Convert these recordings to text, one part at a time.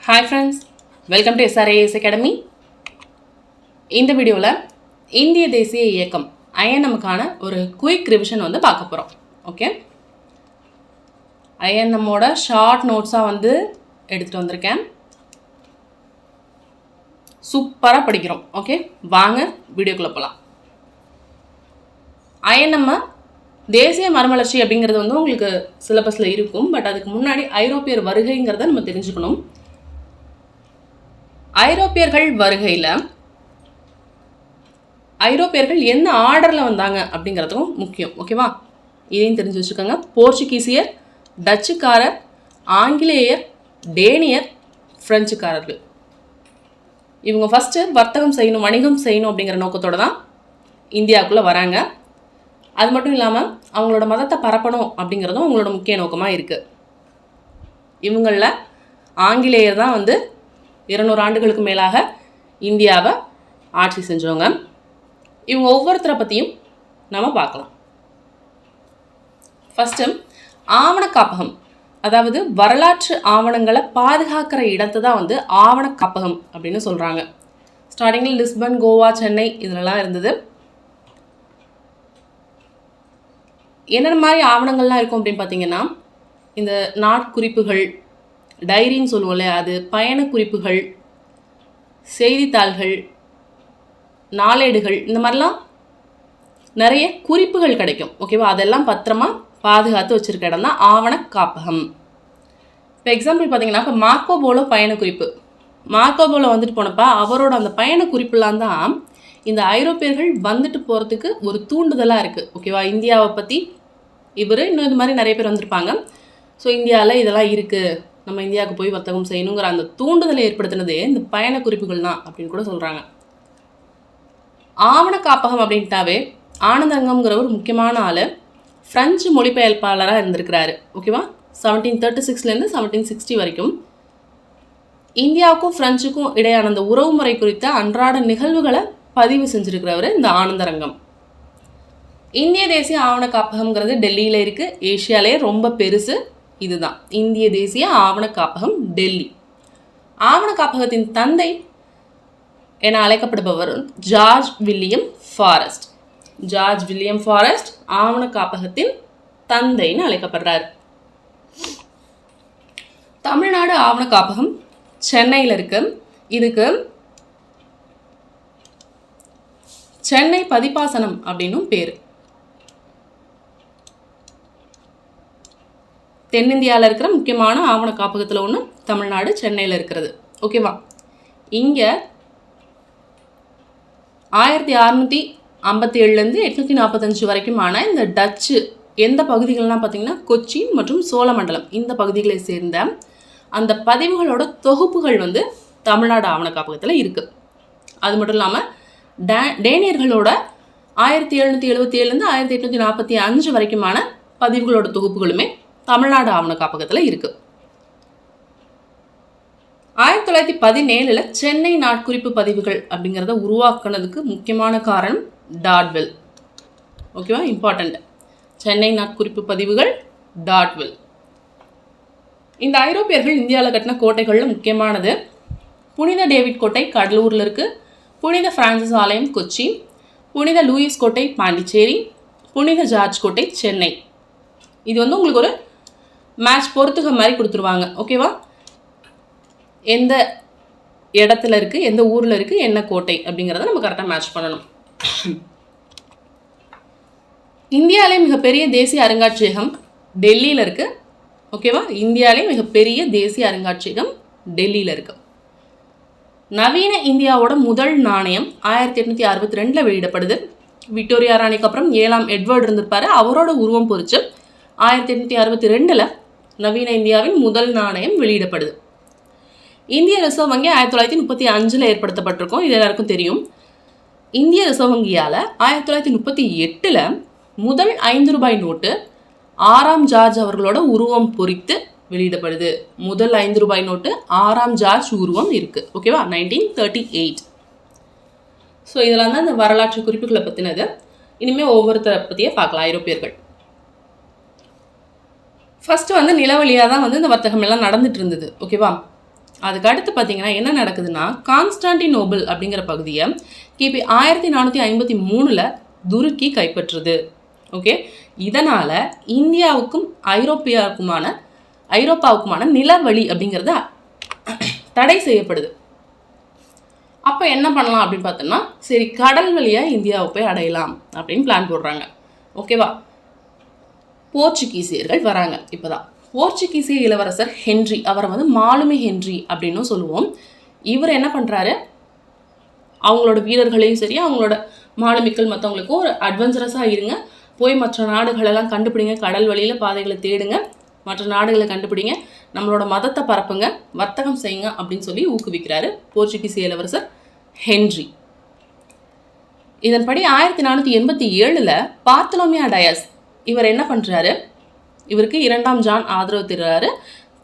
Hi friends, welcome to SRAS academy. இந்த வீடியோவில் இந்திய தேசிய இயக்கம் ஐஎன்எம்முக்கான ஒரு குயிக் ரிவிஷன் பார்க்க போகிறோம். ஓகே, ஐஎன்எம்மோட ஷார்ட் நோட்ஸாக எடுத்துகிட்டு வந்திருக்கேன். சூப்பராக படிக்கிறோம். ஓகே, வாங்க வீடியோக்குள்ளே போகலாம். ஐஎன்எம் தேசிய மறுமலர்ச்சி அப்படிங்கிறது உங்களுக்கு சிலபஸில் இருக்கும். பட் அதுக்கு முன்னாடி ஐரோப்பியர் வருகைங்கிறத நம்ம தெரிஞ்சுக்கணும். ஐரோப்பியர்கள் வருகையில் ஐரோப்பியர்கள் என்ன ஆர்டரில் வந்தாங்க அப்படிங்கிறதும் முக்கியம். ஓகேவா, இதையும் தெரிஞ்சு வச்சுக்கோங்க. போர்ச்சுகீசியர், டச்சுக்காரர், ஆங்கிலேயர், டேனியர், ஃப்ரெஞ்சுக்காரர்கள். இவங்க ஃபஸ்ட்டு வர்த்தகம் செய்யணும், வணிகம் செய்யணும் அப்படிங்கிற நோக்கத்தோடு தான் இந்தியாவுக்குள்ளே வராங்க. அது மட்டும் இல்லாமல் அவங்களோட மதத்தை பரப்பணும் அப்படிங்கிறதும் அவங்களோட முக்கிய நோக்கமாக இருக்குது. இவங்களில் ஆங்கிலேயர் தான் 200 ஆண்டுகளுக்கு மேலாக இந்தியாவை ஆட்சி செஞ்சவங்க. இவங்க ஒவ்வொருத்தரை பற்றியும் நம்ம பார்க்கலாம். ஃபஸ்ட்டு ஆவண காப்பகம், அதாவது வரலாற்று ஆவணங்களை பாதுகாக்கிற இடத்தை தான் ஆவண காப்பகம் அப்படின்னு சொல்கிறாங்க. ஸ்டார்டிங்கில் லிஸ்பன், கோவா, சென்னை இதிலெல்லாம் இருந்தது. என்னென்ன மாதிரி ஆவணங்கள்லாம் இருக்கும் அப்படின்னு பார்த்தீங்கன்னா, இந்த நாட்குறிப்புகள், டைரின்னு சொல்லுவோம் இல்லையா, அது, பயண குறிப்புகள், செய்தித்தாள்கள், நாளேடுகள், இந்த மாதிரிலாம் நிறைய குறிப்புகள் கிடைக்கும். ஓகேவா, அதெல்லாம் பத்திரமா பாதுகாத்து வச்சுருக்க இடம் தான் ஆவண காப்பகம். இப்போ எக்ஸாம்பிள் பார்த்தீங்கன்னா, இப்போ மார்க்கோ போலோ பயண குறிப்பு, மார்க்கோ போலோ போனப்போ அவரோட அந்த பயண குறிப்புலாம் தான் இந்த ஐரோப்பியர்கள் போகிறதுக்கு ஒரு தூண்டுதலாக இருக்குது. ஓகேவா, இந்தியாவை பற்றி இவர் இன்னும் இது மாதிரி நிறைய பேர் வந்திருப்பாங்க. ஸோ இந்தியாவில் இதெல்லாம் இருக்குது, நம்ம இந்தியாவுக்கு போய் வர்த்தகம் செய்யணுங்கிற அந்த தூண்டுதலை ஏற்படுத்தினதே இந்த பயண குறிப்புகள் தான் அப்படின்னு கூட சொல்கிறாங்க. ஆவண காப்பகம் அப்படின்ட்டாவே ஆனந்தரங்கம்ங்கிற ஒரு முக்கியமான ஆள் ஃப்ரெஞ்சு மொழிபெயர்ப்பாளராக இருந்திருக்கிறாரு. ஓகேவா, 1736 1760 வரைக்கும் இந்தியாவுக்கும் ஃப்ரெஞ்சுக்கும் இடையான அந்த உறவு முறை குறித்த அன்றாட நிகழ்வுகளை பதிவு செஞ்சுருக்கிறவர் இந்த ஆனந்தரங்கம். இந்திய தேசிய ஆவண காப்பகம்ங்கிறது டெல்லியில் இருக்குது. ஏஷியாலே ரொம்ப பெருசு இதுதான், இந்திய தேசிய ஆவண காப்பகம், டெல்லி. ஆவண காப்பகத்தின் தந்தை என அழைக்கப்படுபவர் George William Forrest. George William Forrest ஆவண காப்பகத்தின் தந்தைன்னு அழைக்கப்படுறார். தமிழ்நாடு ஆவண காப்பகம் சென்னையில் இருக்கு. இதுக்கு சென்னை பதிப்பாசனம் அப்படின்னும் பேர். தென்னிந்தியாவில் இருக்கிற முக்கியமான ஆவண காப்பகத்தில் ஒன்று தமிழ்நாடு, சென்னையில் இருக்கிறது. ஓகேவா, இங்கே 1657 845 வரைக்குமான இந்த டச்சு எந்த பகுதிகள்லாம் பார்த்திங்கன்னா, கொச்சி மற்றும் சோழமண்டலம், இந்த பகுதிகளை சேர்ந்த அந்த பதிவுகளோட தொகுப்புகள் தமிழ்நாடு ஆவண காப்பகத்தில் இருக்குது. அது மட்டும் இல்லாமல் டேனியர்களோட 1777 1845 வரைக்குமான பதிவுகளோட தொகுப்புகளுமே தமிழ்நாடு ஆவண காப்பகத்தில் இருக்குது. 1917 சென்னை நாட்குறிப்பு பதிவுகள் அப்படிங்கிறத உருவாக்குனதுக்கு முக்கியமான காரணம் டாட்வெல். ஓகேவா, இம்பார்ட்டண்ட். சென்னை நாட்குறிப்பு பதிவுகள், டாட்வெல். இந்த ஐரோப்பியர்கள் இந்தியாவில் கட்டின கோட்டைகளில் முக்கியமானது புனித டேவிட் கோட்டை கடலூரில் இருக்குது, புனித பிரான்சிஸ் ஆலயம் கொச்சி, புனித லூயிஸ் கோட்டை பாண்டிச்சேரி, புனித ஜார்ஜ் கோட்டை சென்னை. இது உங்களுக்கு ஒரு மேட்ச் பொறுத்துக மாதிரி கொடுத்துருவாங்க. ஓகேவா, எந்த இடத்துல இருக்குது, எந்த ஊரில் இருக்குது, என்ன கோட்டை அப்படிங்கிறத நம்ம கரெக்டாக மேட்ச் பண்ணணும். இந்தியாவிலே மிகப்பெரிய தேசிய அருங்காட்சியகம் டெல்லியில் இருக்குது. ஓகேவா, இந்தியாவிலே மிகப்பெரிய தேசிய அருங்காட்சியகம் டெல்லியில் இருக்குது. நவீன இந்தியாவோட முதல் நாணயம் 1862 வெளியிடப்படுது. விக்டோரியா ராணிக்கு அப்புறம் 7ஆம் எட்வர்டு இருந்திருப்பாரு, அவரோட உருவம் பொறிச்சு 1862 நவீன இந்தியாவின் முதல் நாணயம் வெளியிடப்படுது. இந்திய ரிசர்வ் வங்கி 1935 ஏற்படுத்தப்பட்டிருக்கும், இது எல்லாருக்கும் தெரியும். இந்திய ரிசர்வ் வங்கியால் 1938 முதல் 5 ரூபாய் நோட்டு 6ஆம் ஜார்ஜ் அவர்களோட உருவம் பொறித்து வெளியிடப்படுது. முதல் 5 ரூபாய் நோட்டு 6ஆம் ஜார்ஜ் உருவம் இருக்குது. ஓகேவா, 1938. ஸோ இதெல்லாம் தான் இந்த வரலாற்று குறிப்புகளை பற்றினது. இனிமேல் ஒவ்வொருத்தரை பற்றியே பார்க்கலாம். ஐரோப்பியர்கள் ஃபஸ்ட்டு நிலவழியாக தான் இந்த வர்த்தகம் எல்லாம் நடந்துட்டு இருந்தது. ஓகேவா, அதுக்கு அடுத்து பார்த்தீங்கன்னா என்ன நடக்குதுன்னா, கான்ஸ்டான்டினோபிள் அப்படிங்கிற பகுதியை கிபி 1453 துருக்கி கைப்பற்றுது. ஓகே, இதனால் இந்தியாவுக்கும் ஐரோப்பாவுக்குமான நிலவழி அப்படிங்கிறது தடை செய்யப்படுது. அப்போ என்ன பண்ணலாம் அப்படின்னு பார்த்தோம்னா, சரி கடல் வழியாக இந்தியாவை போய் அடையலாம் அப்படின்னு பிளான் போடுறாங்க. ஓகேவா, போர்ச்சுகீசியர்கள் வராங்க. இப்போதான் போர்ச்சுகீசிய இளவரசர் ஹென்றி, அவரை வந்து மாலுமி ஹென்றி அப்படின்னும் சொல்லுவோம். இவர் என்ன பண்ணுறாரு, அவங்களோட வீரர்களையும் சரி அவங்களோட மாலுமிக்கள் மற்றவங்களுக்கும் ஒரு அட்வென்ச்சரஸாக இருங்க, போய் மற்ற நாடுகளெல்லாம் கண்டுபிடிங்க, கடல் வழியில் பாதைகளை தேடுங்க, மற்ற நாடுகளை கண்டுபிடிங்க, நம்மளோட மதத்தை பரப்புங்க, வர்த்தகம் செய்யுங்க அப்படின்னு சொல்லி ஊக்குவிக்கிறாரு போர்ச்சுகீசிய இளவரசர் ஹென்றி. இதன்படி 1487 பார்த்தலோமியா டயஸ் இவர் என்ன பண்ணுறாரு, இவருக்கு 2ஆம் ஜான் ஆதரவு தர்றாரு.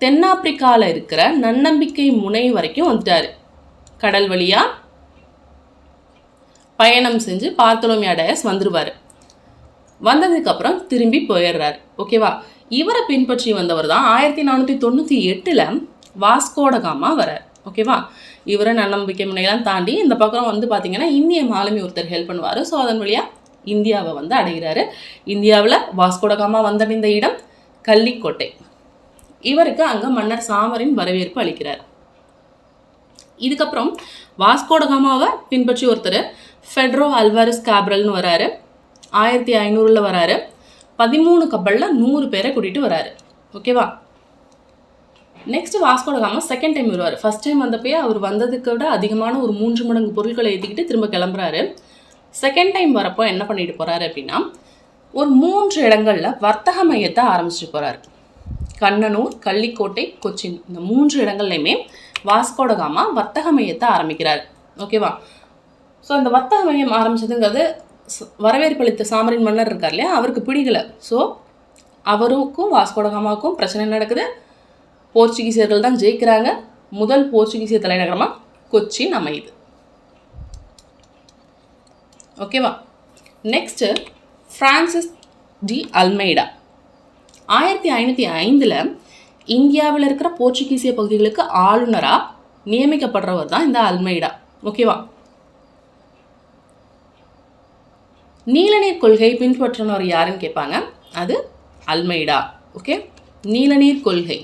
தென்னாப்பிரிக்காவில் இருக்கிற நன்னம்பிக்கை முனை வரைக்கும் வந்துட்டார். கடல் வழியாக பயணம் செஞ்சு பார்த்தலோமியா டயஸ் வந்துடுவார். வந்ததுக்கப்புறம் திரும்பி போயிடுறாரு. ஓகேவா, இவரை பின்பற்றி வந்தவர் தான் 1498 வாஸ்கோடகாமா வரார். ஓகேவா, இவரை நன்னம்பிக்கை முனையெல்லாம் தாண்டி இந்த பக்கம் வந்து பார்த்தீங்கன்னா இந்திய மாலுமி ஒருத்தர் ஹெல்ப் பண்ணுவார். ஸோ அதன் வழியாக இந்தியாவை வந்து அடைகிறாரு. இந்தியாவில் வாஸ்கோடகாமா வந்தடைந்த இடம் கள்ளிக்கோட்டை. இவருக்கு அங்கே மன்னர் சாமரின் வரவேற்பு அளிக்கிறார். இதுக்கப்புறம் வாஸ்கோடகாமாவை பின்பற்றி ஒருத்தர் ஃபெட்ரோ அல்வாரிஸ் கேப்ரல்னு வராரு. 1500 வராரு. 13 கப்பலில் 100 பேரை கூட்டிகிட்டு வராரு. ஓகேவா, நெக்ஸ்ட் வாஸ்கோடகாமா செகண்ட் டைம் வருவார். ஃபர்ஸ்ட் டைம் வந்தப்பயே அவர் வந்ததுக்கு விட அதிகமான ஒரு 3 மடங்கு பொருட்களை ஏற்றிக்கிட்டு திரும்ப கிளம்புறாரு. செகண்ட் டைம் வரப்போ என்ன பண்ணிட்டு போகிறாரு அப்படின்னா, ஒரு 3 இடங்களில் வர்த்தக மையத்தை ஆரம்பிச்சுட்டு போகிறாரு. கண்ணனூர், கள்ளிக்கோட்டை, கொச்சின், இந்த 3 இடங்கள்லையுமே வாஸ்கோடகாமா வர்த்தக மையத்தை ஆரம்பிக்கிறார். ஓகேவா, ஸோ அந்த வர்த்தக மையம் ஆரம்பிச்சதுங்கிறது வரவேற்பளித்த சாமரின் மன்னர் இருக்கார் இல்லையா, அவருக்கு பிடிக்கலை. ஸோ அவருக்கும் வாஸ்கோடகாமாவுக்கும் பிரச்சனை நடக்குது. போர்ச்சுகீசியர்கள் தான் ஜெயிக்கிறாங்க. முதல் போர்ச்சுகீசிய தலைநகரமாக கொச்சின் அமையுது. ஓகேவா, நெக்ஸ்ட்டு ஃப்ரான்சிஸ் டி அல்மெய்டா 1505 இந்தியாவில் இருக்கிற போர்ச்சுகீசிய பகுதிகளுக்கு ஆளுநராக நியமிக்கப்படுறவர் தான் இந்த அல்மெய்டா. ஓகேவா, நீலநீர் கொள்கை பின்பற்றினவர் யாருன்னு கேட்பாங்க, அது அல்மெய்டா. ஓகே, நீலநீர் கொள்கை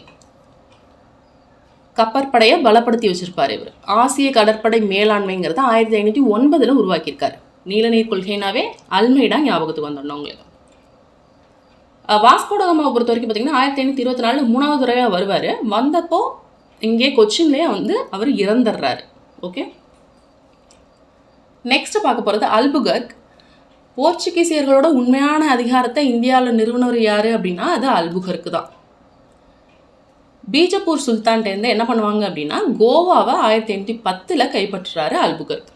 கப்பற்படையை பலப்படுத்தி வச்சிருப்பார் இவர். ஆசிய கடற்படை மேலாண்மைங்கிறத 1509 உருவாக்கியிருக்காரு. நீலநீர் கொள்கைனாவே அல்மெய்டா ஞாபகத்துக்கு வந்துடணும் உங்களுக்கு. வாஸ்கோடகாமாவை பொறுத்த வரைக்கும் பார்த்தீங்கன்னா 1524 3வது தடவையாக வருவார். வந்தப்போ இங்கே கொச்சின்லேயே வந்து அவர் இறந்துடுறாரு. ஓகே, நெக்ஸ்ட் பார்க்க போகிறது அல்புகர்க். போர்ச்சுகீசியர்களோட உண்மையான அதிகாரத்தை இந்தியாவில் நிறுவனர் யார் அப்படின்னா அது அல்புகர்க்கு தான். பீஜப்பூர் சுல்தான்கிட்டேருந்து என்ன பண்ணுவாங்க அப்படின்னா கோவாவை 1510 கைப்பற்றுறாரு அல்புகர்க்.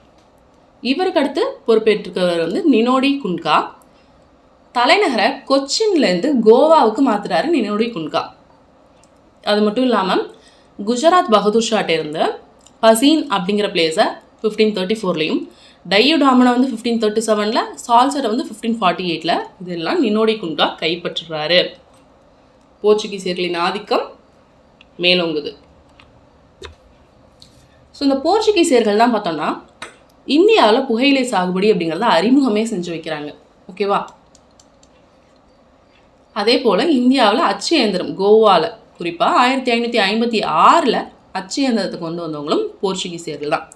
இவருக்கு அடுத்து பொறுப்பேற்றுக்கிறவர் வந்து நினோடி குன்கா. தலைநகரை கொச்சின்லேருந்து கோவாவுக்கு மாற்றுறாரு நினோடி குன்கா. அது மட்டும் இல்லாமல் குஜராத் பகதூர் ஷாட்டேருந்து பசீன் அப்படிங்கிற பிளேஸை 1534 டையுடாமனை வந்து 1537 சால்சரை வந்து 1548 இதெல்லாம் நினோடி குன்கா கைப்பற்றுறாரு. போர்ச்சுகீசியர்களின் ஆதிக்கம் மேலோங்குது. ஸோ இந்த போர்ச்சுகீசியர்கள் தான் பார்த்தோம்னா இந்தியாவில் புகையிலை சாகுபடி அப்படிங்கிறத அறிமுகமே செஞ்சு வைக்கிறாங்க. ஓகேவா, அதே போல் இந்தியாவில் அச்சு இயந்திரம் கோவாவில் குறிப்பாக 1556 அச்சு இயந்திரத்தை கொண்டு வந்தவங்களும் போர்ச்சுகீசியர்கள் தான்.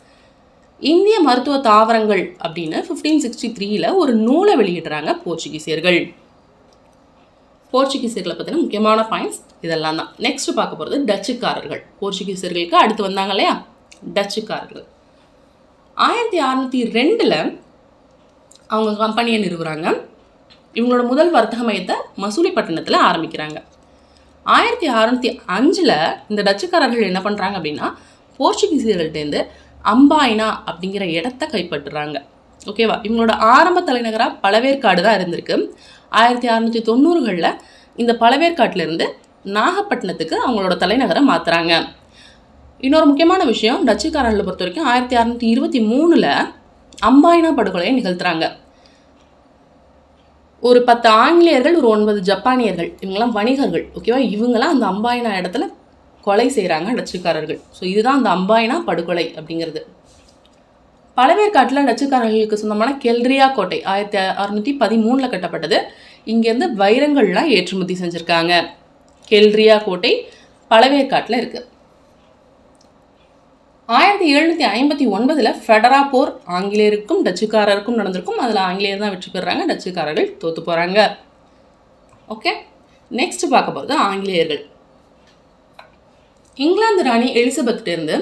இந்திய மருத்துவ தாவரங்கள் அப்படின்னு 1563 ஒரு நூலை வெளியிடுறாங்க போர்ச்சுகீசியர்கள். போர்ச்சுகீசியர்களை பற்றின முக்கியமான பாயிண்ட்ஸ் இதெல்லாம் தான். நெக்ஸ்ட் பார்க்க போகிறது டச்சுக்காரர்கள். போர்ச்சுகீசியர்களுக்கு அடுத்து வந்தாங்க இல்லையா டச்சுக்காரர்கள். 1602 அவங்க கம்பெனியை நிறுவுறாங்க. இவங்களோட முதல் வர்த்தக மையத்தை மசூலிப்பட்டினத்தில் ஆரம்பிக்கிறாங்க. 1605 இந்த டச்சுக்காரர்கள் என்ன பண்ணுறாங்க அப்படின்னா போர்ச்சுகீசியர்கள்டேருந்து அம்பாயினா அப்படிங்கிற இடத்த கைப்பற்றுறாங்க. ஓகேவா, இவங்களோட ஆரம்ப தலைநகராக பழவேற்காடு தான் இருந்திருக்கு. 1690 இந்த பழவேற்காட்டிலேருந்து நாகப்பட்டினத்துக்கு அவங்களோட தலைநகரை மாற்றுறாங்க. இன்னொரு முக்கியமான விஷயம், டச்சுக்காரர்களை பொறுத்த வரைக்கும் 1623 அம்பாயினா படுகொலையை நிகழ்த்துறாங்க. ஒரு 10 ஆங்கிலேயர்கள், ஒரு 9 ஜப்பானியர்கள், இவங்கெல்லாம் வணிகர்கள். ஓகேவா, இவங்களாம் அந்த அம்பாயினா இடத்துல கொலை செய்கிறாங்க டச்சுக்காரர்கள். ஸோ இதுதான் அந்த அம்பாயினா படுகொலை அப்படிங்கிறது. பழவேற்காட்டில் டச்சுக்காரர்களுக்கு சொந்தமான கெல்ரியா கோட்டை 1613 கட்டப்பட்டது. இங்கேருந்து வைரங்கள்லாம் ஏற்றுமதி செஞ்சுருக்காங்க. கெல்ரியா கோட்டை பழவேற்காட்டில் இருக்குது. 1759 ஃபெடரா போர் ஆங்கிலேயருக்கும் டச்சுக்காரருக்கும் நடந்திருக்கும். அதில் ஆங்கிலேயர் தான் வெற்றி பெறுறாங்க, டச்சுக்காரர்கள் தோற்று போகிறாங்க. ஓகே, நெக்ஸ்ட் பார்க்க போகிறது ஆங்கிலேயர்கள். இங்கிலாந்து ராணி எலிசபெத்திலிருந்து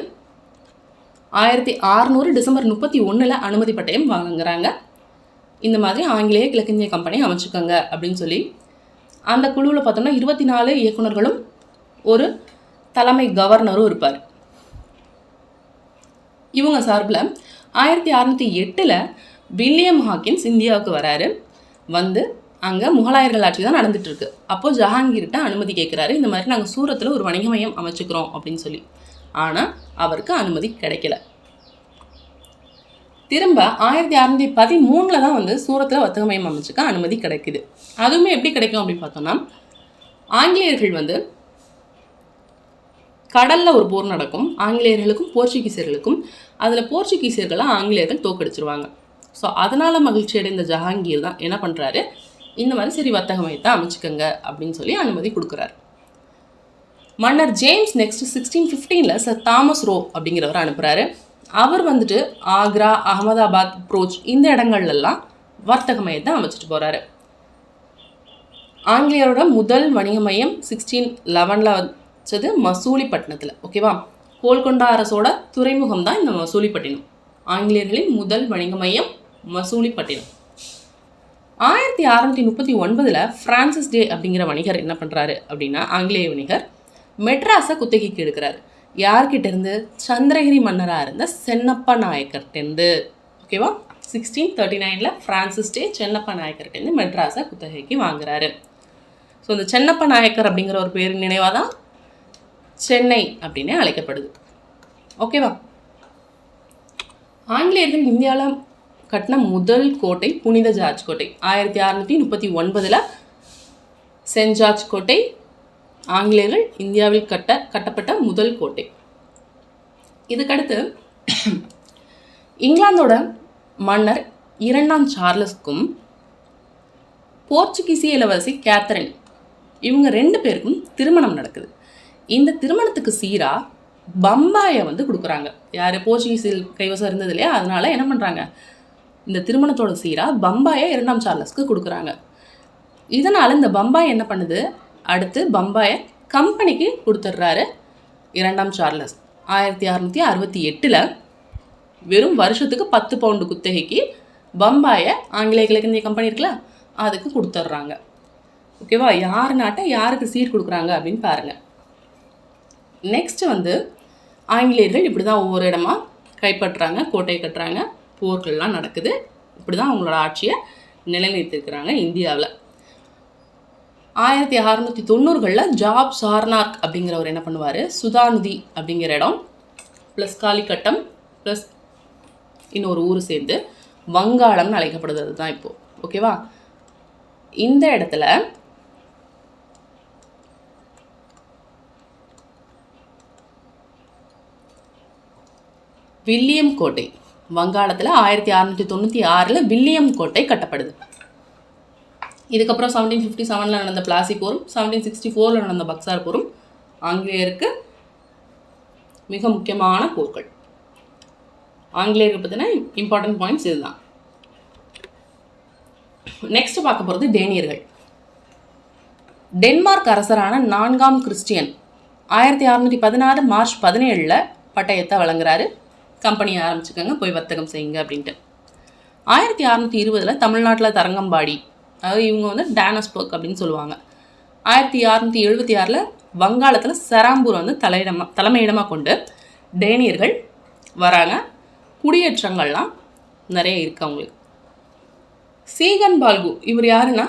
1600 டிசம்பர் 31 அனுமதி பட்டயம் வாங்குறாங்க. இந்த மாதிரி ஆங்கிலேய கிழக்கிந்திய கம்பெனி அமைச்சுக்கோங்க அப்படின்னு சொல்லி அந்த குழுவில் பார்த்தோம்னா 24 இயக்குநர்களும் ஒரு தலைமை கவர்னரும் இருப்பார். இவங்க சார்பில் 1608 வில்லியம் ஹாக்கின்ஸ் இந்தியாவுக்கு வராரு. வந்து அங்கே முகலாயர்கள் ஆட்சி தான் நடந்துகிட்ருக்கு. அப்போது ஜஹாங்கீர்கிட்ட அனுமதி கேட்குறாரு. இந்த மாதிரி நாங்கள் சூரத்தில் ஒரு வணிக மையம் அமைச்சுக்கிறோம் அப்படின்னு சொல்லி. ஆனால் அவருக்கு அனுமதி கிடைக்கல. திரும்ப 1613 தான் வந்து சூரத்தில் வர்த்தக மையம் அமைச்சுக்க அனுமதி கிடைக்குது. அதுவுமே எப்படி கிடைக்கும் அப்படின்னு பார்த்தோம்னா, ஆங்கிலேயர்கள் வந்து கடலில் ஒரு போர் நடக்கும், ஆங்கிலேயர்களுக்கும் போர்ச்சுகீசியர்களுக்கும். அதில் போர்ச்சுகீசியர்களை ஆங்கிலேயர்கள் தோக்கடிச்சிருவாங்க. ஸோ அதனால் மகிழ்ச்சி அடைந்த ஜஹாங்கீர் தான் என்ன பண்ணுறாரு, இந்த மாதிரி சரி வர்த்தக மையத்தை அமைச்சுக்கோங்க அப்படின்னு சொல்லி அனுமதி கொடுக்குறாரு. மன்னர் James next 1615 sir Thomas row அப்படிங்கிறவர் அனுப்புகிறாரு. அவர் வந்துட்டு ஆக்ரா, அகமதாபாத், புரோச் இந்த இடங்கள்லாம் வர்த்தக மையத்தை அமைச்சிட்டு போகிறாரு. ஆங்கிலேயரோட முதல் வணிக மையம் 1611 வச்சது மசூலிப்பட்டினத்தில். ஓகேவா, கோல்கொண்டா அரசோட துறைமுகம் தான் இந்த மசூலிப்பட்டினம். ஆங்கிலேயர்களின் முதல் வணிக மையம் மசூலிப்பட்டினம். 1639 பிரான்சிஸ் டே அப்படிங்கிற வணிகர் என்ன பண்ணுறாரு அப்படின்னா, ஆங்கிலேய வணிகர் மெட்ராஸை குத்தகைக்கு எடுக்கிறாரு. யார்கிட்ட இருந்து? சந்திரகிரி மன்னராக இருந்த சென்னப்ப நாயக்கர்கிட்டேருந்து. ஓகேவா, 1639 பிரான்சிஸ் டே சென்னப்ப நாயக்கர்கிட்டேருந்து மெட்ராஸை குத்தகைக்கு வாங்குறாரு. ஸோ இந்த சென்னப்ப நாயக்கர் அப்படிங்கிற ஒரு பேர் நினைவாக தான் சென்னை அப்படின்னு அழைக்கப்படுது. ஓகேவா, ஆங்கிலேயர்கள் இந்தியாவில் கட்டின முதல் கோட்டை புனித ஜார்ஜ் கோட்டை. 1639 சென்ட் ஜார்ஜ் கோட்டை ஆங்கிலேயர்கள் இந்தியாவில் கட்டப்பட்ட முதல் கோட்டை. இதுக்கடுத்து இங்கிலாந்தோட மன்னர் 2ஆம் சார்லஸுக்கும் போர்ச்சுகீசிய இளவரசி கேத்தரின் இவங்க 2 பேருக்கும் திருமணம் நடக்குது. இந்த திருமணத்துக்கு சீரா பம்பாயை வந்து கொடுக்குறாங்க. யார்? போர்ச்சுகீசில் கைவசம் இருந்தது இல்லையா, அதனால என்ன பண்ணுறாங்க, இந்த திருமணத்தோட சீரா பம்பாயை 2ஆம் சார்லஸ்க்கு கொடுக்குறாங்க. இதனால் இந்த பம்பாய் என்ன பண்ணுது, அடுத்து பம்பாயை கம்பெனிக்கு கொடுத்துட்றாரு 2ஆம் சார்லஸ். 1668 வெறும் வருஷத்துக்கு 10 பவுண்டு குத்தகைக்கு பம்பாயை ஆங்கிலேய கிழக்கிந்திய கம்பெனி இருக்குல்ல அதுக்கு கொடுத்துட்றாங்க. ஓகேவா, யார் நாட்டை யாருக்கு சீட் கொடுக்குறாங்க அப்படின்னு பாருங்கள். நெக்ஸ்ட் வந்து ஆங்கிலேயர்கள் இப்படி தான் ஒவ்வொரு இடமா கைப்பற்றுறாங்க, கோட்டையை கட்டுறாங்க, போர்கள்லாம் நடக்குது. இப்படி தான் அவங்களோட ஆட்சியை நிலைநிறுத்திருக்கிறாங்க இந்தியாவில். 1690 ஜாப் சார்னார்க் அப்படிங்கிறவர் என்ன பண்ணுவார், சுதாநதி அப்படிங்கிற இடம் ப்ளஸ் காலிக்கட்டம் ப்ளஸ் இன்னொரு ஊர் சேர்ந்து வங்காளம்னு அழைக்கப்படுறது தான் இப்போது. ஓகேவா, இந்த இடத்துல வில்லியம் கோட்டை வங்காளத்தில் 1696 வில்லியம் கோட்டை கட்டப்படுது. இதுக்கப்புறம் 1757 நடந்த பிளாசி போரும் 1764 நடந்த பக்சார் போரும் ஆங்கிலேயருக்கு மிக முக்கியமான போர்கள். ஆங்கிலேயருக்கு பற்றின இம்பார்ட்டன்ட் பாயிண்ட்ஸ் இதுதான். நெக்ஸ்ட் பார்க்க போகிறது டேனியர்கள். டென்மார்க் அரசரான 4ஆம் கிறிஸ்டியன் 1616 மார்ச் 17 பட்டயத்தை வழங்குறாரு. கம்பெனியை ஆரம்பிச்சுக்கோங்க, போய் வர்த்தகம் செய்யுங்க அப்படின்ட்டு. 1620 தமிழ்நாட்டில் தரங்கம்பாடி, அதாவது இவங்க வந்து டானஸ்பர்க் அப்படின்னு சொல்லுவாங்க. 1676 வங்காளத்தில் செராம்பூர் வந்து தலைமையிடமாக கொண்டு டேனியர்கள் வராங்க. குடியேற்றங்கள்லாம் நிறைய இருக்குது அவங்களுக்கு. சீகன் பால்கு இவர் யாருன்னா,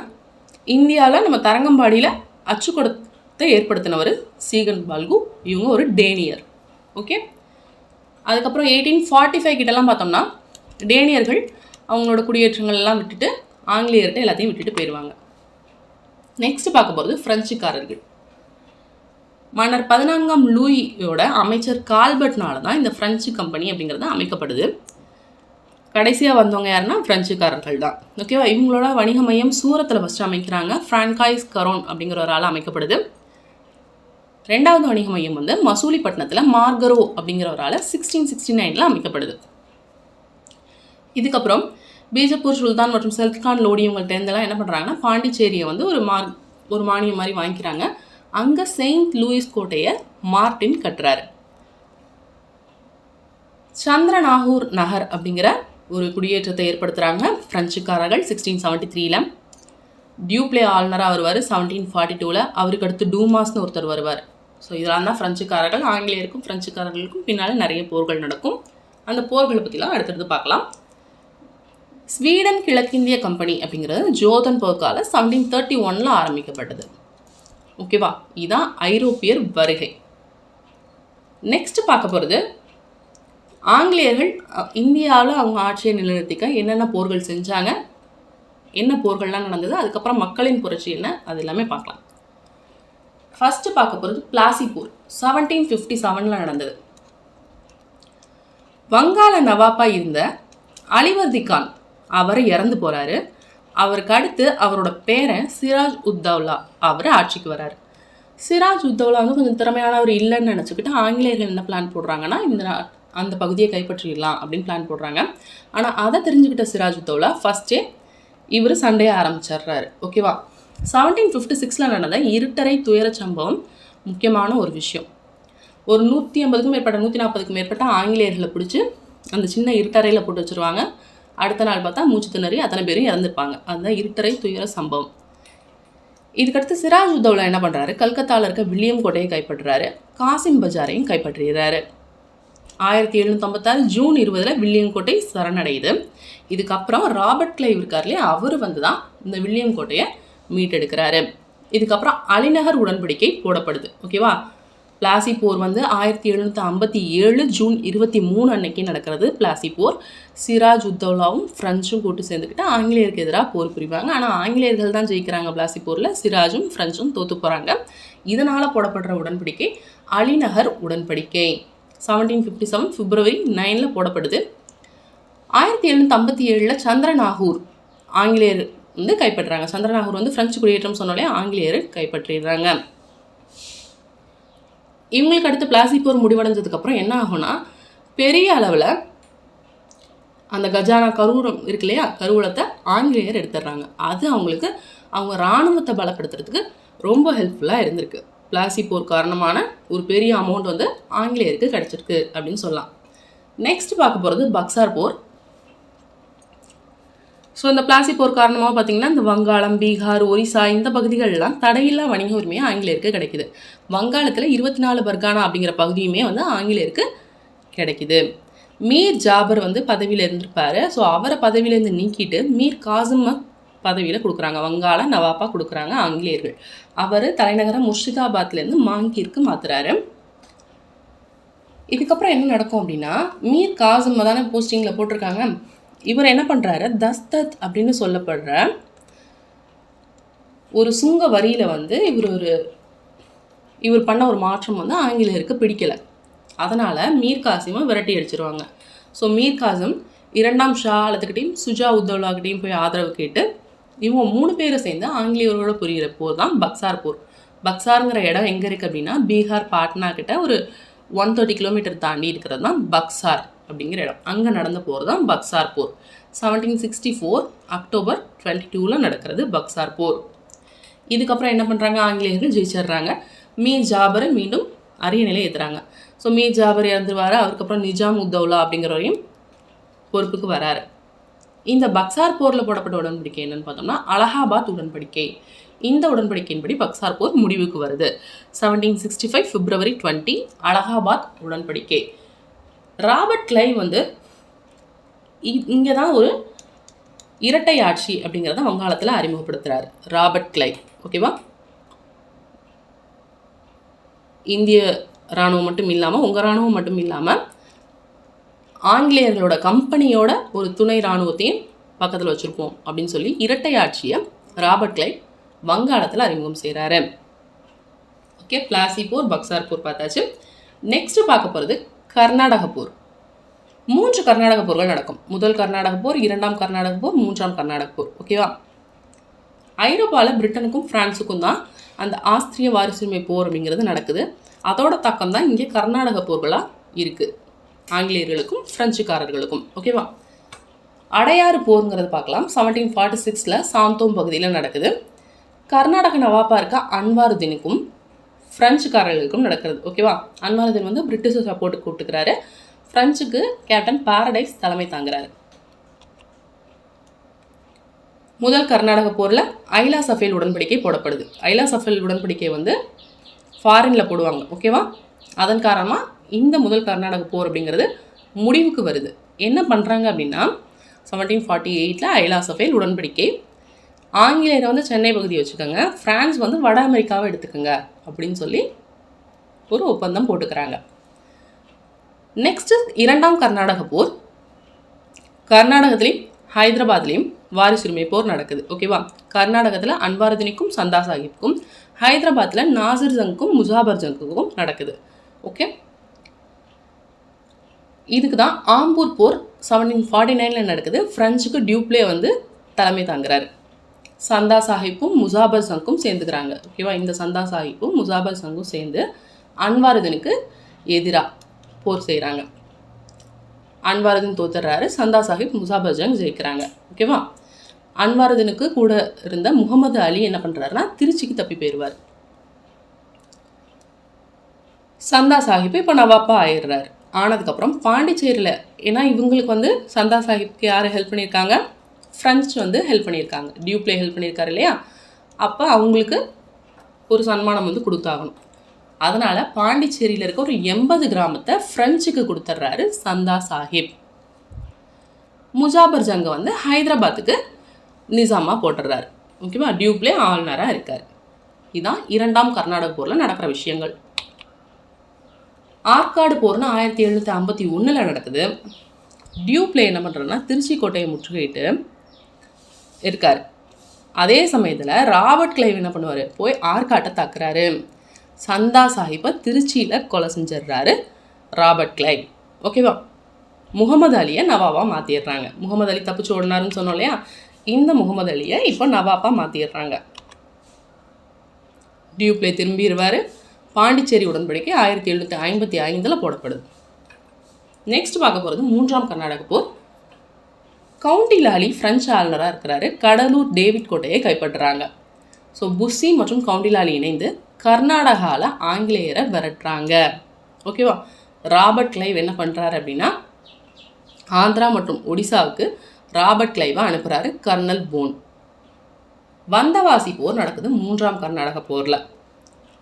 இந்தியாவில் நம்ம தரங்கம்பாடியில் அச்சுக்கூடத்தை ஏற்படுத்தினவர் சீகன் பால்கு. இவங்க ஒரு டேனியர். ஓகே, அதுக்கப்புறம் 1845 கிட்டலாம் பார்த்தோம்னா டேனியர்கள் அவங்களோட குடியேற்றங்கள் எல்லாம் விட்டுட்டு ஆங்கிலேயர்கிட்ட எல்லாத்தையும் விட்டுட்டு போயிடுவாங்க. நெக்ஸ்ட் பார்க்க போகிறது ஃப்ரெஞ்சுக்காரர்கள். மன்னர் 14ஆம் லூயியோட அமைச்சர் கால்பர்ட்னால தான் இந்த ஃப்ரெஞ்சு கம்பெனி அப்படிங்கிறது அமைக்கப்படுது. கடைசியாக வந்தவங்க யாருன்னா ஃப்ரெஞ்சுக்காரர்கள் தான். ஓகேவா? இவங்களோட வணிக மையம் சூரத்தில் ஃபஸ்ட்டு அமைக்கிறாங்க. ஃப்ரான்காய்ஸ் கரோன் அப்படிங்கிற ஒரு ஆள் அமைக்கப்படுது. ரெண்டாவது வணிக மையம் வந்து மசூலிப்பட்டினத்தில் மார்கரோ அப்படிங்கிற ஒரு ஆள் 1669 அமைக்கப்படுது. இதுக்கப்புறம் பீஜப்பூர் சுல்தான் மற்றும் செல்கான் லோடி இவங்கள்ட்டேருந்தெல்லாம் என்ன பண்ணுறாங்கன்னா பாண்டிச்சேரியை வந்து ஒரு மானியம் மாதிரி வாங்கிக்கிறாங்க. அங்கே செயின்ட் லூயிஸ் கோட்டையை மார்டின் கட்டுறாரு. சந்திரநாகூர் நகர் அப்படிங்கிற ஒரு குடியேற்றத்தை ஏற்படுத்துகிறாங்க ஃப்ரெஞ்சுக்காரர்கள் 1673. டியூப்ளே ஆளுநராக வருவார் 1742. அவருக்கு அடுத்து டூமாஸ்னு ஒருத்தர் வருவார். ஸோ இதெல்லாம் தான் ஃப்ரெஞ்சுக்காரர்கள். ஆங்கிலேயருக்கும் ஃப்ரெஞ்சுக்காரர்களுக்கும் பின்னால் நிறைய போர்கள் நடக்கும். அந்த போர்களை பற்றிலாம் அடுத்தடுத்து பார்க்கலாம். ஸ்வீடன் கிழக்கிந்திய கம்பெனி அப்படிங்கிறது ஜோதன்பர்க்கால 1731 ஆரம்பிக்கப்பட்டது. ஓகேவா? இதுதான் ஐரோப்பியர் வருகை. நெக்ஸ்ட் பார்க்க போகிறது ஆங்கிலேயர்கள் இந்தியாவில் அவங்க ஆட்சியை நிலைநிறுத்திக்க என்னென்ன போர்கள் செஞ்சாங்க, என்ன போர்கள்லாம் நடந்தது, அதுக்கப்புறம் மக்களின் புரட்சி என்ன, அது எல்லாமே பார்க்கலாம். ஃபஸ்ட்டு பார்க்க போகிறது பிளாசி போர் 1757 நடந்தது. வங்காள நவாப்பா இருந்த அலிவர்தி கான் அவர் இறந்து போகிறாரு. அவருக்கு அடுத்து அவரோட பேரன் சிராஜ் உத்தௌலா அவர் ஆட்சிக்கு வராரு. சிராஜ் உத்தௌலா வந்து கொஞ்சம் திறமையானவர் இல்லைன்னு நினச்சிக்கிட்டு ஆங்கிலேயர்கள் என்ன பிளான் போடுறாங்கன்னா அந்த பகுதியை கைப்பற்றிடலாம் அப்படின்னு பிளான் போடுறாங்க. ஆனால் அதை தெரிஞ்சுக்கிட்ட சிராஜ் உத்தௌலா ஃபஸ்ட்டே இவர் சண்டையை ஆரம்பிச்சிடுறாரு. ஓகேவா? 1756 நடந்த இருட்டரை துயர சம்பவம் முக்கியமான ஒரு விஷயம். ஒரு 150க்கும் மேற்பட்ட 140க்கும் மேற்பட்ட ஆங்கிலேயர்களை பிடிச்சி அந்த சின்ன இருட்டறையில் போட்டு வச்சுருவாங்க. அடுத்த நாள் பார்த்தா மூச்சு திணறி அத்தனை பேரும் இறந்துருப்பாங்க. அதுதான் இருட்டரை துயர சம்பவம். இதுக்கடுத்து சிராஜ் உத்தௌலா என்ன பண்ணுறாரு, கல்கத்தாவில் இருக்க வில்லியம் கோட்டையை கைப்பற்றுறாரு. காசிம் பஜாரையும் கைப்பற்றுகிறாரு. 1756 ஜூன் 20 வில்லியம் கோட்டை சரணடையுது. இதுக்கப்புறம் ராபர்ட் கிளைவ் இருக்கார் இல்லையா, அவர் வந்து தான் இந்த வில்லியம் கோட்டையை மீட்டெடுக்கிறாரு. இதுக்கப்புறம் அலிநகர் உடன்படிக்கை போடப்படுது. ஓகேவா? பிளாசி போர் வந்து 1757 ஜூன் 23 அன்னைக்கு நடக்கிறது. பிளாசி போர் சிராஜ் உத்தௌலாவும் ஃப்ரெஞ்சும் கூட்டு சேர்ந்துக்கிட்டு ஆங்கிலேயருக்கு எதிராக போர் புரிவாங்க. ஆனால் ஆங்கிலேயர்கள் தான் ஜெயிக்கிறாங்க பிளாசி போரில். சிராஜும் ஃப்ரெஞ்சும் தோற்று போகிறாங்க. இதனால் போடப்படுற உடன்படிக்கை அலிநகர் உடன்படிக்கை 1757 பிப்ரவரி 9 போடப்படுது. 1757 சந்திரநாகூர் ஆங்கிலேயர் வந்து கைப்பற்றுறாங்க. சந்திரநாகூர் வந்து ஃப்ரெஞ்சு குடியேற்றம் சொன்னாலே ஆங்கிலேயர் கைப்பற்றிடுறாங்க. இவங்களுக்கு அடுத்து பிளாசி போர் முடிவடைஞ்சதுக்கப்புறம் என்ன ஆகும்னா, பெரிய அளவில் அந்த கஜானா கருவூலம் இருக்கு இல்லையா, கருவூலத்தை ஆங்கிலேயர் எடுத்துடுறாங்க. அது அவங்களுக்கு அவங்க இராணுவத்தை பலப்படுத்துறதுக்கு ரொம்ப ஹெல்ப்ஃபுல்லாக இருந்திருக்கு. பிளாசி போர் காரணமான ஒரு பெரிய அமௌண்ட் வந்து ஆங்கிலேயருக்கு கிடச்சிருக்கு அப்படின்னு சொல்லலாம். நெக்ஸ்ட் பார்க்க போகிறது பக்சார் போர். ஸோ இந்த பிளாசி போர் காரணமாக பார்த்திங்கன்னா இந்த வங்காளம், பீகார், ஒரிசா இந்த பகுதிகளெலாம் தடையில்லா வணிக உரிமையாக ஆங்கிலேயருக்கு கிடைக்குது. வங்காளத்தில் 24 பர்கானா அப்படிங்கிற பகுதியுமே வந்து ஆங்கிலேயருக்கு கிடைக்குது. மீர் ஜாபர் வந்து பதவியில் இருந்திருப்பார். ஸோ அவரை பதவியிலேருந்து நீக்கிட்டு மீர் காசிம் பதவியில் கொடுக்குறாங்க. வங்காள நவாப்பா கொடுக்குறாங்க ஆங்கிலேயர்கள். அவர் தலைநகரம் முர்ஷிதாபாத்லேருந்து மாங்கிற்கு மாற்றுறாரு. இதுக்கப்புறம் என்ன நடக்கும் அப்படின்னா, மீர் காசிம் தானே போஸ்டிங்கில் போட்டிருக்காங்க. இவர் என்ன பண்ணுறாரு, தஸ்தத் அப்படின்னு சொல்லப்படுற ஒரு சுங்க வரியில் வந்து இவர் பண்ண ஒரு மாற்றம் வந்து ஆங்கிலேயருக்கு பிடிக்கலை. அதனால் மீர் காசிமை விரட்டி அடிச்சிருவாங்க. ஸோ மீர் காசிம் 2ஆம் ஷா ஆலத்துக்கிட்டையும் சுஜா உத்தௌலாக்கிட்டையும் போய் ஆதரவு கேட்டு இவங்க 3 பேரும் சேர்ந்து ஆங்கிலேயரோட புரிகிற போர் தான் பக்சார் போர். பக்சாருங்கிற இடம் எங்கே இருக்குது அப்படின்னா, பீகார் பாட்னா கிட்ட ஒரு 130 கிலோமீட்டர் தாண்டி இருக்கிறது தான் பக்சார் அப்படிங்கிற இடம். அங்கே நடந்த போர் தான் பக்சார் போர். 1764 அக்டோபர் 22 நடக்கிறது பக்சார் போர். இதுக்கப்புறம் என்ன பண்ணுறாங்க, ஆங்கிலேயர்கள் ஜெயிச்சிடுறாங்க. மீர் ஜாபரை மீண்டும் அரியணையில் ஏற்றுறாங்க. ஸோ மீர் ஜாபர் இறந்துருவார். அதுக்கப்புறம் நிஜாம் உத்தௌலா அப்படிங்கிறவரையும் பொறுப்புக்கு வராரு. இந்த பக்சார் போரில் போடப்பட்ட உடன்படிக்கை என்னன்னு பார்த்தோம்னா அலகாபாத் உடன்படிக்கை. இந்த உடன்படிக்கையின்படி பக்சார் போர் முடிவுக்கு வருது. 1765 பிப்ரவரி 20 அலகாபாத் உடன்படிக்கை. ராபர்ட் கிளைவ் வந்து இங்கே தான் ஒரு இரட்டை ஆட்சி அப்படிங்கிறத வங்காளத்தில் அறிமுகப்படுத்துகிறார் ராபர்ட் கிளைவ். ஓகேவா? இந்திய இராணுவம் மட்டும் இல்லாமல், உங்கள் இராணுவம் மட்டும் இல்லாமல், ஆங்கிலேயர்களோட கம்பெனியோட ஒரு துணை இராணுவத்தையும் பக்கத்தில் வச்சுருப்போம் அப்படின்னு சொல்லி இரட்டை ஆட்சியை ராபர்ட் கிளைவ் வங்காளத்தில் அறிமுகம் செய்கிறாரு. ஓகே, பிளாசி போர், பக்சார் போர் பார்த்தாச்சு. நெக்ஸ்ட்டு பார்க்க போகிறது கர்நாடக போர். 3 கர்நாடக போர்கள் நடக்கும். முதல் கர்நாடக போர், 2ஆம் கர்நாடக போர், 3ஆம் கர்நாடக போர். ஓகேவா? ஐரோப்பாவில் பிரிட்டனுக்கும் ஃப்ரான்ஸுக்கும் தான் அந்த ஆஸ்திரிய வாரிசுரிமை போர் அப்படிங்கிறது நடக்குது. அதோட தாக்கம் தான் இங்கே கர்நாடக போர்களாக இருக்குது, ஆங்கிலேயர்களுக்கும் ஃப்ரெஞ்சுக்காரர்களுக்கும். ஓகேவா? அடையாறு போருங்கிறது பார்க்கலாம். 1746 சாந்தோம் பகுதியில் நடக்குது. கர்நாடக நவாப்பா இருக்க அன்வாருதீனுக்கும் ஃப்ரெஞ்சுக்காரர்களுக்கும் நடக்கிறது. ஓகேவா? அன்வாருதீன் வந்து பிரிட்டிஷ் சப்போர்ட்டுக்கு கூப்பிட்டுக்கிறாரு. ஃப்ரெஞ்சுக்கு கேப்டன் பாரடைஸ் தலைமை தாங்குறாரு. முதல் கர்நாடக போரில் ஐலா சஃபேல் உடன்படிக்கை போடப்படுது. ஐலா சஃபேல் உடன்படிக்கை வந்து ஃபாரினில் போடுவாங்க. ஓகேவா? அதன் காரணமாக இந்த முதல் கர்நாடக போர் அப்படிங்கிறது முடிவுக்கு வருது. என்ன பண்ணுறாங்க அப்படின்னா 1748 ஐலா சஃபேல் உடன்படிக்கை, ஆங்கிலேயரை வந்து சென்னை பகுதியை வச்சுக்கோங்க, ஃப்ரான்ஸ் வந்து வட அமெரிக்காவை எடுத்துக்கோங்க அப்படின்னு சொல்லி ஒரு ஒப்பந்தம் போட்டுக்கிறாங்க. நெக்ஸ்ட்டு 2ஆம் கர்நாடக போர். கர்நாடகத்திலையும் ஹைதராபாத்லேயும் வாரிசுரிமை போர் நடக்குது. ஓகேவா? கர்நாடகத்தில் அன்வாருதீனுக்கும் சந்தா சாஹிப்புக்கும், ஹைதராபாத்தில் நாசிர் ஜங்க்கும் முசாபர் ஜங்குக்கும் நடக்குது. ஓகே, இதுக்கு தான் ஆம்பூர் போர் 1749 நடக்குது. ஃப்ரெஞ்சுக்கு டியூப்ளே வந்து தலைமை தாங்குறாரு. சந்தா சாஹிப்பும் முசாபர் சங்கும் சேர்ந்துக்கிறாங்க. ஓகேவா? இந்த சந்தா சாஹிப்பும் முசாபர் சங்கும் சேர்ந்து அன்வாருதீனுக்கு எதிராக போர் செய்கிறாங்க. அன்வாருதீன் தோத்துறாரு, சந்தா சாஹிப் முசாபர் ஜங் ஜெயிக்கிறாங்க. ஓகேவா? அன்வாருதீனுக்கு கூட இருந்த முகமது அலி என்ன பண்ணுறாருன்னா திருச்சிக்கு தப்பி போயிடுவார். சந்தா சாஹிப் இப்போ நவாப்பா ஆயிடுறாரு. ஆனதுக்கப்புறம் பாண்டிச்சேரியில், ஏன்னா இவங்களுக்கு வந்து சந்தா சாஹிப்க்கு யார் ஹெல்ப் பண்ணியிருக்காங்க? ஃப்ரெஞ்சு வந்து ஹெல்ப் பண்ணியிருக்காங்க. டியூப்ளே ஹெல்ப் பண்ணியிருக்காரு இல்லையா? அப்போ அவங்களுக்கு ஒரு சன்மானம் வந்து கொடுத்தாகணும். அதனால் பாண்டிச்சேரியில் இருக்க ஒரு 80 கிராமத்தை ஃப்ரெஞ்சுக்கு கொடுத்துட்றாரு சந்தா சாஹிப். முசாபர் ஜங்கை வந்து ஹைதராபாத்துக்கு நிசாமாக போட்டுடுறாரு. ஓகேவா? டியூப்ளே ஆளுநராக இருக்கார். இதுதான் 2ஆம் கர்நாடக போரில் நடக்கிற விஷயங்கள். ஆற்காடு போர்னு 1751 நடக்குது. டியூப்ளே என்ன பண்ணுறதுன்னா திருச்சி கோட்டையை முற்றுகையிட்டு இருக்கார். அதே சமயத்தில் ராபர்ட் கிளைவ் என்ன பண்ணுவார்? போய் ஆற்காட்டை தாக்குறாரு. சந்தா சாஹிப்பை திருச்சியில் கொலை செஞ்சிடுறாரு ராபர்ட் கிளைவ். ஓகேவா? முகமது அலியை நவாபாக மாற்றிடுறாங்க. முகமது அலி தப்பிச்சு ஓடினாருன்னு சொன்னோம் இல்லையா? இந்த முகமது அலியை இப்போ நவாபாக மாற்றிடுறாங்க. டியூப்ளே திரும்பிடுவார். பாண்டிச்சேரி உடன்படிக்கை 1755 போடப்படுது. நெக்ஸ்ட் பார்க்க போகிறது 3ஆம் கர்நாடக போர். கவுண்டி லாலி ஃப்ரெஞ்சு ஆளுநராக இருக்கிறாரு. கடலூர் டேவிட் கோட்டையை கைப்பற்றுறாங்க. ஸோ புஸ்ஸி மற்றும் கவுண்டி லாலி இணைந்து கர்நாடகாவில் ஆங்கிலேயரை விரட்டுறாங்க. ஓகேவா? ராபர்ட் கிளைவ் என்ன பண்ணுறாரு அப்படின்னா ஆந்திரா மற்றும் ஒடிசாவுக்கு ராபர்ட் கிளைவை அனுப்புகிறாரு கர்னல் போன். வந்தவாசி போர் நடக்குது 3ஆம் கர்நாடக போரில்.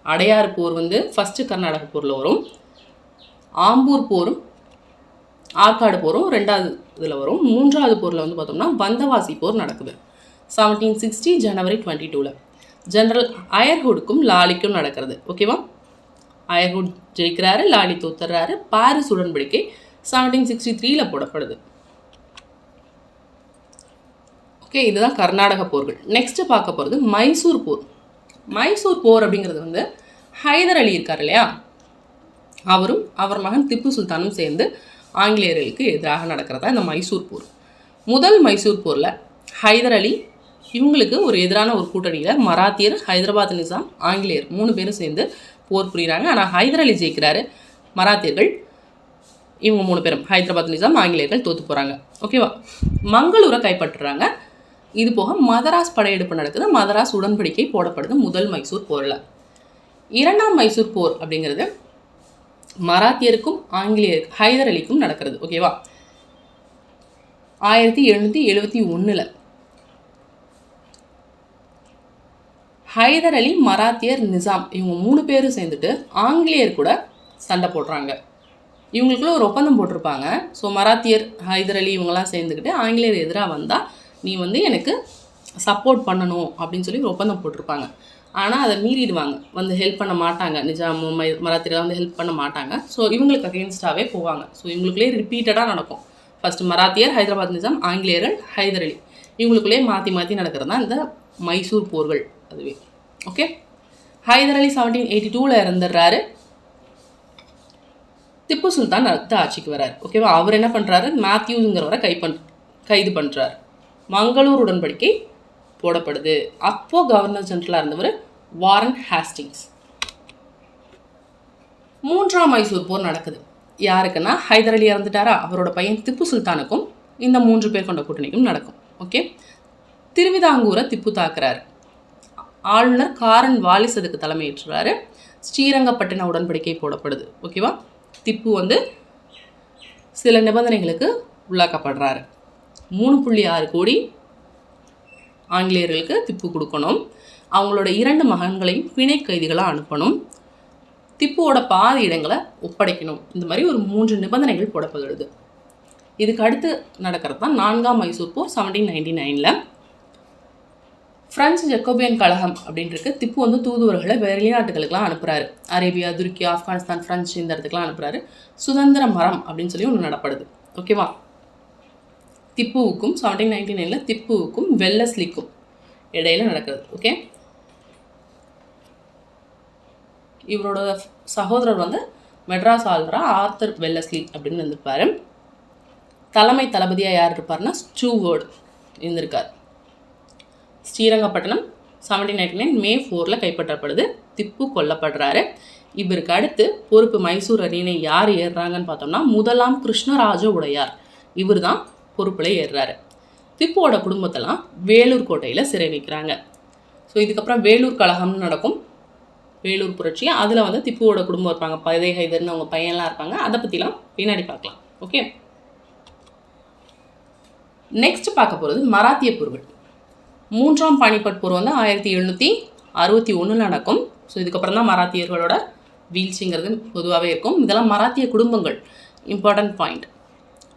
அடையாறு போர் வந்து ஃபஸ்ட்டு கர்நாடக போரில் வரும். ஆம்பூர் போரும் ஆற்காடு போரும் 2வது இதில் வரும். 3வது போரில் வந்து பார்த்தோம்னா வந்தவாசி போர் நடக்குது 1760 ஜனவரி 22. ஜெனரல் அயர்ஹுட்டுக்கும் லாலிக்கும் நடக்கிறது. ஓகேவா? அயர்ஹுட் ஜெயிக்கிறாரு, லாலி தோத்துறாரு. பாரிஸ் உடன்படிக்கை 1763 போடப்படுது. ஓகே, இதுதான் கர்நாடக போர்கள். நெக்ஸ்ட்டு பார்க்க போகிறது மைசூர் போர். மைசூர் போர் அப்படிங்கிறது வந்து ஹைதர் அலி இருக்கார் இல்லையா? அவரும் அவர் மகன் திப்பு சுல்தானும் சேர்ந்து ஆங்கிலேயர்களுக்கு எதிராக நடக்கிறதா இந்த மைசூர் போர். முதல் மைசூர் போரில் ஹைதர் அலி இவங்களுக்கு ஒரு எதிரான ஒரு கூட்டணியில் மராத்தியர், ஹைதராபாத் நிசாம், ஆங்கிலேயர் 3 பேரும் சேர்ந்து போர் புரிகிறாங்க. ஆனால் ஹைதர் அலி ஜெயிக்கிறாரு. மராத்தியர்கள் இவங்க 3 பேரும் ஹைதராபாத் நிசாம், ஆங்கிலேயர்கள் தோற்று போகிறாங்க. ஓகேவா? மங்களூரை கைப்பற்றுறாங்க. இது போக மதராஸ் படையெடுப்பு நடக்குது. மதராஸ் உடன்படிக்கை போடப்படுது முதல் மைசூர் போரில். 2ஆம் மைசூர் போர் அப்படிங்கிறது மராத்தியருக்கும் ஆங்கிலேயர் ஹைதர் அலிக்கும் நடக்கிறது. ஓகேவா? 1771 ஹைதர் அலி, மராத்தியர், நிசாம் இவங்க 3 பேரும் சேர்ந்துட்டு ஆங்கிலேயர் கூட சண்டை போடுறாங்க. இவங்களுக்குள்ள ஒரு ஒப்பந்தம் போட்டிருப்பாங்க. ஸோ மராத்தியர், ஹைதர் அலி இவங்கெல்லாம் சேர்ந்துக்கிட்டு ஆங்கிலேயர் எதிராக வந்தால் நீ வந்து எனக்கு சப்போர்ட் பண்ணணும் அப்படின்னு சொல்லி ஒரு ஒப்பந்தம் போட்டிருப்பாங்க. ஆனால் அதை மீறிடுவாங்க, வந்து ஹெல்ப் பண்ண மாட்டாங்க. நிஜாம், மராத்தியர்கள் வந்து ஹெல்ப் பண்ண மாட்டாங்க. ஸோ இவங்களுக்கு அகெயின்ஸ்டாகவே போவாங்க. ஸோ இவங்களுக்குள்ளே ரிப்பீட்டடாக நடக்கும். ஃபஸ்ட்டு மராத்தியர், ஹைதராபாத் நிஜாம், ஆங்கிலேயர்கள், ஹைதர் அலி இவங்களுக்குள்ளே மாற்றி மாற்றி நடக்கிறது தான் இந்த மைசூர் போர்கள். அதுவே ஓகே. ஹைதர் அலி 1782 இறந்துடுறாரு. திப்பு சுல்தான் அடுத்த ஆட்சிக்கு வர்றாரு. ஓகேவா? அவர் என்ன பண்ணுறாரு, மேத்யூஸுங்கிறவரை கைது பண்ணுறாரு. மங்களூர் உடன்படிக்கை போடப்படுது. அப்போது கவர்னர் ஜெனரலாக இருந்தவர் வாரன் ஹேஸ்டிங்ஸ். 3ஆம் மைசூர் போர் நடக்குது. யாருக்குன்னா ஹைதர் அலி இறந்துட்டாரா, அவரோட பையன் திப்பு சுல்தானுக்கும் இந்த 3 பேர் கொண்ட கூட்டணிக்கும் நடக்கும். ஓகே, திருவிதாங்கூரை திப்பு தாக்குறாரு. ஆளுநர் காரன் வாலிஸ் அதுக்கு தலைமையேற்றுறாரு. ஸ்ரீரங்கப்பட்டின உடன்படிக்கை போடப்படுது. ஓகேவா? திப்பு சில நிபந்தனைகளுக்கு உள்ளாக்கப்படுறாரு. 3.6 கோடி ஆங்கிலேயர்களுக்கு திப்பு கொடுக்கணும். அவங்களோட 2 மகன்களையும் பிணை கைதிகளாக அனுப்பணும். திப்புவோட பாதி இடங்களை ஒப்படைக்கணும். இந்த மாதிரி ஒரு 3 நிபந்தனைகள் போடப்படுது. இதுக்கு அடுத்து நடக்கிறது தான் 4ஆம் மைசூர் போர் 1799. பிரெஞ்சு ஜக்கோபியன் கழகம் அப்படின்ட்டு திப்பு தூதுவர்களை வெளிநாட்டுகளுக்கெல்லாம் அனுப்புகிறாரு. அரேபியா, துருக்கி, ஆப்கானிஸ்தான், பிரெஞ்சு இந்த இடத்துக்குலாம் அனுப்புகிறாரு. சுதந்திர மரம் அப்படின்னு சொல்லி ஒன்று நடப்படுது. ஓகேவா? திப்புவுக்கும் 1799 திப்புவுக்கும் வெல்லஸ்லிக்கும் இடையில நடக்கிறது. ஓகே, இவரோட சகோதரர் மெட்ராஸ் ஆளுநராக ஆர்த்தர் வெல்லஸ்லி அப்படின்னு இருந்திருப்பார். தலைமை தளபதியாக யார் இருப்பார்னா ஸ்டூவர்ட் இருந்திருக்கார். ஸ்ரீரங்கப்பட்டினம் 1799 மே 4 கைப்பற்றப்படுது. திப்பு கொல்லப்படுறாரு. இவருக்கு அடுத்து பொறுப்பு மைசூர் அரியணை யார் ஏறுறாங்கன்னு பார்த்தோம்னா 1ஆம் கிருஷ்ணராஜ உடையார். இவர் தான் பொறுப்பில் ஏறுறாரு. திப்புவோட குடும்பத்தெல்லாம் வேலூர் கோட்டையில் சிறை வைக்கிறாங்க. ஸோ இதுக்கப்புறம் வேலூர் கழகம்னு நடக்கும். வேலூர் புரட்சி, அதில் திப்புவோட குடும்பம் இருப்பாங்க. பதே ஹைதர்னு அவங்க பையன்லாம் இருப்பாங்க. அதை பற்றிலாம் பின்னாடி பார்க்கலாம். ஓகே, நெக்ஸ்ட் பார்க்க போகிறது மராத்திய போர்கள். 3ஆம் பானிபட் போர் 1761 நடக்கும். ஸோ இதுக்கப்புறம் தான் மராத்தியர்களோட வீழ்ச்சிங்கிறது பொதுவாகவே இருக்கும். இதெல்லாம் மராத்திய குடும்பங்கள். இம்பார்ட்டன்ட் பாயிண்ட்,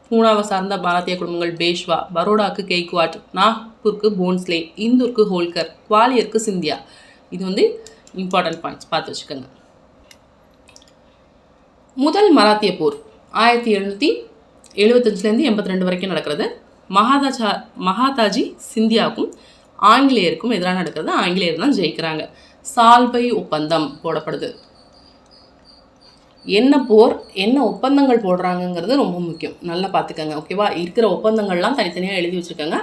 பூனாவை சார்ந்த மராத்திய குடும்பங்கள் பேஷ்வா, பரோடாக்கு கெய்க்வாட், நாக்பூருக்கு போன்ஸ்லே, இந்தூருக்கு ஹோல்கர், குவாலியருக்கு சிந்தியா. இது இம்பார்ட்டன்ட் பாயிண்ட்ஸ் பார்த்து வச்சுக்கோங்க. முதல் மராத்திய போர் 1775 82 வரைக்கும் நடக்கிறது. மகாதாஜி சிந்தியாவுக்கும் ஆங்கிலேயருக்கும் எதிராக நடக்கிறது. ஆங்கிலேயர் தான் ஜெயிக்கிறாங்க. சால்பை ஒப்பந்தம் போடப்படுது. என்ன போர், என்ன ஒப்பந்தங்கள் போடுறாங்கங்கிறது ரொம்ப முக்கியம். நல்லா பார்த்துக்கோங்க. ஓகேவா? இருக்கிற ஒப்பந்தங்கள்லாம் தனித்தனியாக எழுதி வச்சுக்கோங்க.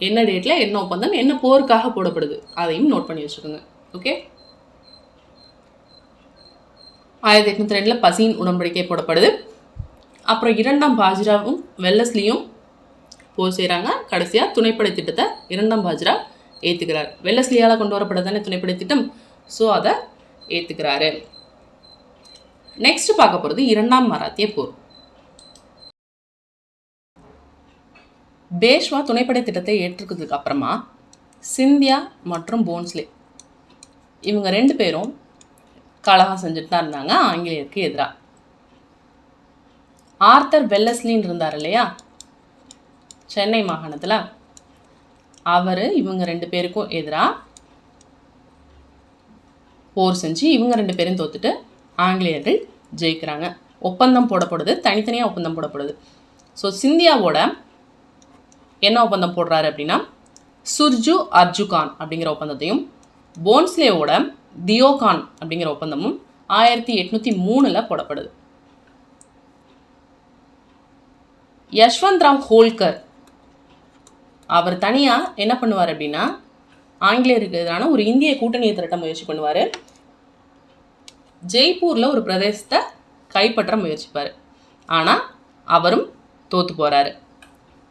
என்ன டேட்டில் என்ன ஒப்பந்தம், என்ன போருக்காக போடப்படுது, அதையும் நோட் பண்ணி வச்சுக்கோங்க. ஓகே, 1802 பசீன் உடன்படிக்கை போடப்படுது. அப்புறம் 2ஆம் பாஜிராவும் வெல்லஸ்லியும் போர் செய்கிறாங்க. கடைசியாக துணைப்படை திட்டத்தை 2ஆம் பாஜிரா ஏற்றுக்கிறார். வெல்லஸ்லியால் கொண்டு வரப்பட்டதானே துணைப்படை திட்டம். ஸோ அதை ஏற்றுக்கிறாரு. நெக்ஸ்ட் பார்க்க போகிறது 2ஆம் மராத்திய போர். பேஷ்வா துணைப்படை திட்டத்தை ஏற்றுக்கிறதுக்கு அப்புறமா சிந்தியா மற்றும் போன்ஸ்லே இவங்க 2 பேரும் கலகம் செஞ்சுட்டு தான் இருந்தாங்க ஆங்கிலேயருக்கு எதிராக. ஆர்த்தர் வெல்லஸ்லின்னு இருந்தார் இல்லையா சென்னை மாகாணத்தில், அவர் இவங்க 2 பேருக்கும் எதிராக போர் செஞ்சு இவங்க 2 பேரும் தோத்துட்டு ஆங்கிலேயர்கள் ஜெயிக்கிறாங்க. ஒப்பந்தம் போடப்படுது, தனித்தனியாக ஒப்பந்தம் போடப்படுது. ஸோ சிந்தியாவோட என்ன ஒப்பந்தம் போடுறாரு அப்படின்னா சுர்ஜு அர்ஜுகான் அப்படிங்கிற ஒப்பந்தத்தையும், போன்ஸ்லேவோட தியோகான் அப்படிங்கிற ஒப்பந்தமும் 1803 போடப்படுது. யஷ்வந்த்ராவ் ஹோல்கர் அவர் தனியாக என்ன பண்ணுவார் அப்படின்னா ஆங்கிலேயருக்கு எதிரான ஒரு இந்திய கூட்டணியை திரட்ட முயற்சி பண்ணுவார். ஜெய்ப்பூரில் ஒரு பிரதேசத்தை கைப்பற்ற முயற்சிப்பார். ஆனால் அவரும் தோற்று போகிறாரு.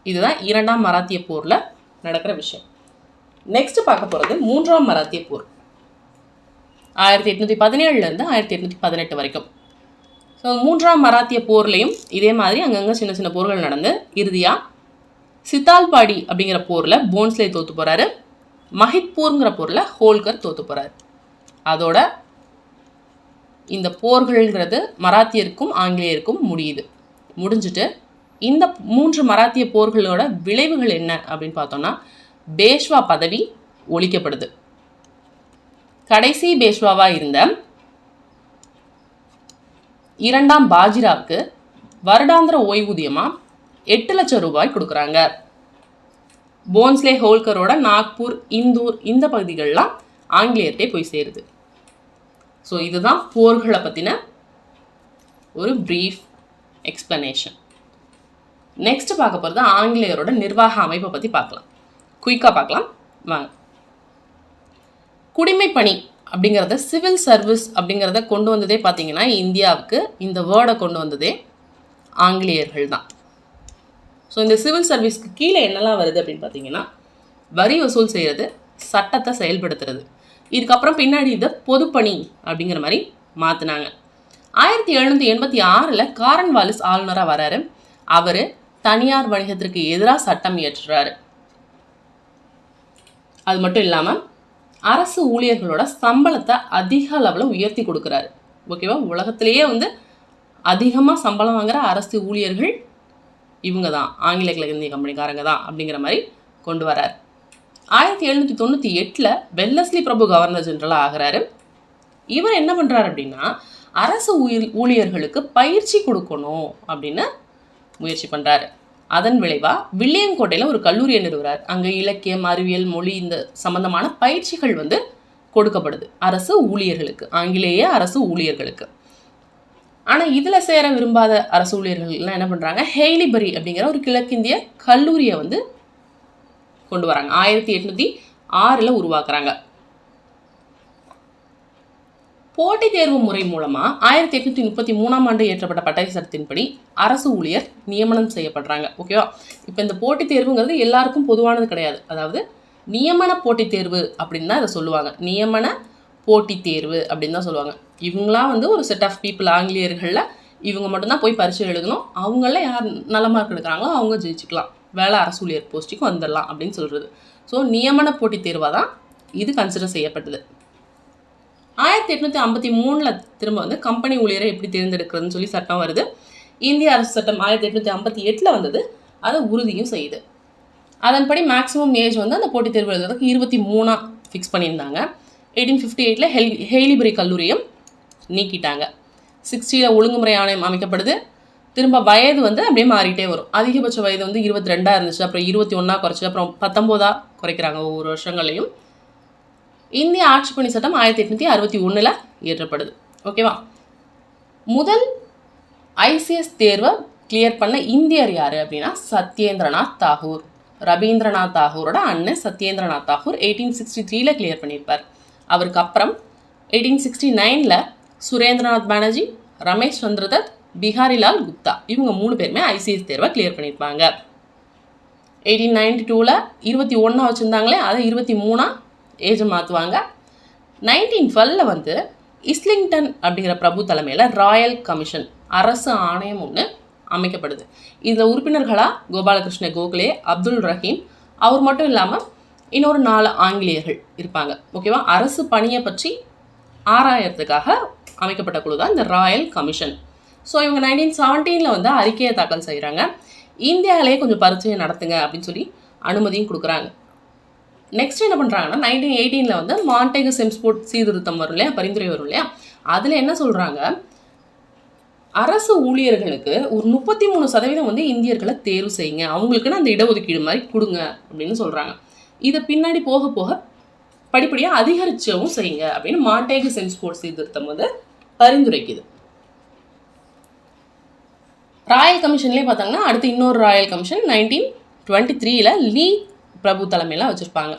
இதுதான் 2ஆம் மராத்திய போரில் நடக்கிற விஷயம். நெக்ஸ்ட் பார்க்க போகிறது 3ஆம் மராத்திய போர் 1817 1818 வரைக்கும். ஸோ 3ஆம் மராத்திய போர்லையும் இதே மாதிரி அங்கங்கே சின்ன சின்ன போர்கள் நடந்து இறுதியாக சித்தால்பாடி அப்படிங்கிற போரில் போன்ஸ்லே தோற்று போகிறாரு. மஹித்பூருங்கிற போரில் ஹோல்கர் தோற்று போகிறாரு. அதோட இந்த போர்கள்ங்கிறது மராத்தியருக்கும் ஆங்கிலேயருக்கும் முடிஞ்சிட்டு இந்த 3 மராத்திய போர்களோட விளைவுகள் என்ன அப்படின்னு பார்த்தோம்னா பேஷ்வா பதவி ஒழிக்கப்படுது. கடைசி பேஷ்வாவாக இருந்த 2ஆம் பாஜிராவுக்கு வருடாந்திர ஓய்வூதியமாக 8 லட்சம் ரூபாய் கொடுக்குறாங்க. போன்ஸ்லே ஹோல்கரோட நாக்பூர், இந்தூர் இந்த பகுதிகளெலாம் ஆங்கிலேயர்கிட்டே போய் சேருது. ஸோ இதுதான் போர்களை பற்றின ஒரு ப்ரீஃப் எக்ஸ்பிளனேஷன். நெக்ஸ்ட் பார்க்க போகிறது ஆங்கிலேயரோட நிர்வாக அமைப்பை பற்றி பார்க்கலாம். குயிக்காக பார்க்கலாம் வாங்க. குடிமைப்பணி அப்படிங்கிறத சிவில் சர்வீஸ் அப்படிங்கிறத கொண்டு வந்ததே பார்த்தீங்கன்னா இந்தியாவுக்கு இந்த வேர்டை கொண்டு வந்ததே ஆங்கிலேயர்கள் தான். ஸோ இந்த சிவில் சர்வீஸ்க்கு கீழே என்னெல்லாம் வருது அப்படின்னு பார்த்தீங்கன்னா வரி வசூல் செய்கிறது, சட்டத்தை செயல்படுத்துறது. இதுக்கப்புறம் பின்னாடி இதை பொதுப்பணி அப்படிங்கிற மாதிரி மாற்றினாங்க. 1786 காரன்வாலிஸ் ஆளுநராக வராரு. அவர் தனியார் வணிகத்திற்கு எதிராக சட்டம் இயற்றுறாரு. அது மட்டும் இல்லாமல் அரசு ஊழியர்களோட சம்பளத்தை அதிக அளவில் உயர்த்தி கொடுக்குறாரு. ஓகேவா, உலகத்திலேயே அதிகமாக சம்பளம் வாங்குகிற அரசு ஊழியர்கள் இவங்க தான், ஆங்கில கிழக்கிந்திய கம்பெனிக்காரங்க தான் அப்படிங்கிற மாதிரி கொண்டு வரார். 1798 வெல்லஸ்லி பிரபு கவர்னர் ஜெனரலாக ஆகிறாரு. இவர் என்ன பண்ணுறாரு அப்படின்னா அரசு ஊழியர்களுக்கு பயிற்சி கொடுக்கணும் அப்படின்னு முயற்சி பண்ணுறாரு. அதன் விளைவாக வில்லியங்கோட்டையில் ஒரு கல்லூரியை நிறுவுறார். அங்கே இலக்கியம், அறிவியல், மொழி இந்த சம்பந்தமான பயிற்சிகள் கொடுக்கப்படுது அரசு ஊழியர்களுக்கு, ஆங்கிலேய அரசு ஊழியர்களுக்கு. ஆனால் இதில் சேர விரும்பாத அரசு ஊழியர்கள்லாம் என்ன பண்ணுறாங்க, ஹெய்லிபரி அப்படிங்கிற ஒரு கிழக்கிந்திய கல்லூரியை கொண்டு வராங்க. 1806 உருவாக்குறாங்க. போட்டித் தேர்வு முறை மூலமாக 1833 இயற்றப்பட்ட பட்டய சட்டத்தின்படி அரசு ஊழியர் நியமனம் செய்யப்படுறாங்க. ஓகேவா, இப்போ இந்த போட்டித் தேர்வுங்கிறது எல்லாருக்கும் பொதுவானது கிடையாது. அதாவது நியமன போட்டித் தேர்வு அப்படின்னு தான் இதை சொல்லுவாங்க. நியமன போட்டித் தேர்வு அப்படின்னு தான் சொல்லுவாங்க. இவங்களாம் ஒரு செட் ஆஃப் பீப்புள், ஆங்கிலேயர்களில் இவங்க மட்டும்தான் போய் பரிசு எழுதணும். அவங்கள யார் நல்ல மார்க் எடுக்கிறாங்களோ அவங்க ஜெயிச்சுக்கலாம், வேலை அரசு ஊழியர் போஸ்ட்டுக்கு வந்துடலாம் அப்படின்னு சொல்கிறது. ஸோ நியமன போட்டித் தேர்வாக தான் இது கன்சிடர் செய்யப்பட்டது. 1853 திரும்ப கம்பெனி ஊழியரை எப்படி தேர்ந்தெடுக்கிறதுன்னு சொல்லி சட்டம் வருது. இந்திய அரசு சட்டம் 1858 வந்தது. அதை உறுதியும் செய்யுது. அதன்படி மேக்ஸிமம் ஏஜ் அந்த போட்டித் தேர்வு எழுதுறதுக்கு 23 ஃபிக்ஸ் பண்ணியிருந்தாங்க. 1858 ஹெய்லிபரி கல்லூரியும் நீக்கிட்டாங்க. 60 ஒழுங்குமுறை ஆணையம் அமைக்கப்படுது. திரும்ப வயது அப்படியே மாறிட்டே வரும். அதிகபட்ச வயது 22 இருந்துச்சு, அப்புறம் 21 குறைச்சி, அப்புறம் 19 குறைக்கிறாங்க ஒவ்வொரு வருஷங்களையும். இந்திய ஆட்சி பணி சட்டம் 1861 இயற்றப்படுது. ஓகேவா, முதல் ஐசிஎஸ் தேர்வை கிளியர் பண்ண இந்தியர் யார் அப்படின்னா சத்யேந்திரநாத் தாகூர். ரவீந்திரநாத் தாகூரோட அண்ணன் சத்யேந்திரநாத் தாகூர் 1863 கிளியர் பண்ணியிருப்பார். அவருக்கு அப்புறம் 1869 சுரேந்திரநாத் பானர்ஜி, ரமேஷ் சந்திரதத், பிஹாரிலால் குப்தா இவங்க 3 பேருமே ஐசிஎஸ் தேர்வை கிளியர் பண்ணியிருப்பாங்க. 1892 21 வச்சுருந்தாங்களே அதை 23 ஏஜை மாற்றுவாங்க. 1912 இஸ்லிங்டன் அப்படிங்கிற பிரபு தலைமையில் ராயல் கமிஷன் அரசு ஆணையம் ஒன்று அமைக்கப்படுது. இதில் உறுப்பினர்களாக கோபாலகிருஷ்ண கோகலே, அப்துல் ரஹீம், அவர் மட்டும் இல்லாமல் இன்னொரு 4 ஆங்கிலேயர்கள் இருப்பாங்க. ஓகேவா, அரசு பணியை பற்றி ஆராயறதுக்காக அமைக்கப்பட்ட குழு தான் இந்த ராயல் கமிஷன். ஸோ இவங்க 1917 அறிக்கையை தாக்கல் செய்கிறாங்க. இந்தியாவிலே கொஞ்சம் பரீட்சையை நடத்துங்க அப்படின்னு சொல்லி அனுமதியும் கொடுக்குறாங்க. நெக்ஸ்ட் என்ன பண்ணுறாங்கன்னா 1918 மாண்டேகு செம்ஸ்போர்ட் சீர்திருத்தம் வரும் இல்லையா, பரிந்துரை வரும் இல்லையா, அதில் என்ன சொல்கிறாங்க, அரசு ஊழியர்களுக்கு ஒரு 33% இந்தியர்களை தேர்வு செய்யுங்க, அவங்களுக்குன்னு அந்த இடஒதுக்கீடு மாதிரி கொடுங்க அப்படின்னு சொல்கிறாங்க. இதை பின்னாடி போக போக படிப்படியாக அதிகரிச்சவும் செய்யுங்க அப்படின்னு மாண்டேகு செம்ஸ்போர்ட் சீர்திருத்தம் பரிந்துரைக்குது. ராயல் கமிஷன்லேயே பார்த்தாங்கன்னா அடுத்து இன்னொரு ராயல் கமிஷன் 1923 லீ பிரபு தலைமையில் வச்சுருப்பாங்க.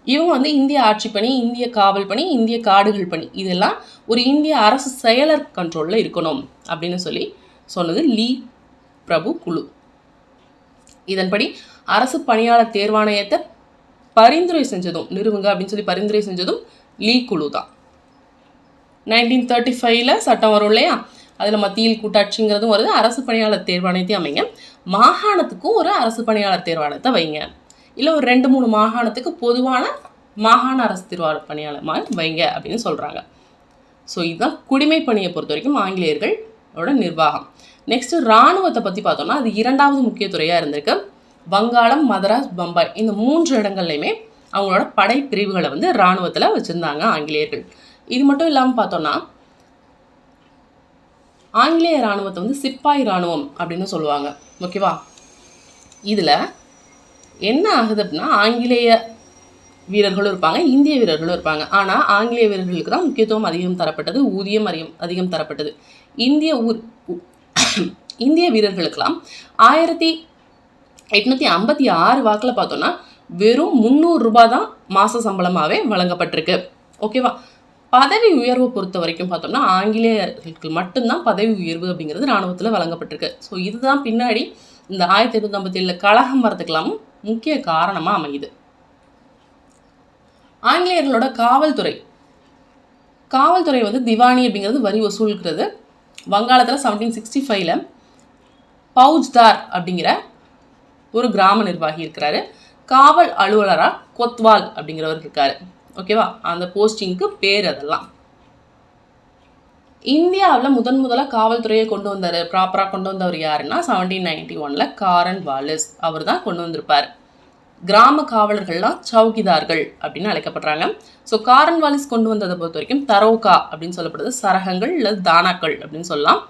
இவங்க இந்திய ஆட்சி பணி, இந்திய காவல் பணி, இந்திய காடுகள் பணி இதெல்லாம் ஒரு இந்திய அரசு செயலர் கண்ட்ரோலில் இருக்கணும் அப்படின்னு சொல்லி சொன்னது லீ பிரபு குழு. இதன்படி அரசு பணியாளர் தேர்வாணையத்தை பரிந்துரை செஞ்சதும் நிறுவுங்க அப்படின்னு சொல்லி பரிந்துரை செஞ்சதும் லீ குழு தான். 1935 சட்டம் வரும் இல்லையா, அதில் மத்தியில் கூட்டாட்சிங்கிறதும் வருது. அரசு பணியாளர் தேர்வாணையத்தையும் அமைங்க, மாகாணத்துக்கும் ஒரு அரசு பணியாளர் தேர்வாணையத்தை வைங்க, இல்லை ஒரு 2-3 மாகாணத்துக்கு பொதுவான மாகாண அரசு பணியாளர் வைங்க அப்படின்னு சொல்கிறாங்க. ஸோ இதுதான் குடிமை பணியை பொறுத்த வரைக்கும் ஆங்கிலேயர்களோட நிர்வாகம். நெக்ஸ்ட்டு இராணுவத்தை பற்றி பார்த்தோம்னா அது 2வது முக்கிய துறையாக இருந்திருக்கு. வங்காளம், மதராஸ், பம்பாய் இந்த 3 இடங்கள்லையுமே அவங்களோட படைப்பிரிவுகளை இராணுவத்தில் வச்சுருந்தாங்க ஆங்கிலேயர்கள். இது மட்டும் இல்லாமல் பார்த்தோன்னா ஆங்கிலேய இராணுவத்தை சிப்பாய் இராணுவம் அப்படின்னு சொல்லுவாங்க. ஓகேவா, இதில் என்ன ஆகுது அப்படின்னா ஆங்கிலேய வீரர்களும் இருப்பாங்க, இந்திய வீரர்களும் இருப்பாங்க. ஆனால் ஆங்கிலேய வீரர்களுக்கு தான் முக்கியத்துவம் அதிகம் தரப்பட்டது, ஊதியம் அதிகம் தரப்பட்டது. இந்திய வீரர்களுக்கெல்லாம் 1856 வாக்கில் பார்த்தோன்னா வெறும் 300 ரூபாய் தான் மாத சம்பளமாகவே வழங்கப்பட்டிருக்கு. ஓகேவா? பதவி உயர்வை பொறுத்த வரைக்கும் பார்த்தோம்னா ஆங்கிலேயர்களுக்கு மட்டும்தான் பதவி உயர்வு அப்படிங்கிறது இராணுவத்தில் வழங்கப்பட்டிருக்கு. ஸோ இதுதான் பின்னாடி இந்த 1857 கழகம் வரதுக்கெல்லாம் முக்கிய காரணமாக அமையுது. ஆங்கிலேயர்களோட காவல்துறை வந்து திவானி அப்படிங்கிறது வரி வசூலுங்கிறது வங்காளத்தில் 1765 பவுஜ்தார் அப்படிங்கிற ஒரு கிராம நிர்வாகி இருக்கிறாரு. காவல் அலுவலராக கொத்வால் அப்படிங்கிறவர் இருக்காரு. ஓகேவா? அந்த போஸ்டிங்க்கு பேர் அதெல்லாம். இந்தியாவில் முதலாக காவல்துறையை ப்ராப்பராக கொண்டு வந்தவர் யாருன்னா 1791 காரன் வாலிஸ் அவர் தான் கொண்டு வந்திருப்பார். கிராம காவலர்கள்லாம் சௌகிதார்கள் அப்படின்னு அழைக்கப்படுறாங்க. ஸோ காரன் வாலிஸ் கொண்டு வந்ததை பொறுத்த வரைக்கும் தரோகா அப்படின்னு சொல்லப்படுது, சரகங்கள் இல்லை தானாக்கள் அப்படின்னு சொல்லலாம்.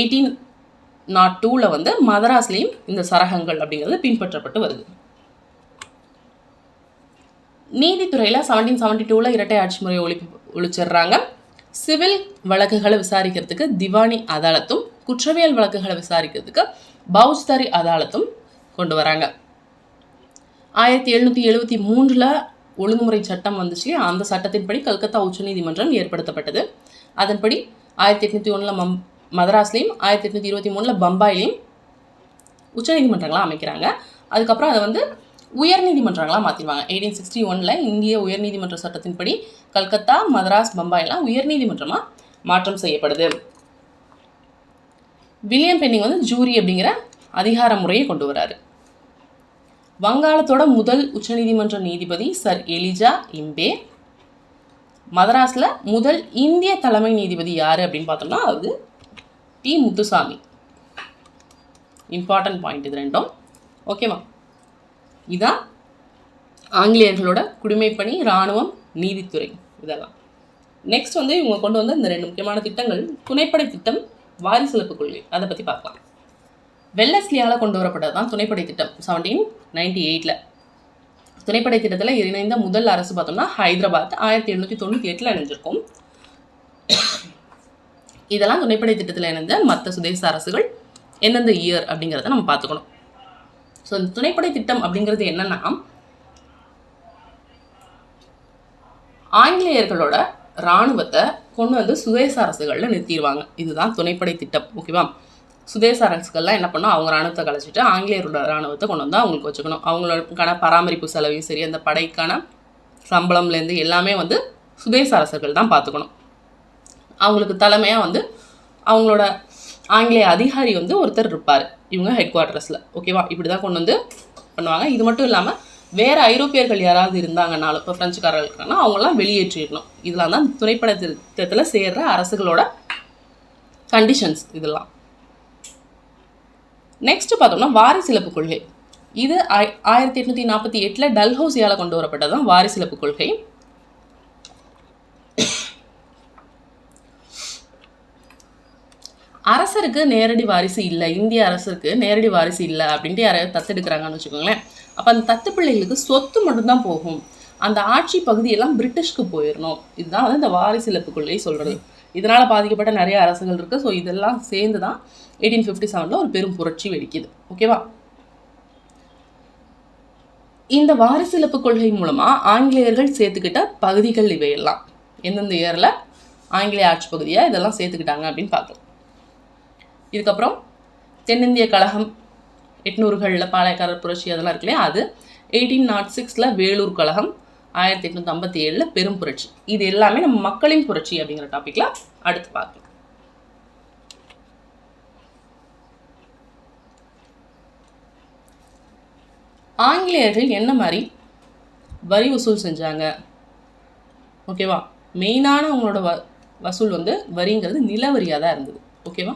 1802 வந்து மதராஸ்லேயும் இந்த சரகங்கள் அப்படிங்கிறது பின்பற்றப்பட்டு வருது. நீதித்துறையில் 1772 இரட்டை ஆட்சி முறையை ஒழிச்சிடுறாங்க. சிவில் வழக்குகளை விசாரிக்கிறதுக்கு திவானி அதாலத்தும் குற்றவியல் வழக்குகளை விசாரிக்கிறதுக்கு பவுஜ்தாரி அதாலத்தும் கொண்டு வராங்க. 1773 ஒழுங்குமுறை சட்டம் வந்துச்சு. அந்த சட்டத்தின்படி கல்கத்தா உச்சநீதிமன்றம் ஏற்படுத்தப்பட்டது. அதன்படி 1801 மதராஸ்லேயும் 1823 பம்பாயிலையும் உச்சநீதிமன்றங்களாக அமைக்கிறாங்க. அதுக்கப்புறம் அதை வந்து உயர்நீதிமன்றங்களாக மாற்றிடுவாங்க. 1861 இந்திய உயர்நீதிமன்ற சட்டத்தின்படி கல்கத்தா, மதராஸ், பம்பாயெல்லாம் உயர்நீதிமன்றமாக மாற்றம் செய்யப்படுது. வில்லியம் பென்னிங் வந்து ஜூரி அப்படிங்கிற அதிகார முறையை கொண்டு வராரு. வங்காளத்தோட முதல் உச்சநீதிமன்ற நீதிபதி சர் எலிஜா இம்பே. மதராஸில் முதல் இந்திய தலைமை நீதிபதி யார் அப்படின்னு பார்த்தோம்னா அது டி முத்துசாமி. இம்பார்ட்டன்ட் பாயிண்ட் இது ரெண்டும். ஓகேவா? இதான் ஆங்கிலேயர்களோட குடிமைப்பணி, இராணுவம், நீதித்துறை இதெல்லாம். நெக்ஸ்ட் வந்து இவங்க கொண்டு வந்த இந்த 2 முக்கியமான திட்டங்கள் துணைப்படை திட்டம், வாரிசுலப்பு கொள்கை. அதை பற்றி பார்க்கலாம். வெல்லஸ்லியால் கொண்டு வரப்பட்டது தான் துணைப்படை திட்டம் 1798. துணைப்படை திட்டத்தில் இணைந்த முதல் அரசு பார்த்தோம்னா ஹைதராபாத் 1798 இணைஞ்சிருக்கும். இதெல்லாம் துணைப்படை திட்டத்தில் இணைந்த மற்ற சுதேச அரசுகள் எந்தெந்த இயர் அப்படிங்கிறத நம்ம பார்த்துக்கணும். ஸோ இந்த துணைப்படை திட்டம் அப்படிங்கிறது என்னன்னா ஆங்கிலேயர்களோட இராணுவத்தை கொண்டு வந்து சுதேச அரசுகளில் நிறுத்திடுவாங்க. இதுதான் துணைப்படை திட்டம். ஓகேவா? சுதேச அரசுகள்லாம் என்ன பண்ணோம், அவங்க இராணுவத்தை கலைச்சிட்டு ஆங்கிலேயரோட இராணுவத்தை கொண்டு வந்து அவங்களுக்கு வச்சுக்கணும். அவங்களுக்கான பராமரிப்பு செலவையும் சரி, அந்த படைக்கான சம்பளம்லேருந்து எல்லாமே வந்து சுதேச அரசுகள் தான் பார்த்துக்கணும். அவங்களுக்கு தலைமையாக வந்து அவங்களோட ஆங்கிலேய அதிகாரி வந்து ஒருத்தர் இருப்பார், இவங்க ஹெட் குவார்ட்டர்ஸில். ஓகேவா? இப்படி தான் கொண்டு வந்து பண்ணுவாங்க. இது மட்டும் இல்லாமல் வேறு ஐரோப்பியர்கள் யாராவது இருந்தாங்கன்னாலும், இப்போ ஃப்ரெஞ்சுக்காரர்கள் இருக்காங்கன்னா அவங்களாம் வெளியேற்றிடணும். இதெல்லாம் தான் துணைப்படை திட்டத்தில் சேர்கிற அரசுகளோட கண்டிஷன்ஸ் இதெல்லாம். நெக்ஸ்ட் பார்த்தோம்னா வாரிசிலப்பு கொள்கை. இது 1848 டல்ஹௌசியால் கொண்டு வரப்பட்டது தான் வாரிசிலப்பு கொள்கை. அரசருக்கு நேரடி வாரிசு இல்லை, இந்திய அரசருக்கு நேரடி வாரிசு இல்லை அப்படின்ட்டு யாராவது தத்தெடுக்கிறாங்கன்னு வச்சுக்கோங்களேன். அப்போ அந்த தத்து பிள்ளைகளுக்கு சொத்து மட்டும்தான் போகும். அந்த ஆட்சி பகுதியெல்லாம் பிரிட்டிஷ்க்கு போயிடணும். இதுதான் வந்து இந்த வாரிசிலப்பு கொள்கை சொல்கிறது. இதனால் பாதிக்கப்பட்ட நிறைய அரசுகள் இருக்குது. ஸோ இதெல்லாம் சேர்ந்து தான் 1857 ஒரு பெரும் புரட்சி வெடிக்குது. ஓகேவா? இந்த வாரிசிலப்பு கொள்கை மூலமாக ஆங்கிலேயர்கள் சேர்த்துக்கிட்ட பகுதிகள் இவையெல்லாம் எந்தெந்த இயரில் ஆங்கிலேய ஆட்சி பகுதியாக இதெல்லாம் சேர்த்துக்கிட்டாங்க அப்படின்னு பார்க்கலாம். இதுக்கப்புறம் தென்னிந்திய கழகம் 800களில் பாளையக்காரர் புரட்சி அதெல்லாம் இருக்கு இல்லையா, அது 1806 வேலூர் கழகம், 1857 பெரும் புரட்சி. இது எல்லாமே நம்ம மக்களின் புரட்சி அப்படிங்கிற டாப்பிக்கில் அடுத்து பார்க்கலாம். ஆங்கிலேயர்கள் என்ன மாதிரி வரி வசூல் செஞ்சாங்க? ஓகேவா? மெயினான அவங்களோட வசூல் வந்து வரிங்கிறது நிலவரியாக தான் இருந்தது. ஓகேவா?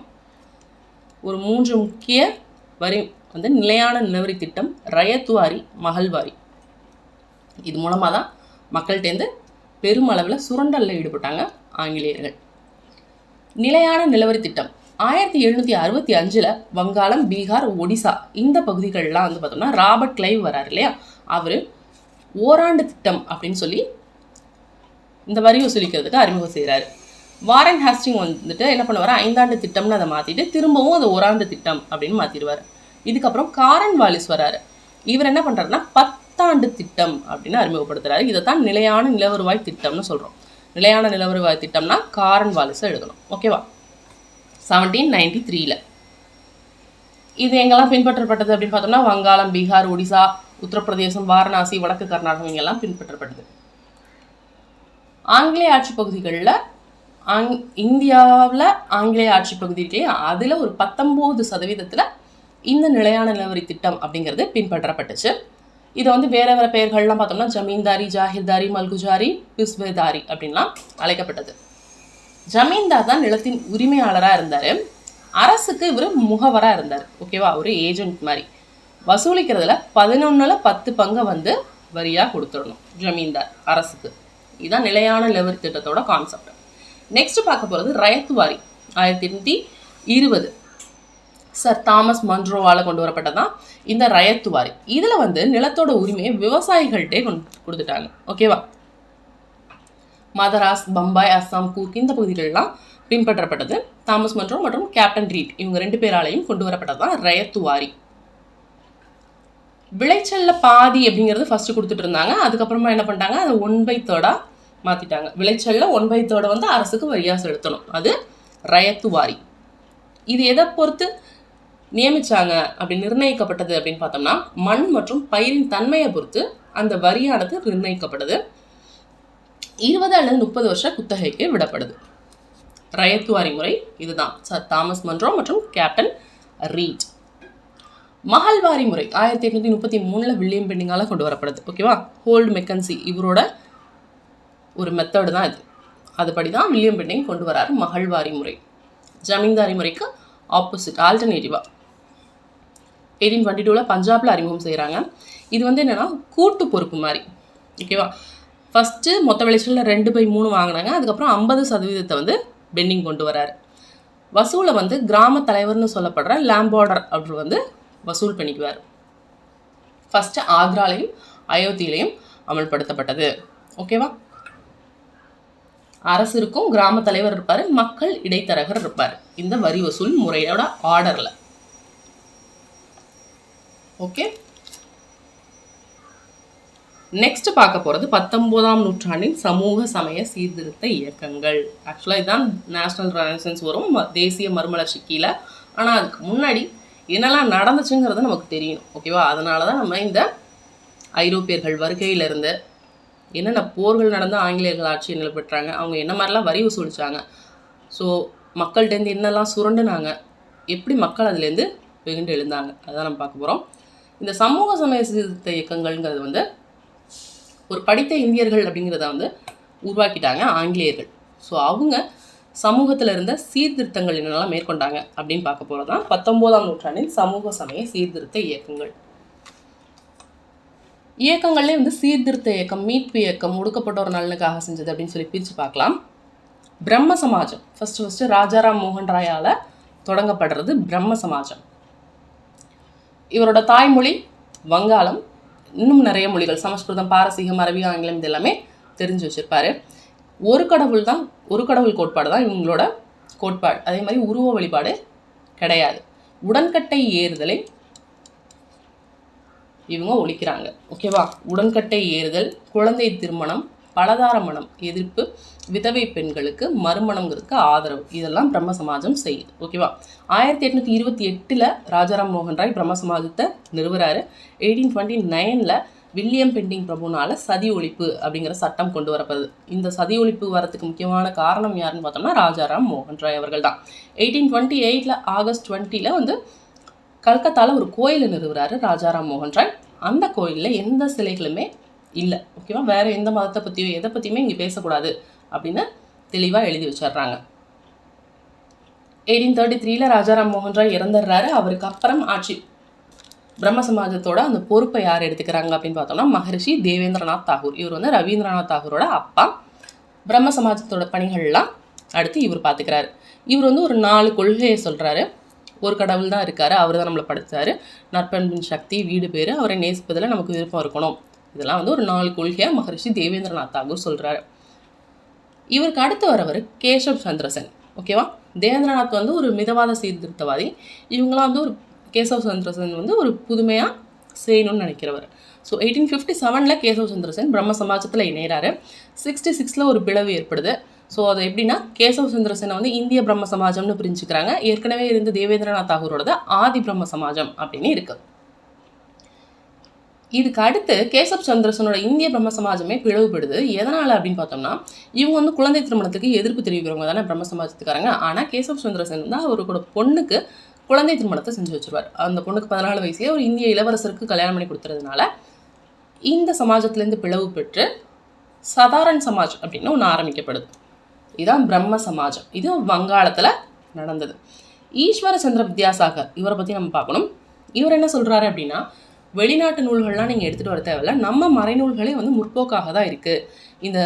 ஒரு 3 முக்கிய வரி வந்து நிலையான நிலவரி திட்டம், ரயத்வாரி, மகள்வாரி. இது மூலமாக தான் மக்கள்கிட்டேருந்து பெருமளவில் சுரண்டலில் ஈடுபட்டாங்க ஆங்கிலேயர்கள். நிலையான நிலவரி திட்டம் 1765 வங்காளம், பீகார், ஒடிசா இந்த பகுதிகளெலாம் வந்து பார்த்தோம்னா ராபர்ட் கிளைவ் வராரு இல்லையா, அவர் ஓராண்டு திட்டம் அப்படின்னு சொல்லி இந்த வரி வசூலிக்கிறதுக்கு அறிமுகம் செய்கிறாரு. வாரன் ஹாஸ்டிங் வந்துட்டு என்ன பண்ணுவார், 5 ஆண்டு திட்டம்னு அதை மாற்றிட்டு திரும்பவும் அது ஓராண்டு திட்டம் அப்படின்னு மாற்றிடுவார். இதுக்கப்புறம் காரன் வாலிஸ் வராரு. இவர் என்ன பண்ணுறாருன்னா 10 ஆண்டு திட்டம் அப்படின்னு அறிமுகப்படுத்துறாரு. இதை தான் நிலையான நிலவருவாய் திட்டம்னு சொல்கிறோம். நிலையான நிலவருவாய் திட்டம்னா காரன் வாலிஸை எழுதணும். ஓகேவா? 1793 இது எங்கெல்லாம் பின்பற்றப்பட்டது அப்படின்னு பார்த்தோம்னா வங்காளம், பீகார், ஒடிசா, உத்தரப்பிரதேசம், வாரணாசி, வடக்கு கர்நாடகம் இங்கெல்லாம் பின்பற்றப்பட்டது. ஆங்கிலேய ஆட்சி பகுதிகளில் இந்தியாவில் ஆங்கிலேய ஆட்சி பகுதிகளே அதில் ஒரு 19% இந்த நிலையான நிலவரி திட்டம் அப்படிங்கிறது பின்பற்றப்பட்டுச்சு. இதை வந்து வேறு வேறு பெயர்கள்லாம் பார்த்தோம்னா ஜமீன்தாரி, ஜாகிர்தாரி, மல்குஜாரி, பிஸ்வேதாரி அப்படின்லாம் அழைக்கப்பட்டது. ஜமீன்தார் தான் நிலத்தின் உரிமையாளராக இருந்தார். அரசுக்கு இவர் முகவராக இருந்தார். ஓகேவா? ஒரு ஏஜென்ட் மாதிரி. வசூலிக்கிறதுல 11ல் 10 பங்கை வந்து வரியாக கொடுத்துடணும் ஜமீன்தார் அரசுக்கு. இதுதான் நிலையான நிலவரி திட்டத்தோட கான்செப்ட். நெக்ஸ்ட் பார்க்க போகிறது ரயத்து வாரி. 1820 சர் தாமஸ் மன்ரோவால் கொண்டு வரப்பட்டதான் இந்த ரயத்து வாரி. இதில் வந்து நிலத்தோட உரிமையை விவசாயிகள்கிட்டே கொடுத்துட்டாங்க. ஓகேவா? மதராஸ், பம்பாய், அஸ்ஸாம், கூர்க் இந்த பகுதிகளெலாம் பின்பற்றப்பட்டது. தாமஸ் மன்ரோ மற்றும் கேப்டன் ரீட் இவங்க 2 பேராலையும் கொண்டு வரப்பட்டதான் ரயத்து வாரி. விளைச்சல்ல பாதி அப்படிங்கிறது ஃபர்ஸ்ட் கொடுத்துட்டு இருந்தாங்க. அதுக்கப்புறமா என்ன பண்ணிட்டாங்க, அதை 1/3 மாற்றிட்டாங்க. விளைச்சல்ல 1/3 வந்து அரசுக்கு வரியாக செலுத்தணும். அது ரயத்து வாரி. இது எதை பொறுத்து நியமிச்சாங்க அப்படி நிர்ணயிக்கப்பட்டது அப்படின்னு பார்த்தோம்னா மண் மற்றும் பயிரின் தன்மையை பொறுத்து அந்த வரியானது நிர்ணயிக்கப்படுது. 20 அல்லது 30 வருஷ குத்தகைக்கு விடப்படுது. ரயத்து வாரி முறை இதுதான். சர் தாமஸ் மன்ரோ மற்றும் கேப்டன் ரீட். மகள்வாரி முறை 1833 வில்லியம் பெண்டிங்கால கொண்டு வரப்படுது. ஓகேவா? ஹோல்டு மெக்கன்சி இவரோட ஒரு மெத்தடு தான் இது. அதுபடி தான் வில்லியம் பெண்டிங் கொண்டு வராரு மகள்வாரி முறை. ஜமீன்தாரி முறைக்கு ஆப்போசிட், ஆல்டர்னேட்டிவாக 1822 பஞ்சாபில் அறிமுகம் செய்கிறாங்க. இது வந்து என்னென்னா கூட்டு பொறுப்பு மாதிரி. ஓகேவா? ஃபஸ்ட்டு மொத்த விளைச்சலில் 2/3 வாங்கினாங்க. அதுக்கப்புறம் 50% வந்து பெண்டிங் கொண்டு வராரு. வசூலை வந்து கிராம தலைவர்னு சொல்லப்படுற லேம்பார்டர் அவர் வந்து வசூல் பண்ணிக்குவார். ஃபஸ்ட்டு ஆக்ராலையும் அயோத்தியிலையும் அமல்படுத்தப்பட்டது. ஓகேவா? அரசு இருக்கும், கிராம தலைவர் இருப்பார், மக்கள் இடைத்தரகர் இருப்பார் இந்த வரி வசூல் முறையோட ஆர்டரில். ஓகே, நெக்ஸ்ட் பார்க்க போகிறது 19ஆம் நூற்றாண்டின் சமூக சமய சீர்திருத்த இயக்கங்கள். ஆக்சுவலாக இதுதான் நேஷனல் ரெனசன்ஸ் வரும், தேசிய மறுமலர்ச்சி கீழே. ஆனால் அதுக்கு முன்னாடி என்னெல்லாம் நடந்துச்சுங்கிறது நமக்கு தெரியணும். ஓகேவா? அதனால தான் நம்ம இந்த ஐரோப்பியர்கள் வருகையிலிருந்து என்னென்ன போர்கள் நடந்து ஆங்கிலேயர்கள் ஆட்சியை நிலப்பெற்றாங்க, அவங்க என்ன மாதிரிலாம் வரி வசூலித்தாங்க, ஸோ மக்கள்கிட்டேருந்து என்னெல்லாம் சுரண்டுனாங்க, எப்படி மக்கள் அதுலேருந்து வெகுண்டு எழுந்தாங்க, அதான் நம்ம பார்க்க போகிறோம். இந்த சமூக சமய சீர்திருத்த இயக்கங்கள்ங்கிறது வந்து ஒரு படித்த இந்தியர்கள் அப்படிங்கிறத வந்து உருவாக்கிட்டாங்க ஆங்கிலேயர்கள். ஸோ அவங்க சமூகத்தில் இருந்த சீர்திருத்தங்கள் என்னெல்லாம் மேற்கொண்டாங்க அப்படின்னு பார்க்க போகிறது தான் 19ஆம் நூற்றாண்டின் சமூக சமய சீர்திருத்த இயக்கங்கள். இயக்கங்கள்லேயே வந்து சீர்திருத்த இயக்கம், மீட்பு இயக்கம், ஒடுக்கப்பட்டோர் நலனுக்காக செஞ்சது அப்படின்னு சொல்லி பிரித்து பார்க்கலாம். பிரம்ம சமாஜம் ஃபஸ்ட்டு ராஜாராம் மோகன் ராயால் தொடங்கப்படுறது பிரம்ம சமாஜம். இவரோட தாய்மொழி வங்காளம், இன்னும் நிறைய மொழிகள் சமஸ்கிருதம், பாரசீகம், அரபி, ஆங்கிலம் இது எல்லாமே தெரிஞ்சு வச்சுருப்பார். ஒரு கடவுள் கோட்பாடு தான் இவங்களோட கோட்பாடு. அதே மாதிரி உருவ வழிபாடு கிடையாது. உடன்கட்டை ஏறுதலை இவங்க ஒழிக்கிறாங்க. ஓகேவா? உடன்கட்டை ஏறுதல், குழந்தை திருமணம், பலதார மனம் எதிர்ப்பு, விதவை பெண்களுக்கு மறுமணங்கிறதுக்கு ஆதரவு, இதெல்லாம் பிரம்ம சமாஜம் செய்யுது. ஓகேவா? 1828 ராஜாராம் மோகன் ராய் பிரம்ம சமாஜத்தை நிறுவுறாரு. 1829 வில்லியம் பெண்டிங் பிரபுனால சதி ஒழிப்பு அப்படிங்கிற சட்டம் கொண்டு வரப்படுது. இந்த சதி ஒழிப்பு வரத்துக்கு முக்கியமான காரணம் யாருன்னு பார்த்தோம்னா ராஜாராம் மோகன் ராய் அவர்கள் தான். 1828 ஆகஸ்ட் 20 வந்து கல்கத்தாவில் ஒரு கோயிலை நிறுவுறாரு ராஜாராம் மோகன் ராய். அந்த கோயிலில் எந்த சிலைகளுமே இல்லை. ஓகேவா? வேறு எந்த மதத்தை பற்றியோ எதை பற்றியுமே இங்கே பேசக்கூடாது அப்படின்னு தெளிவாக எழுதி வச்சிடுறாங்க. 1833 ராஜாராம் மோகன் ராய் இறந்துடுறாரு. அவருக்கு அப்புறம் ஆட்சி பிரம்ம சமாஜத்தோட அந்த பொறுப்பை யார் எடுத்துக்கிறாங்க அப்படின்னு பார்த்தோம்னா மகரிஷி தேவேந்திரநாத் தாகூர். இவர் வந்து ரவீந்திரநாத் தாகூரோட அப்பா. பிரம்ம சமாஜத்தோட பணிகள்லாம் அடுத்து இவர் பார்த்துக்கிறாரு. இவர் வந்து ஒரு 4 கொள்கையை சொல்கிறாரு. ஒரு கடவுள் தான் இருக்கார், அவர் தான் நம்மளை படைத்தார், நற்பண்பின் சக்தி, வீடு பேர், அவரை நேசிப்பதில் நமக்கு விருப்பம் இருக்கணும், இதெல்லாம் வந்து ஒரு 4 கொள்கையாக மகரிஷி தேவேந்திரநாத் தாகூர் சொல்கிறாரு. இவருக்கு அடுத்து வரவர் கேசவ் சந்திர சென். ஓகேவா, தேவேந்திரநாத் வந்து ஒரு மிதவாத சீர்திருத்தவாதி. இவங்களாம் வந்து ஒரு கேசவ் சந்திர சென் வந்து ஒரு புதுமையாக செய்யணும்னு நினைக்கிறவர். ஸோ 1857 கேசவ் சந்திர சென் பிரம்ம சமாஜத்தில் இணைகிறாரு. 66 ஒரு பிளவு ஏற்படுது. ஸோ அது எப்படின்னா கேசவ் சந்திர செனை வந்து இந்திய பிரம்ம சமாஜம்னு பிரிஞ்சுக்கிறாங்க. ஏற்கனவே இருந்த தேவேந்திரநாத் தாகூரோட ஆதி பிரம்ம சமாஜம் அப்படின்னு இருக்கு. இதுக்கு அடுத்து கேசவ் சந்திரசனோட இந்திய பிரம்ம சமாஜமே பிளவுபடுது. எதனால் அப்படின்னு பார்த்தோம்னா, இவங்க வந்து குழந்தை திருமணத்துக்கு எதிர்ப்பு தெரிவிக்கிறவங்க தானே பிரம்ம சமாஜத்துக்காரங்க. ஆனால் கேசவ் சந்திரசன் தான் அவரோட பொண்ணுக்கு குழந்தை திருமணத்தை செஞ்சு வச்சுருவார். அந்த பொண்ணுக்கு 14 வயசுலேயே ஒரு இந்திய இளவரசருக்கு கல்யாணம் பண்ணி கொடுத்துறதுனால இந்த சமாஜத்திலேருந்து பிளவு பெற்று சதாரன் சமாஜ் அப்படின்னு ஒன்று ஆரம்பிக்கப்படுது. இதுதான் பிரம்ம சமாஜம். இது வங்காளத்தில் நடந்தது. ஈஸ்வர சந்திர வித்யாசாகர் இவரை பற்றி நம்ம பார்க்கணும். இவர் என்ன சொல்கிறாரு அப்படின்னா, வெளிநாட்டு நூல்கள்லாம் நீங்கள் எடுத்துகிட்டு வர தேவையில்ல, நம்ம மறைநூல்களே வந்து முற்போக்காக தான் இருக்குது. இந்த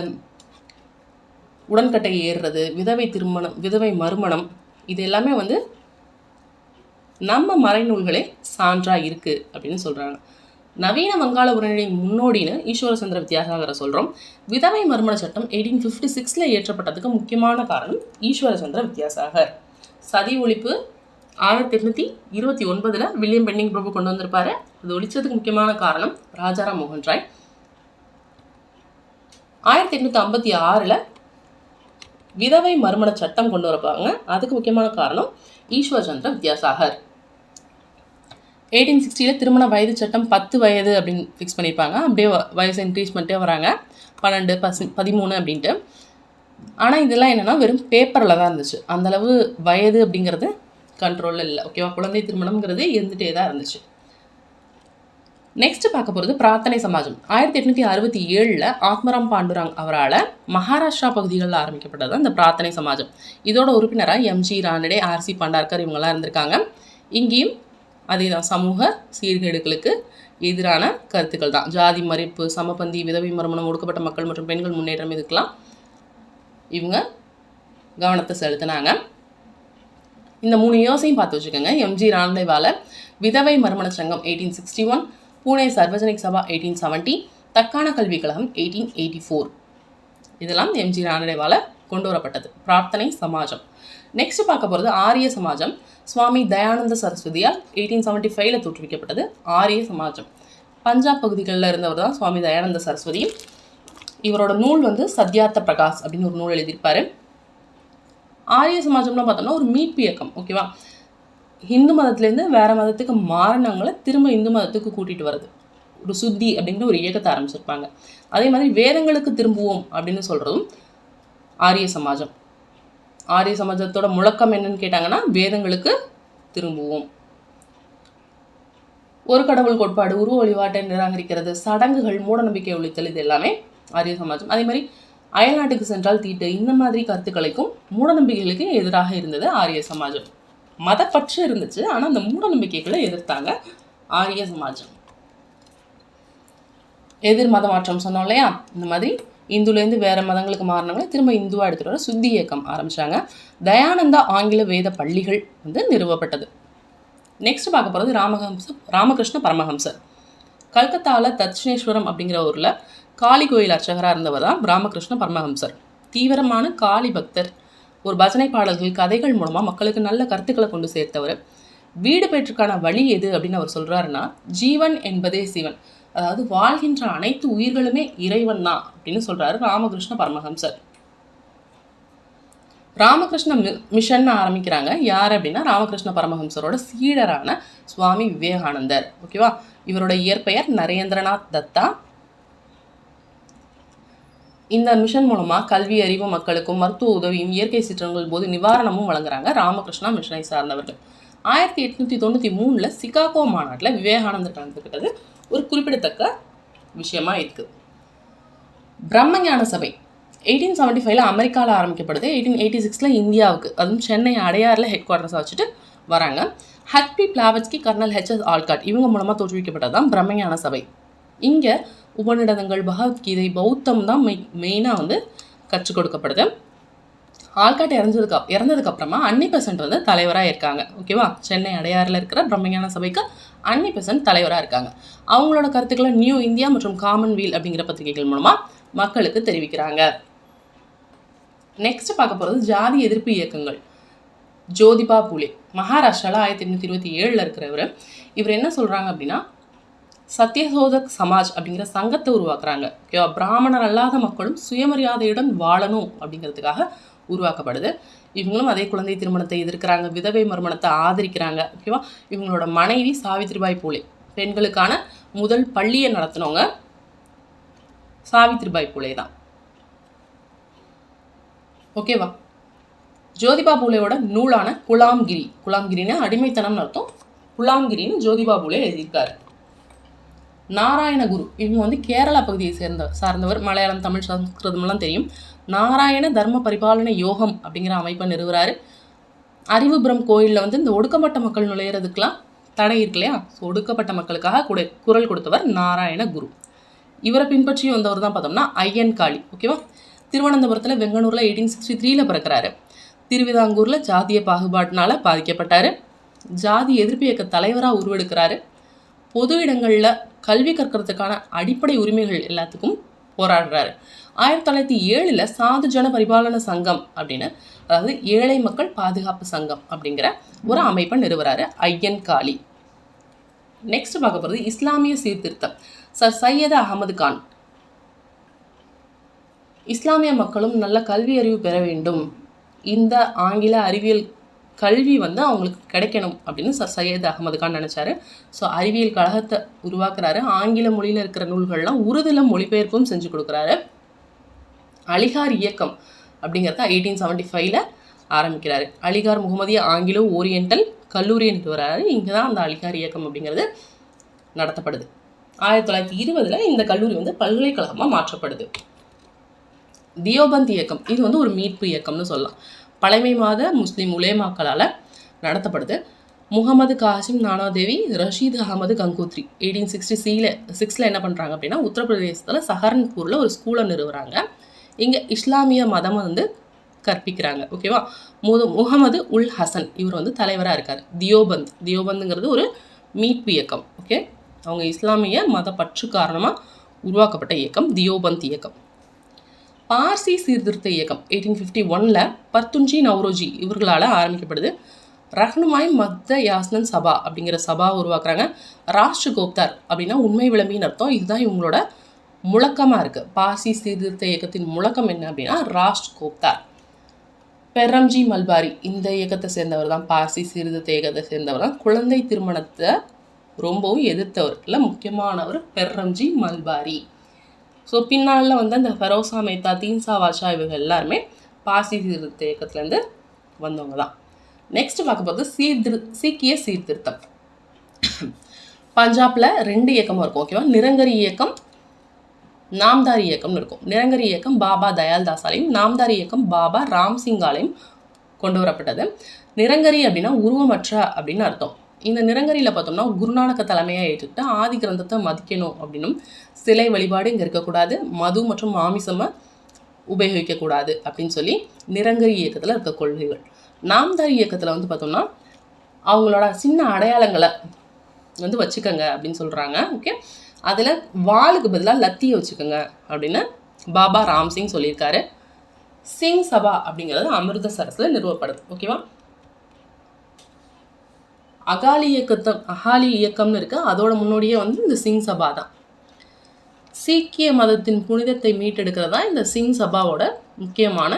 உடன்கட்டை ஏறுறது, விதவை திருமணம், விதவை மறுமணம், இது எல்லாமே வந்து நம்ம மறைநூல்களே சான்றாக இருக்குது அப்படின்னு சொல்கிறாங்க. நவீன வங்காள உரைநடை முன்னோடின்னு ஈஸ்வர சந்திர வித்யாசாகரை சொல்கிறோம். விதவை மறுமண சட்டம் 1856 ஏற்றப்பட்டதுக்கு முக்கியமான காரணம் ஈஸ்வர சந்திர வித்யாசாகர். சதி ஒழிப்பு 1829 வில்லியம் பென்னிங் பிரபு கொண்டு வந்திருப்பாரு. அது ஒழிச்சதுக்கு முக்கியமான காரணம் ராஜாராம் மோகன் ராய். 1856 விதவை மறுமண சட்டம் கொண்டு வரப்பாங்க. அதுக்கு முக்கியமான காரணம் ஈஸ்வர சந்திர வித்யாசாகர். 1860 திருமண வயது சட்டம் 10 வயது அப்படின்னு ஃபிக்ஸ் பண்ணியிருப்பாங்க. அப்படியே வயசு இன்க்ரீஸ் பண்ணிட்டே வராங்க, 12, 13 அப்படின்ட்டு. ஆனால் இதெல்லாம் என்னென்னா வெறும் பேப்பரில் தான் இருந்துச்சு. அந்தளவு வயது அப்படிங்கிறது கண்ட்ரோலில் இல்லை. ஓகேவா, குழந்தை திருமணம்ங்கிறது இருந்துகிட்டே தான் இருந்துச்சு. நெக்ஸ்ட் பார்க்க போகிறது பிரார்த்தனை சமாஜம். 1867 ஆத்மராம் பாண்டுராங் அவரால் மகாராஷ்டிரா பகுதிகளில் ஆரம்பிக்கப்பட்டது இந்த பிரார்த்தனை சமாஜம். இதோட உறுப்பினராக எம்ஜி ரானடே, ஆர்சி பண்டார்கர் இவங்கெல்லாம் இருந்திருக்காங்க. இங்கேயும் அதே தான், சமூக சீர்கேடுகளுக்கு எதிரான கருத்துக்கள் தான். ஜாதி மறுப்பு, சமபந்தி, விதவை மறுமணம், ஒடுக்கப்பட்ட மக்கள் மற்றும் பெண்கள் முன்னேற்றம், இதுக்கெல்லாம் இவங்க கவனத்தை செலுத்தினாங்க. இந்த 3 யோசையும் பார்த்து வச்சுக்கோங்க. எம்ஜி ரானடேவால் விதவை மறுமண சங்கம் 1861, பூனே சர்வஜனிக் சபா 1870, தக்கான கல்விக் கழகம் 1884. இதெல்லாம் எம்ஜி ரானடேவால் கொண்டு வரப்பட்டது பிரார்த்தனை சமாஜம். நெக்ஸ்ட் பார்க்க போகிறது ஆரிய சமாஜம். சுவாமி தயானந்த சரஸ்வதியால் 1875 தோற்றுவிக்கப்பட்டது ஆரிய சமாஜம். பஞ்சாப் பகுதிகளில் இருந்தவர் தான் சுவாமி தயானந்த சரஸ்வதி. இவரோட நூல் வந்து சத்யார்த்த பிரகாஷ் அப்படின்னு ஒரு நூல் எழுதியிருப்பார். ஆரிய சமாஜம்லாம் பார்த்தோம்னா ஒரு மீட்பு இயக்கம். ஓகேவா, ஹிந்து மதத்துலேருந்து வேறு மதத்துக்கு மாறினவங்களை திரும்ப இந்து மதத்துக்கு கூட்டிகிட்டு வருது. ஒரு சுத்தி அப்படிங்கிற ஒரு இயக்கத்தை ஆரம்பிச்சிருப்பாங்க. அதே மாதிரி வேதங்களுக்கு திரும்புவோம் அப்படின்னு சொல்கிறதும் ஆரிய சமாஜம். ஆரிய சமாஜத்தோட முழக்கம் என்னன்னு கேட்டாங்கன்னா, வேதங்களுக்கு திரும்புவோம். ஒரு கடவுள் கோட்பாடு, உருவ வழிபாட்டை நிராகரிக்கிறது, சடங்குகள், மூடநம்பிக்கை ஒழித்தல், இது எல்லாமே ஆரிய சமாஜம். அதே மாதிரி அயல்நாட்டுக்கு சென்றால் தீட்டு, இந்த மாதிரி கருத்துக்களுக்கும் மூடநம்பிக்கைகளுக்கும் எதிராக இருந்தது ஆரிய சமாஜம். மதப்பற்று இருந்துச்சு, ஆனால் அந்த மூடநம்பிக்கைகளை எதிர்த்தாங்க ஆரிய சமாஜம். எதிர் மத மாற்றம் சொன்னோம் இல்லையா, இந்த மாதிரி இந்துலேருந்து வேறு மதங்களுக்கு மாறினவங்களை திரும்ப இந்துவாக எடுத்துகிட்டு வர சுத்தி இயக்கம் ஆரம்பித்தாங்க. தயானந்தா ஆங்கில வேத பள்ளிகள் வந்து நிறுவப்பட்டது. நெக்ஸ்ட் பார்க்க போகிறது ராமகிருஷ்ண பரமஹம்சர். கல்கத்தாவில் தட்சிணேஸ்வரம் அப்படிங்கிற ஊரில் காளி கோயில் அர்ச்சகராக இருந்தவர் தான் ராமகிருஷ்ண பரமஹம்சர். தீவிரமான காளி பக்தர். ஒரு பஜனை பாடல்கள், கதைகள் மூலமாக மக்களுக்கு நல்ல கருத்துக்களை கொண்டு சேர்த்தவர். வீடு பெற்றுக்கான வழி எது அப்படின்னு அவர் சொல்கிறாருன்னா, ஜீவன் என்பதே சிவன், அதாவது வாழ்கின்ற அனைத்து உயிர்களுமே இறைவன் தான் அப்படின்னு சொல்கிறாரு ராமகிருஷ்ண பரமஹம்சர். ராமகிருஷ்ண மிஷன் ஆரம்பிக்கிறாங்க. யார் அப்படின்னா, ராமகிருஷ்ண பரமஹம்சரோட சீடரான சுவாமி விவேகானந்தர். ஓகேவா, இவரோட இயற்பெயர் நரேந்திரநாத் தத்தா. இந்த மிஷன் மூலமாக கல்வி அறிவு மக்களுக்கும் மருத்துவ உதவியும் இயற்கை சீற்றங்கள் போது நிவாரணமும் வழங்குறாங்க ராமகிருஷ்ணா மிஷனை சார்ந்தவர்கள். 1893 சிகாகோ மாநாட்டில் விவேகானந்தர் கலந்துக்கிட்டது ஒரு குறிப்பிடத்தக்க விஷயமா இருக்குது. பிரம்மஞான சபை 1875 அமெரிக்காவில் ஆரம்பிக்கப்படுது. 1886 இந்தியாவுக்கு, அதுவும் சென்னை அடையாறில் ஹெட் குவார்ட்டர்ஸாக வச்சுட்டு வராங்க. HP Blavatsky, colonel HS Olcott இவங்க மூலமாக தோற்றுவிக்கப்பட்டது தான் பிரம்மஞான சபை. இங்கே உபநிடதங்கள், பகவத்கீதை, பௌத்தம் தான் மெயினாக வந்து கற்றுக் கொடுக்கப்படுது. ஆல்காட் இறந்ததுக்கப்புறமா அன்னி பெசன்ட் வந்து தலைவராக இருக்காங்க. ஓகேவா? சென்னை அடையாறில் இருக்கிற பிரம்மஞான சபைக்கு அன்னி பெசன்ட் தலைவராக இருக்காங்க. அவங்களோட கருத்துக்களை நியூ இந்தியா மற்றும் காமன்வெல்த் அப்படிங்கிற பத்திரிகைகள் மூலமாக மக்களுக்கு தெரிவிக்கிறாங்க. நெக்ஸ்ட் பார்க்க போகிறது ஜாதி எதிர்ப்பு இயக்கங்கள். ஜோதிபா பூலே மகாராஷ்டிராவில் 1827 இருக்கிறவர். இவர் என்ன சொல்கிறாங்க அப்படின்னா, சத்யசோதக் சமாஜ் அப்படிங்கிற சங்கத்தை உருவாக்குறாங்க. ஓகேவா? பிராமணர் அல்லாத மக்களும் சுயமரியாதையுடன் வாழணும் அப்படிங்கிறதுக்காக உருவாக்கப்படுது. இவங்களும் அதே குழந்தை திருமணத்தை எதிர்க்கிறாங்க, விதவை மறுமணத்தை ஆதரிக்கிறாங்க. ஓகேவா? இவங்களோட மனைவி சாவித்ரிபாய் பூலே, பெண்களுக்கான முதல் பள்ளியை நடத்தினவங்க சாவித்ரிபாய் பூலே தான். ஓகேவா? ஜோதிபா பூலேயோட நூலான குலாம்கிரின்னு அடிமைத்தனம்னு அர்த்தம். குலாம்கிரின்னு ஜோதிபா பூலே எழுதியிருக்காரு. நாராயணகுரு இவங்க வந்து கேரளா பகுதியை சார்ந்தவர். மலையாளம், தமிழ், சம்ஸ்கிருதம்லாம் தெரியும். நாராயண தர்ம பரிபாலன யோகம் அப்படிங்கிற அமைப்பை நிறுவுறாரு. அறிவுபுரம் கோயிலில் வந்து இந்த ஒடுக்கப்பட்ட மக்கள் நுழையிறதுக்கெலாம் தடை இருக்கு இல்லையா? ஸோ ஒடுக்கப்பட்ட மக்களுக்காக குரல் கொடுத்தவர் நாராயணகுரு. இவரை பின்பற்றி வந்தவர் தான் பார்த்தோம்னா ஐயன்காளி. ஓகேவா? திருவனந்தபுரத்தில் வெங்கனூரில் 1863 பிறக்கிறாரு. திருவிதாங்கூரில் ஜாதிய பாகுபாட்டினால பாதிக்கப்பட்டார். ஜாதி எதிர்ப்பு இயக்க தலைவராக உருவெடுக்கிறாரு. பொது இடங்களில் கல்வி கற்கிறதுக்கான அடிப்படை உரிமைகள் எல்லாத்துக்கும் போராடுறாரு. 1907 சாதுஜன பரிபாலன சங்கம் அப்படின்னு, அதாவது ஏழை மக்கள் பாதுகாப்பு சங்கம் அப்படிங்கிற ஒரு அமைப்பை நிறுவுறாரு ஐயன்காளி. நெக்ஸ்ட் பார்க்க போகிறது இஸ்லாமிய சீர்திருத்தம். சர் சையத் அகமது கான். இஸ்லாமிய மக்களும் நல்ல கல்வி அறிவு பெற வேண்டும், இந்த ஆங்கில அறிவியல் கல்வி வந்து அவங்களுக்கு கிடைக்கணும் அப்படின்னு சர் சையத் அகமது கான் நினச்சாரு. ஸோ அறிவியல் கழகத்தை உருவாக்குறாரு. ஆங்கில மொழியில் இருக்கிற நூல்கள்லாம் உருதுல மொழிபெயர்ப்பும் செஞ்சு கொடுக்குறாரு. அலிகார் இயக்கம் அப்படிங்கிறத 1875 ஆரம்பிக்கிறாரு. அலிகார் முகமதிய ஆங்கிலோ ஓரியண்டல் கல்லூரியை நிறுவுறாரு. இங்கே தான் அந்த அலிகார் இயக்கம் அப்படிங்கிறது நடத்தப்படுது. 1920 இந்த கல்லூரி வந்து பல்கலைக்கழகமாக மாற்றப்படுது. தியோபந்த் இயக்கம் இது வந்து ஒரு மீட்பு இயக்கம்னு சொல்லலாம். பழமைவாத முஸ்லீம் உலேமாக்களால் நடத்தப்படுது. முகமது காசிம் நானாதேவி, ரஷீத் அகமது கங்கோத்ரி 1866 என்ன பண்ணுறாங்க அப்படின்னா, உத்தரப்பிரதேசத்தில் சஹரன்பூரில் ஒரு ஸ்கூலை நிறுவுறாங்க. இங்கே இஸ்லாமிய மதம் வந்து கற்பிக்கிறாங்க. ஓகேவா? முகமது உல் ஹசன் இவர் வந்து தலைவராக இருக்கார். தியோபந்துங்கிறது ஒரு மீட்பு இயக்கம். ஓகே, அவங்க இஸ்லாமிய மத பற்று காரணமாக உருவாக்கப்பட்ட இயக்கம் தியோபந்த் இயக்கம். பார்சி சீர்திருத்த இயக்கம் 1851 பர்துன்ஜி நவ்ரோஜி இவர்களால் ஆரம்பிக்கப்படுது. ரஹ்னுமாய் மத்த யாஸ்னன் சபா அப்படிங்கிற சபா உருவாக்குறாங்க. ராஷ்ட்ர கோப்தார் அப்படின்னா உண்மை விளம்பின்னு அர்த்தம். இதுதான் இவங்களோட முழக்கமாக இருக்குது. பார்சி சீர்திருத்த இயக்கத்தின் முழக்கம் என்ன அப்படின்னா ராஷ்ட்ர கோப்தார். பெர்ரம்ஜி மல்பாரி இந்த இயக்கத்தை சேர்ந்தவர் தான். பார்சி சீர்திருத்த இயக்கத்தை சேர்ந்தவர் தான். குழந்தை திருமணத்தை ரொம்பவும் எதிர்த்தவர்ல முக்கியமானவர் பெர்ரம்ஜி மல்பாரி. ஸோ பின்னால் வந்து அந்த ஃபெரோசா மேத்தா, தீன்சா வாஷா இவங்க எல்லாருமே பார்சி சீர்திருத்த இயக்கத்துலேருந்து வந்தவங்க தான். நெக்ஸ்ட் பார்க்க போகிறது சீக்கிய சீர்திருத்தம். பஞ்சாபில் 2 இயக்கமும் இருக்கும். ஓகேவா? நிரங்கரி இயக்கம், நாம்தாரி இயக்கம்னு இருக்கும். நிரங்கரி இயக்கம் பாபா தயால் தாஸாலையும், நாம்தாரி இயக்கம் பாபா ராம்சிங்காலையும் கொண்டு வரப்பட்டது. நிரங்கரி அப்படின்னா உருவமற்ற அப்படின்னு அர்த்தம். இந்த நிரங்கரியில் பார்த்தோம்னா குருநானக்க தலைமையாக ஏற்றுக்கிட்டு ஆதி கிரந்தத்தை மதிக்கணும் அப்படின்னும், சிலை வழிபாடு இங்கே இருக்கக்கூடாது, மது மற்றும் மாமிசமாக உபயோகிக்கக்கூடாது அப்படின்னு சொல்லி நிரங்கரி இயக்கத்தில் இருக்க கொள்கைகள். நாம்தாரி இயக்கத்தில் வந்து பார்த்தோம்னா அவங்களோட சின்ன அடையாளங்களை வந்து வச்சுக்கோங்க அப்படின்னு சொல்கிறாங்க. ஓகே, அதில் வாளுக்கு பதிலாக லத்தியை வச்சுக்கோங்க அப்படின்னு பாபா ராம்சிங் சொல்லியிருக்காரு. சிங் சபா அப்படிங்கிறது அமிர்தசரஸில் நிறுவப்படுது. ஓகேவா? அகாலி இயக்கம்னு இருக்கு. அதோட முன்னோடியே வந்து இந்த சிங் சபா தான். சீக்கிய மதத்தின் புனிதத்தை மீட்டெடுக்கிறதா இந்த சிங் சபாவோட முக்கியமான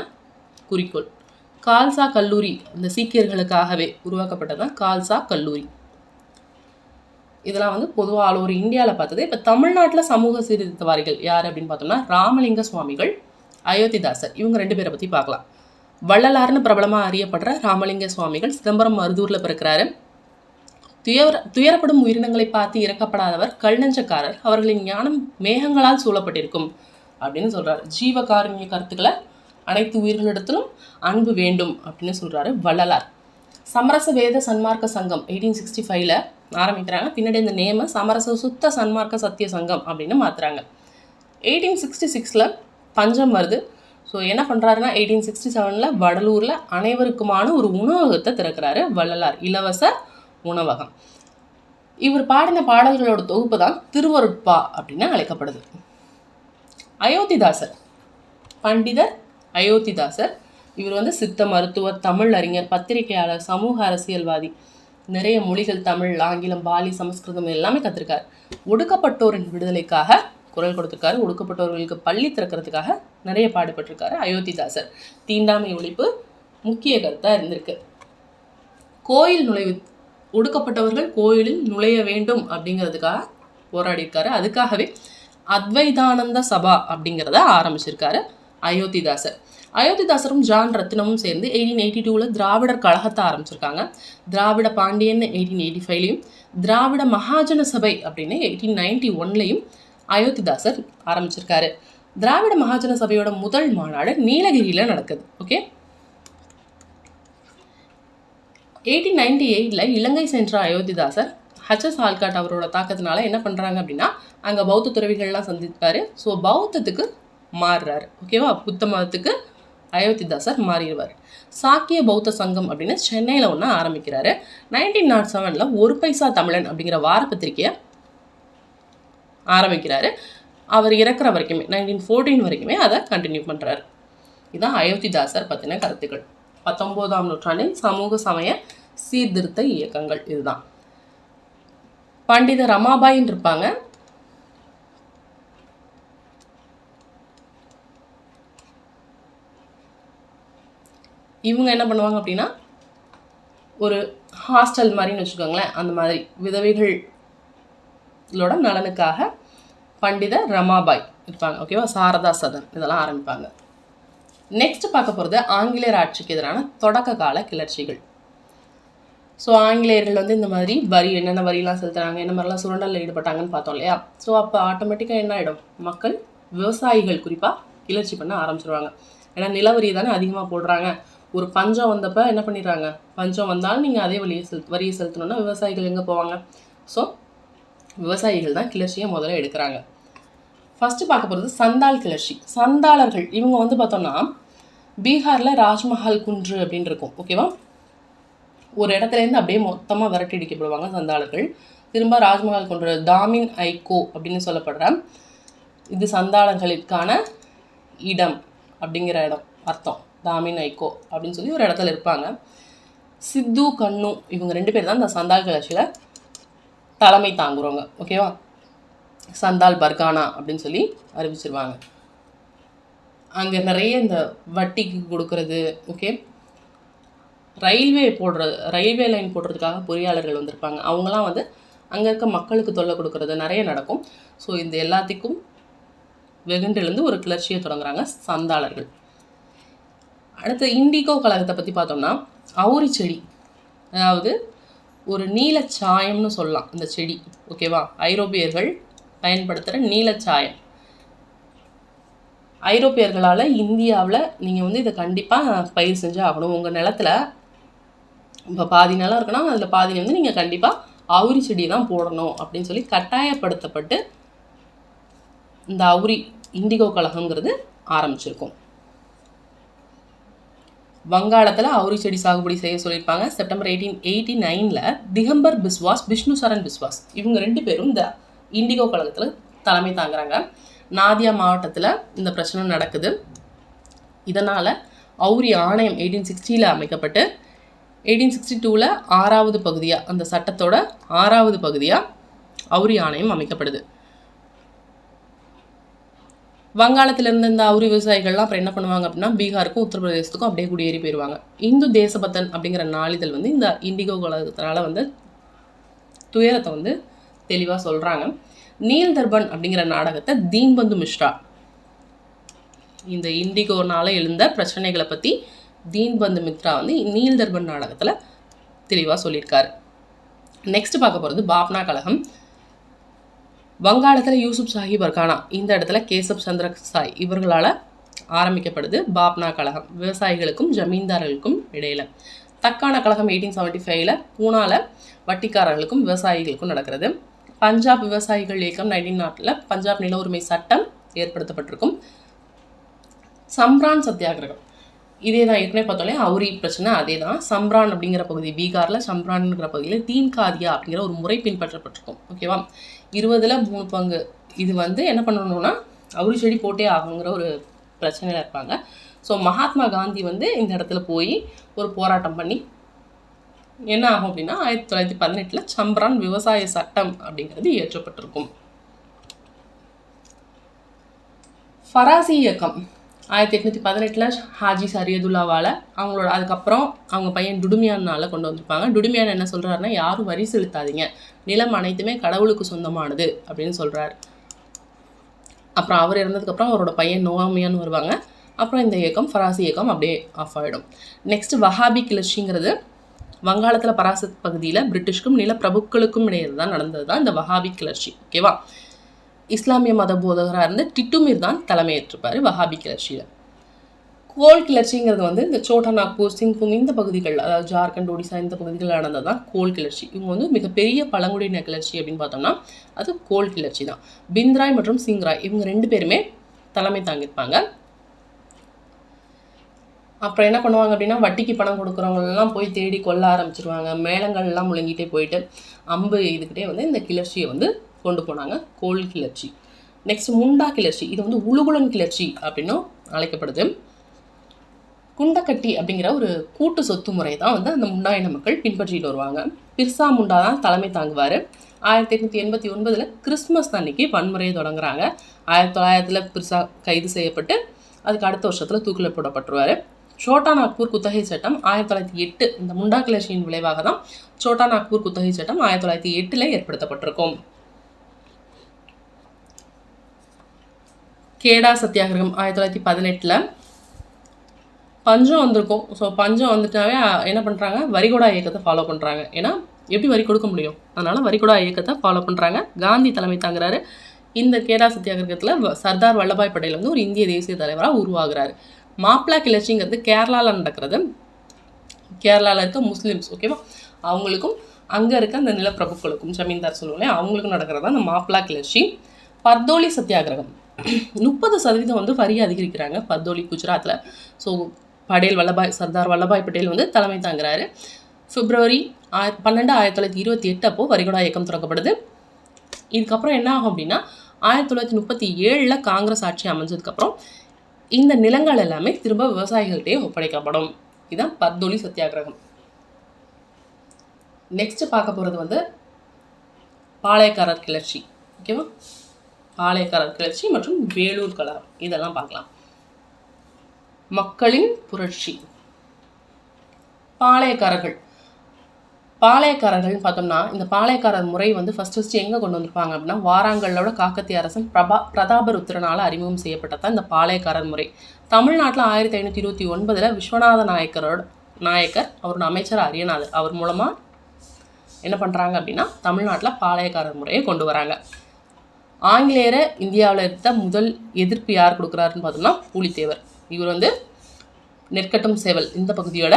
குறிக்கோள். கால்சா கல்லூரி இந்த சீக்கியர்களுக்காகவே உருவாக்கப்பட்டதான் கால்சா கல்லூரி. இதெல்லாம் வந்து பொதுவாக ஆல் ஓவர் இந்தியாவில் பார்த்தது. இப்போ தமிழ்நாட்டில் சமூக சீர்திருத்தவாதிகள் யார் அப்படின்னு பார்த்தோம்னா ராமலிங்க சுவாமிகள், அயோத்திதாசர், இவங்க 2 பேரை பற்றி பார்க்கலாம். வள்ளலார்னு பிரபலமாக அறியப்படுற ராமலிங்க சுவாமிகள் சிதம்பரம் மருதூரில் பிறக்கிறாரு. துயரப்படும் உயிரினங்களை பார்த்து இறக்கப்படாதவர் கல்நெஞ்சக்காரர், அவர்களின் ஞானம் மேகங்களால் சூழப்பட்டிருக்கும் அப்படின்னு சொல்கிறார். ஜீவகாருண்ய கருத்துக்களை அனைத்து உயிர்களிடத்திலும் அன்பு வேண்டும் அப்படின்னு சொல்கிறாரு வள்ளலார். சமரச வேத சன்மார்க்க சங்கம் 1865 ஆரம்பிக்கிறாங்க. பின்னாடி இந்த நேம சமரச சுத்த சன்மார்க்க சத்திய சங்கம் அப்படின்னு மாற்றுறாங்க. 1866 பஞ்சம் வருது. ஸோ என்ன பண்ணுறாருன்னா 1867 வடலூரில் அனைவருக்குமான ஒரு உணவகத்தை திறக்கிறாரு வள்ளலார், இலவச உணவகம். இவர் பாடின பாடல்களோட தொகுப்பு தான் திருவருட்பா அப்படின்னு அழைக்கப்படுது. அயோத்திதாசர், பண்டிதர் அயோத்திதாசர், இவர் வந்து சித்த மருத்துவர், தமிழ் அறிஞர், பத்திரிகையாளர், சமூக அரசியல்வாதி, நிறைய மொழிகள் தமிழ், ஆங்கிலம், பாலி, சமஸ்கிருதம் எல்லாமே கற்றுருக்காரு. ஒடுக்கப்பட்டோரின் விடுதலைக்காக குரல் கொடுத்துருக்காரு. ஒடுக்கப்பட்டவர்களுக்கு பள்ளி திறக்கிறதுக்காக நிறைய பாடுபட்டிருக்காரு அயோத்திதாசர். தீண்டாமை ஒழிப்பு முக்கிய கருத்தாக இருந்திருக்கு. கோயில் நுழைவு, ஒடுக்கப்பட்டவர்கள் கோயிலில் நுழைய வேண்டும் அப்படிங்கிறதுக்காக போராடியிருக்காரு. அதுக்காகவே அத்வைதானந்த சபா அப்படிங்கிறத ஆரம்பிச்சிருக்காரு அயோத்திதாசர். அயோத்திதாசரும் ஜான் ரத்னமும் சேர்ந்து 1882 திராவிடர் கழகத்தை ஆரம்பிச்சிருக்காங்க. திராவிட பாண்டியன் 1885லையும் திராவிட மகாஜன சபை அப்படின்னு 1891லையும் அயோத்திதாசர் ஆரம்பிச்சிருக்காரு. திராவிட மகாஜன சபையோட முதல் மாநாடு நீலகிரியில் நடக்குது. ஓகே, 1898 இலங்கை சென்ற அயோத்திதாசர் ஹச்எஸ் ஆல்காட் அவரோட தாக்கத்தினால என்ன பண்ணுறாங்க அப்படின்னா அங்கே பௌத்த துறவிகள்லாம் சந்தித்தாரு. ஸோ பௌத்தத்துக்கு மாறுறாரு. ஓகேவா, புத்த மதத்துக்கு அயோத்திதாசர் மாறிடுவார். சாக்கிய பௌத்த சங்கம் அப்படின்னு சென்னையில் ஒன்று ஆரம்பிக்கிறாரு. 1907 ஒரு பைசா தமிழன் அப்படிங்கிற வார பத்திரிகையை ஆரம்பிக்கிறாரு. அவர் இறக்குற வரைக்குமே 1914 வரைக்குமே அதை கண்டினியூ பண்ணுறாரு. இதுதான் அயோத்திதாசர் பற்றின கருத்துக்கள். 19ஆம் நூற்றாண்டின் சமூக சமய சீர்திருத்த இயக்கங்கள் இதுதான். பண்டிதர் ரமாபாயின்னு இருப்பாங்க. இவங்க என்ன பண்ணுவாங்க அப்படின்னா ஒரு ஹாஸ்டல் மாதிரின்னு வச்சுக்கோங்களேன். அந்த மாதிரி விதவைகளோட நலனுக்காக பண்டிதர் ரமாபாய் இருப்பாங்க. ஓகேவா, சாரதா சதன் இதெல்லாம் ஆரம்பிப்பாங்க. நெக்ஸ்ட் பார்க்க போகிறது ஆங்கிலேயர் ஆட்சிக்கு எதிரான தொடக்க கால கிளர்ச்சிகள். ஸோ ஆங்கிலேயர்கள் வந்து இந்த மாதிரி வரி, என்னென்ன வரியெலாம் செலுத்துறாங்க, என்ன மாதிரிலாம் சுரண்டலில் ஈடுபட்டாங்கன்னு பார்த்தோம் இல்லையா. ஸோ அப்போ ஆட்டோமேட்டிக்காக என்ன ஆகிடும், மக்கள், விவசாயிகள் குறிப்பாக கிளர்ச்சி பண்ண ஆரம்பிச்சிருவாங்க. ஏன்னா நிலவரி தானே அதிகமாக போடுறாங்க. ஒரு பஞ்சம் வந்தப்போ என்ன பண்ணிடுறாங்க, பஞ்சம் வந்தாலும் நீங்கள் அதே வரியை செலுத்தணுன்னா விவசாயிகள் எங்கே போவாங்க. ஸோ விவசாயிகள் தான் கிளர்ச்சியை முதல்ல எடுக்கிறாங்க. ஃபஸ்ட்டு பார்க்க போகிறது சந்தால் கிளர்ச்சி. சந்தாளர்கள் இவங்க வந்து பார்த்தோம்னா பீகாரில் ராஜ்மஹால் குன்று அப்படின்னு இருக்கும். ஓகேவா, ஒரு இடத்துலேருந்து அப்படியே மொத்தமாக விரட்டிடிக்கப்படுவாங்க சந்தாளர்கள். திரும்ப ராஜ்மஹால் குன்று, தாமின் ஐகோ அப்படின்னு சொல்லப்படுற இது சந்தாளர்களுக்கான இடம் அப்படிங்கிற இடம் அர்த்தம். தாமின் ஐகோ அப்படின்னு சொல்லி ஒரு இடத்துல இருப்பாங்க. சித்து கண்ணு இவங்க 2 பேர் தான் இந்த சந்தால் கிளர்ச்சியில் தலைமை தாங்குறவங்க. ஓகேவா, சந்தால் பர்கானா அப்படின்னு சொல்லி அறிவிச்சிருவாங்க. அங்கே நிறைய இந்த வட்டிக்கு கொடுக்கறது, ஓகே, ரயில்வே லைன் போடுறதுக்காக பொறியாளர்கள் வந்திருப்பாங்க. அவங்களாம் வந்து அங்கே இருக்க மக்களுக்கு தொல்லை கொடுக்கறது நிறைய நடக்கும். ஸோ இந்த எல்லாத்துக்கும் வெகுண்டெழுந்து ஒரு கிளர்ச்சியை தொடங்குறாங்க சந்தாளர்கள். அடுத்து இண்டிகோ கழகத்தை பற்றி பார்த்தோம்னா அவுரி செடி, அதாவது ஒரு நீலச்சாயம்னு சொல்லலாம் இந்த செடி. ஓகேவா, ஐரோப்பியர்கள் பயன்படுத்துகிற நீலச்சாயம். ஐரோப்பியர்களால் இந்தியாவில் நீங்கள் வந்து இதை கண்டிப்பாக பயிர் செஞ்சு ஆகணும். உங்கள் நிலத்தில் இப்போ பாதி நிலம் இருக்குன்னா அதில் பாதி வந்து நீங்கள் கண்டிப்பாக அவுரி செடி தான் போடணும் அப்படின்னு சொல்லி கட்டாயப்படுத்தப்பட்டு இந்த அவுரி இண்டிகோ கழகங்கிறது ஆரம்பிச்சிருக்கும். வங்காளத்தில் அவுரி செடி சாகுபடி செய்ய சொல்லியிருப்பாங்க. செப்டம்பர் 1889 திகம்பர் பிஸ்வாஸ், விஷ்ணு சரண் பிஸ்வாஸ் இவங்க 2 பேரும் இந்த இண்டிகோ கழகத்தில் தலைமை தாங்குறாங்க. நாதியா மாவட்டத்தில் இந்த பிரச்சனை நடக்குது. இதனால் அவுரி ஆணையம் 1860 அமைக்கப்பட்டு 1862 6வது பகுதியாக, அந்த சட்டத்தோட 6வது பகுதியாக அவுரி ஆணையம் அமைக்கப்படுது. வங்காளத்தில் இருந்த இந்த அவுரி விவசாயிகள்லாம் அப்புறம் என்ன பண்ணுவாங்க அப்படின்னா பீகாருக்கும் உத்தரப்பிரதேசத்துக்கும் அப்படியே குடியேறி போயிடுவாங்க. இந்து தேசபத்தன் அப்படிங்கிற நாளிதழ் வந்து இந்த இண்டிகோ கழகத்தினால வந்து துயரத்தை வந்து தெளிவாக சொல்கிறாங்க. நீல் தர்பன் அப்படிங்கிற நாடகத்தை தீன்பந்து மிஸ்ரா இந்த இண்டிகோனால எழுந்த பிரச்சனைகளை பற்றி தீன்பந்து மித்ரா வந்து நீல் தர்பன் நாடகத்தில் தெளிவாக சொல்லியிருக்காரு. நெக்ஸ்ட் பார்க்க போகிறது பாப்னா கழகம். வங்காளத்தில் யூசுப் சாஹி பர்கானா, இந்த இடத்துல கேசப் சந்திர சாய் இவர்களால் ஆரம்பிக்கப்படுது பாப்னா கழகம். விவசாயிகளுக்கும் ஜமீன்தாரர்களுக்கும் இடையில். தக்கான கழகம் 1875 பூனாவில் வட்டிக்காரர்களுக்கும் விவசாயிகளுக்கும் நடக்கிறது. பஞ்சாப் விவசாயிகள் இயக்கம் 1900 பஞ்சாப் நில உரிமை சட்டம் ஏற்படுத்தப்பட்டிருக்கும். சம்ரான் சத்தியாகிரகம் இதே தான் ஏற்கனவே பார்த்தோன்னே அவுரி பிரச்சனை அதே தான். சம்ரான் அப்படிங்கிற பகுதி பீகாரில், சம்ரான்ங்கிற பகுதியில் தீன்காதியா அப்படிங்கிற ஒரு முறை பின்பற்றப்பட்டிருக்கும். ஓகேவா, 20ல் 3 பங்கு இது வந்து என்ன பண்ணணும்னா அவுரி செடி போட்டே ஆகணுங்கிற ஒரு பிரச்சனையில் இருப்பாங்க. ஸோ மகாத்மா காந்தி வந்து இந்த இடத்துல போய் ஒரு போராட்டம் பண்ணி என்ன ஆகும் அப்படின்னா 1918 சம்ரான் விவசாய சட்டம் அப்படிங்கிறது இயற்றப்பட்டிருக்கும். ஃபராசி இயக்கம் 1818 ஹாஜி சரியதுல்லாவால் அவங்களோட அதுக்கப்புறம் அவங்க பையன் டுடுமியானால் கொண்டு வந்திருப்பாங்க. டுடுமியான் என்ன சொல்கிறாருன்னா, யாரும் வரி செலுத்தாதீங்க, நிலம் அனைத்துமே கடவுளுக்கு சொந்தமானது அப்படின்னு சொல்கிறாரு. அப்புறம் அவர் இறந்ததுக்கப்புறம் அவரோட பையன் நோவாமியான்னு வருவாங்க. அப்புறம் இந்த இயக்கம் ஃபராசி இயக்கம் அப்படியே ஆஃப் ஆகிடும். நெக்ஸ்ட் வஹாபி கிளர்ச்சிங்கிறது வங்காளத்தில் பராசத் பகுதியில் பிரிட்டிஷ்க்கும் நிலப்பிரபுக்களுக்கும் இடையே தான் நடந்தது தான் இந்த வஹாபி கிளர்ச்சி. ஓகேவா, இஸ்லாமிய மத போதகராக இருந்து டிட்டுமிர் தான் தலைமையேற்றிருப்பார் வஹாபி கிளர்ச்சியில். கோல் கிளர்ச்சிங்கிறது வந்து இந்த சோட்டா நாக்பூர், சிங்பூம் இந்த பகுதிகள், அதாவது ஜார்க்கண்ட், ஒடிசா இந்த பகுதிகள் நடந்தது தான் கோல் கிளர்ச்சி. இவங்க வந்து மிகப்பெரிய பழங்குடியின கிளர்ச்சி அப்படின்னு பார்த்தோம்னா அது கோல் கிளர்ச்சி தான். பிந்த்ராய் மற்றும் சிங்ராய் இவங்க 2 பேருமே தலைமை தாங்கியிருப்பாங்க. அப்புறம் என்ன பண்ணுவாங்க அப்படின்னா, வட்டிக்கு பணம் கொடுக்குறவங்களெல்லாம் போய் தேடி கொல்ல ஆரம்பிச்சிருவாங்க. மேளங்கள்லாம் முழங்கிட்டே போயிட்டு அம்பு இதுக்கிட்டே வந்து இந்த கிளர்ச்சியை வந்து கொண்டு போனாங்க, கோல் கிளர்ச்சி. நெக்ஸ்ட் முண்டா கிளர்ச்சி, இது வந்து உலுகுலன் கிளர்ச்சி அப்படின்னும் அழைக்கப்படுது. குண்டக்கட்டி அப்படிங்கிற ஒரு கூட்டு சொத்து முறை தான் வந்து அந்த முண்டா இன மக்கள் பின்பற்றிட்டு வருவாங்க. பிர்சா முண்டா தான் தலைமை தாங்குவார். 1889 கிறிஸ்மஸ் அன்னைக்கு வன்முறையை தொடங்குறாங்க. 1900 பிர்சா கைது செய்யப்பட்டு அதுக்கு அடுத்த வருஷத்தில் தூக்கில் போடப்பட்டுருவார். சோட்டா நாக்பூர் குத்தகை சட்டம் 1908 இந்த முண்டா கிளர்ச்சியின் விளைவாக தான் சோட்டா நாக்பூர் குத்தகை சட்டம் 1908 ஏற்படுத்தப்பட்டிருக்கும். கேடா சத்தியாகிரகம் 1918 பஞ்சம் வந்திருக்கும். ஸோ பஞ்சம் வந்துட்டாவே என்ன பண்ணுறாங்க, வரிகொடா இயக்கத்தை ஃபாலோ பண்ணுறாங்க. ஏன்னா எப்படி வரி கொடுக்க முடியும், அதனால் வரிகொடா இயக்கத்தை ஃபாலோ பண்ணுறாங்க. காந்தி தலைமை தாங்குறாரு. இந்த கேடா சத்தியாகிரகத்தில் சர்தார் வல்லபாய் பட்டேல் வந்து ஒரு இந்திய தேசிய தலைவராக உருவாகிறாரு. மாப்ளா கிளர்ச்சிங்கிறது கேரளாவில் நடக்கிறது. கேரளாவில் இருக்க முஸ்லீம்ஸ், ஓகேவா, அவங்களுக்கும் அங்கே இருக்க அந்த நிலப்பிரபுக்களுக்கும் ஜமீன்தார் சொல்லுவாங்களே அவங்களுக்கும் நடக்கிறதா அந்த மாப்ளா கிளர்ச்சி. பர்தோலி சத்தியாகிரகம் 30% வந்து வரி அதிகரிக்கிறாங்க பர்தோலி, குஜராத்தில். ஸோ சர்தார் வல்லபாய் பட்டேல் வந்து தலைமை தாங்குறாரு. பிப்ரவரி 12, 1928 அப்போது வரிகொடா இயக்கம் தொடங்கப்படுது. இதுக்கப்புறம் என்ன ஆகும் அப்படின்னா 1937 காங்கிரஸ் ஆட்சி அமைஞ்சதுக்கப்புறம் இந்த நிலங்கள் எல்லாமே திரும்ப விவசாயிகள்கிட்டே ஒப்படைக்கப்படும். இதுதான் பர்தோலி சத்தியாகிரகம். நெக்ஸ்ட் பார்க்க போகிறது வந்து பாளையக்காரர் கிளர்ச்சி. ஓகேவா, பாளையக்காரர் கிளர்ச்சி மற்றும் வேலூர் கலவரம் இதெல்லாம் பார்க்கலாம். மக்களின் புரட்சி. பாளையக்காரர்கள்னு பார்த்தோம்னா இந்த பாளையக்காரர் முறை வந்து ஃபஸ்ட்டு எங்கே கொண்டு வந்திருப்பாங்க அப்படின்னா வாராங்கல்லோட காக்கத்திய அரசன் பிரதாபருத்ரனால் அறிமுகம் செய்யப்பட்டதான் இந்த பாளையக்காரர் முறை. தமிழ்நாட்டில் 1529 விஸ்வநாத நாயக்கர் அவரோட அமைச்சர் அரியநாதர் அவர் மூலமாக என்ன பண்ணுறாங்க அப்படின்னா தமிழ்நாட்டில் பாளையக்காரர் முறையை கொண்டு வராங்க. ஆங்கிலேயரை இந்தியாவில் இருந்த முதல் எதிர்ப்பு யார் கொடுக்குறாருன்னு பார்த்தோம்னா பூலித்தேவர். இவர் வந்து நெற்கட்டும் சேவல் இந்த பகுதியோட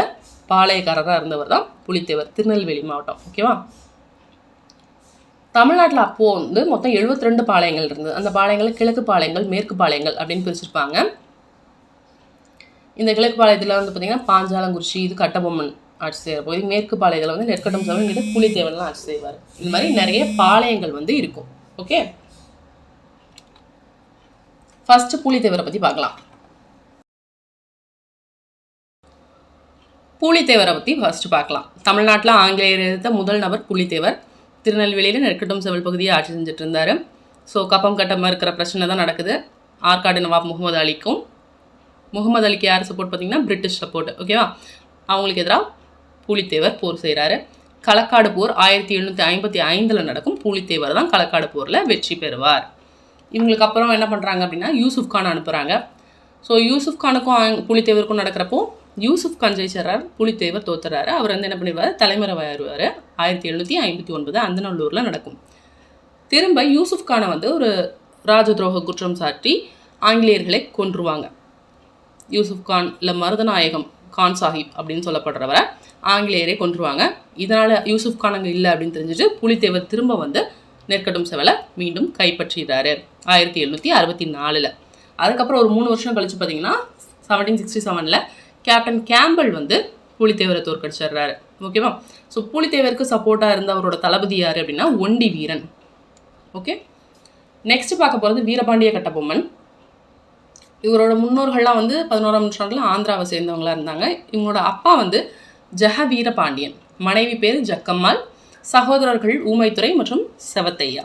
பாளையக்காரராக இருந்தவர் தான் பூலித்தேவர், திருநெல்வேலி மாவட்டம். ஓகேவா, தமிழ்நாட்டில் அப்போது வந்து மொத்தம் 72 பாளையங்கள் இருந்தது. அந்த பாளையங்கள் கிழக்கு பாளையங்கள், மேற்கு பாளையங்கள் அப்படின்னு பிரிச்சிருப்பாங்க. இந்த கிழக்கு பாளையத்தில் வந்து பார்த்திங்கன்னா பாஞ்சாலங்குறிச்சி இது கட்டபொம்மன் ஆட்சி செய்கிற போது, மேற்கு பாளையத்தில் வந்து நெற்கட்டும் சேவல் இது பூலித்தேவன்லாம் ஆட்சி செய்வார். இந்த மாதிரி நிறைய பாளையங்கள் வந்து இருக்கும். ஓகே, ஃபர்ஸ்ட் பூலித்தேவரை பற்றி பார்க்கலாம். பூலித்தேவரை பற்றி ஃபர்ஸ்ட் பார்க்கலாம். தமிழ்நாட்டில் ஆங்கிலேயர் எதிர்த்த முதல் நபர் பூலித்தேவர். திருநெல்வேலியில் நெற்கட்டும் சேவல் பகுதியை ஆட்சி செஞ்சுட்டு இருந்தார். ஸோ கப்பம் கட்டமாக இருக்கிற பிரச்சனை தான் நடக்குது. ஆற்காடு நவாப் முகமது அலிக்கு யார் சப்போர்ட் பார்த்திங்கன்னா பிரிட்டிஷ் சப்போர்ட். ஓகேவா, அவங்களுக்கு எதிராக பூலித்தேவர் போர் செய்கிறாரு. களக்காடு போர் 1755 நடக்கும். பூலித்தேவர் தான் களக்காடு போரில் வெற்றி பெறுவார். இவங்களுக்கு அப்புறம் என்ன பண்ணுறாங்க அப்படின்னா யூசுஃப் கான் அனுப்புகிறாங்க. ஸோ யூசுஃப் கானுக்கும் பூலித்தேவருக்கும் நடக்கிறப்போ யூசுஃப் கான் ஜெயிச்சிடறார், பூலித்தேவர் தோத்துறாரு. அவர் வந்து என்ன பண்ணிடுவார், தலைமறைவாயிருவார். 1759 அந்தநல்லூரில் நடக்கும். திரும்ப யூசுஃப் கானை வந்து ஒரு ராஜ துரோக குற்றம் சாட்டி ஆங்கிலேயர்களை கொன்றுவாங்க. யூசுஃப் கான் இல்லை மருதநாயகம் கான் சாஹிப் அப்படின்னு சொல்லப்படுறவரை ஆங்கிலேயரை கொன்றுவாங்க. இதனால் யூசுஃப் கான் அங்கே இல்லை அப்படின்னு தெரிஞ்சுட்டு பூலித்தேவர் திரும்ப வந்து நெற்கட்டும் சேவலை மீண்டும் கைப்பற்றிடுறாரு 1764. அதுக்கப்புறம் ஒரு 3 வருஷம் கழிச்சு பார்த்தீங்கன்னா 1767 கேப்டன் கேம்பல் வந்து பூலித்தேவரை தோற்கடிச்சிடுறாரு. ஓகேவா? ஸோ பூலித்தேவருக்கு சப்போர்ட்டாக இருந்த அவரோட தளபதி யார் அப்படின்னா ஒண்டி வீரன். ஓகே, நெக்ஸ்ட் பார்க்க போகிறது வீரபாண்டிய கட்டபொம்மன். இவரோட முன்னோர்கள்லாம் வந்து 11ஆம் நூற்றாண்டில் ஆந்திராவை சேர்ந்தவங்களாக இருந்தாங்க. இவங்களோட அப்பா வந்து ஜெகவீர பாண்டியன், மனைவி பேர் ஜக்கம்மாள், சகோதரர்கள் ஊமைத்துறை மற்றும் செவத்தையா.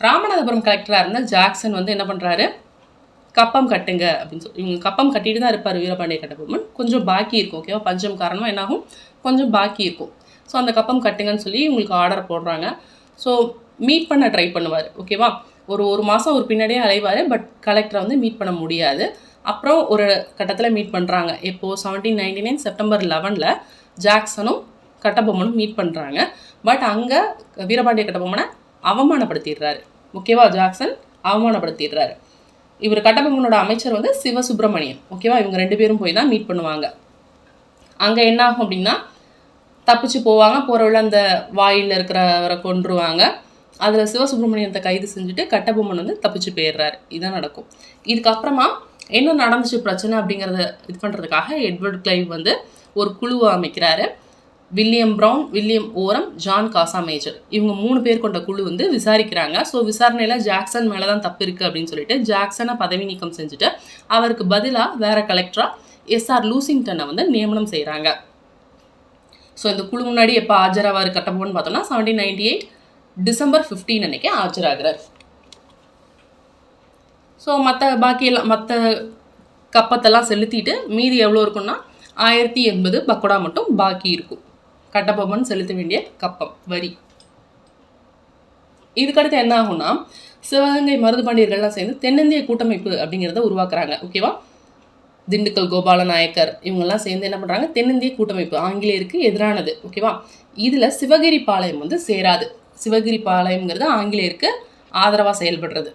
ராமநாதபுரம் கலெக்டராக இருந்த ஜாக்சன் வந்து என்ன பண்ணுறாரு, கப்பம் கட்டுங்க அப்படின்னு சொல்லி இவங்க கப்பம் கட்டிட்டு தான் இருப்பார் வீரபாண்டிய கட்டபொம்மன். கொஞ்சம் பாக்கி இருக்கும். ஓகேவா? பஞ்சம் காரணமாக என்னாகும், கொஞ்சம் பாக்கி இருக்கும். ஸோ அந்த கப்பம் கட்டுங்கன்னு சொல்லி இவங்களுக்கு ஆர்டர் போடுறாங்க. ஸோ மீட் பண்ண ட்ரை பண்ணுவார். ஓகேவா? ஒரு மாதம் ஒரு பின்னாடியே அலைவார். பட் கலெக்டரை வந்து மீட் பண்ண முடியாது. அப்புறம் ஒரு கட்டத்தில் மீட் பண்ணுறாங்க. எப்போது 1799 செப்டம்பர் 11 ஜாக்சனும் கட்டபொம்மனும் மீட் பண்ணுறாங்க. பட் அங்கே வீரபாண்டிய கட்டபொம்மனை அவமானப்படுத்திடுறாரு. ஓகேவா? ஜாக்சன் அவமானப்படுத்திடுறாரு. இவர் கட்டபொம்மனோட அமைச்சர் வந்து சிவசுப்பிரமணியன். ஓகேவா? இவங்க 2 பேரும் போய் தான் மீட் பண்ணுவாங்க. அங்கே என்ன ஆகும் அப்படின்னா தப்பிச்சு போவாங்க. போகிறவள்ள அந்த வாயில் இருக்கிறவரை கொன்றுவாங்க. அதில் சிவசுப்பிரமணியத்தை கைது செஞ்சுட்டு கட்டபொம்மன் வந்து தப்பிச்சு போயிடுறாரு. இதுதான் நடக்கும். இதுக்கப்புறமா என்ன நடந்துச்சு பிரச்சனை அப்படிங்கிறத இது பண்ணுறதுக்காக எட்வர்ட் கிளைவ் வந்து ஒரு குழுவை அமைக்கிறாரு. வில்லியம் ப்ரவுன், வில்லியம் ஓரம், ஜான் காசா மேஜர், இவங்க 3 பேர் கொண்ட குழு வந்து விசாரிக்கிறாங்க. ஸோ விசாரணையில் ஜாக்சன் மேலே தான் தப்பு இருக்குது அப்படின்னு சொல்லிட்டு ஜாக்சனை பதவி நீக்கம் செஞ்சுட்டு அவருக்கு பதிலாக வேற கலெக்டராக எஸ்ஆர் லூசிங்டனை வந்து நியமனம் செய்கிறாங்க. ஸோ இந்த குழு முன்னாடி எப்போ ஆஜராவார் கட்டபொம்மன் பார்த்தோம்னா 1798 டிசம்பர் 15 அன்னைக்கு ஆஜராகிறார். ஸோ மற்ற கப்பத்தெல்லாம் செலுத்திட்டு மீதி எவ்வளோ இருக்குன்னா 1080 பக்கோடா மட்டும் பாக்கி இருக்கும். கட்டபொம்மன் செலுத்த வேண்டிய கப்பம் வரி. இதுக்கடுத்து என்ன ஆகும்னா சிவகங்கை மருதுபாண்டியர்கள்லாம் சேர்ந்து தென்னிந்திய கூட்டமைப்பு அப்படிங்கிறத உருவாக்குறாங்க. ஓகேவா? திண்டுக்கல் கோபால நாயக்கர் இவங்கெல்லாம் சேர்ந்து என்ன பண்ணுறாங்க, தென்னிந்திய கூட்டமைப்பு ஆங்கிலேயருக்கு எதிரானது. ஓகேவா? இதில் சிவகிரி பாளையம் வந்து சேராது. சிவகிரி பாளையம்ங்கிறது ஆங்கிலேயருக்கு ஆதரவாக செயல்படுறது.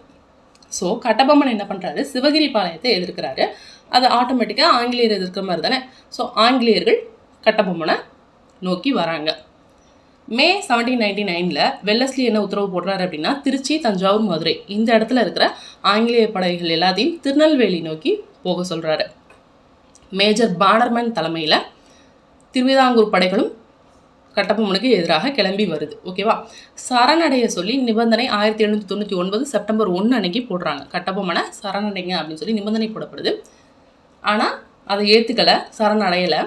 ஸோ கட்டபொம்மன் என்ன பண்ணுறாரு, சிவகிரி பாளையத்தை எதிர்க்கிறாரு. அது ஆட்டோமேட்டிக்காக ஆங்கிலேயர் எதிர்க்கிற மாதிரி தானே. ஸோ ஆங்கிலேயர்கள் கட்டபொம்மனை நோக்கி வராங்க. மே 1799 வெல்லஸ்லி என்ன உத்தரவு போடுறாரு அப்படின்னா திருச்சி, தஞ்சாவூர், மதுரை இந்த இடத்துல இருக்கிற ஆங்கிலேய படைகள் எல்லாத்தையும் திருநெல்வேலி நோக்கி போக சொல்கிறாரு. மேஜர் பானர்மன் தலைமையில் திருவிதாங்கூர் படைகளும் கட்டபொம்மனுக்கு எதிராக கிளம்பி வருது. ஓகேவா? சரணடைய சொல்லி நிபந்தனை 1799 செப்டம்பர் 1 அன்னைக்கு போடுறாங்க. கட்டபொம்மனை சரணடைங்க அப்படின்னு சொல்லி நிபந்தனை போடப்படுது. ஆனால் அதை ஏற்றுக்கலை, சரணடையலை.